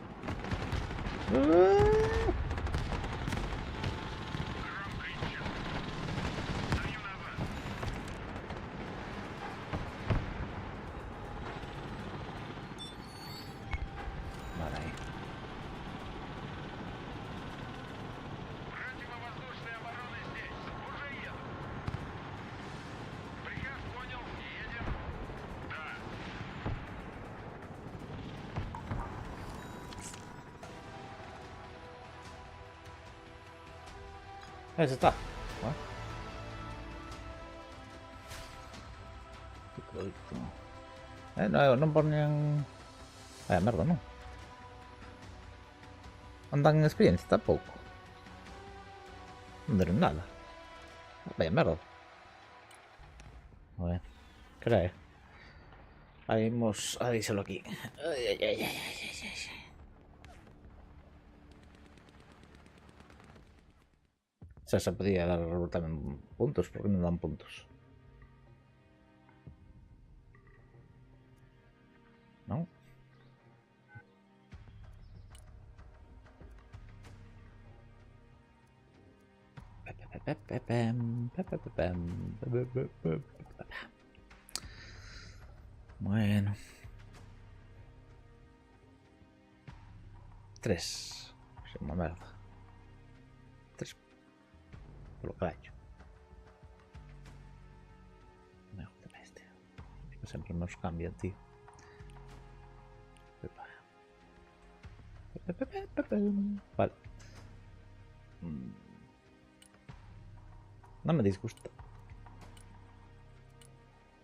Vale, ahí. Противовоздушная оборона здесь. Уже еду. Приказ понял. Едем. Да. Eso está. No, no ponían... Vaya merda, no. Andan en experiencia tampoco. No dieron nada. Vaya merda. A ver. ¿Qué es? Vamos a díselo aquí. Ay, ay, ay, ay, ay, ay, ay. O sea, se podía dar también puntos, porque no dan puntos. ¿No? Bueno. 3. Es una merda. 3. Por lo que ha hecho. Me gusta este. Que siempre nos cambian, tío. Vale. No me disgusta.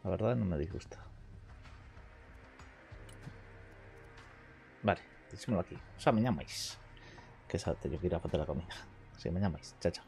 La verdad no me disgusta. Vale, decímoslo aquí. O sea, me llamáis. Que esa te yo que ir a hacer la comida. Si me llamáis. Chao, chao.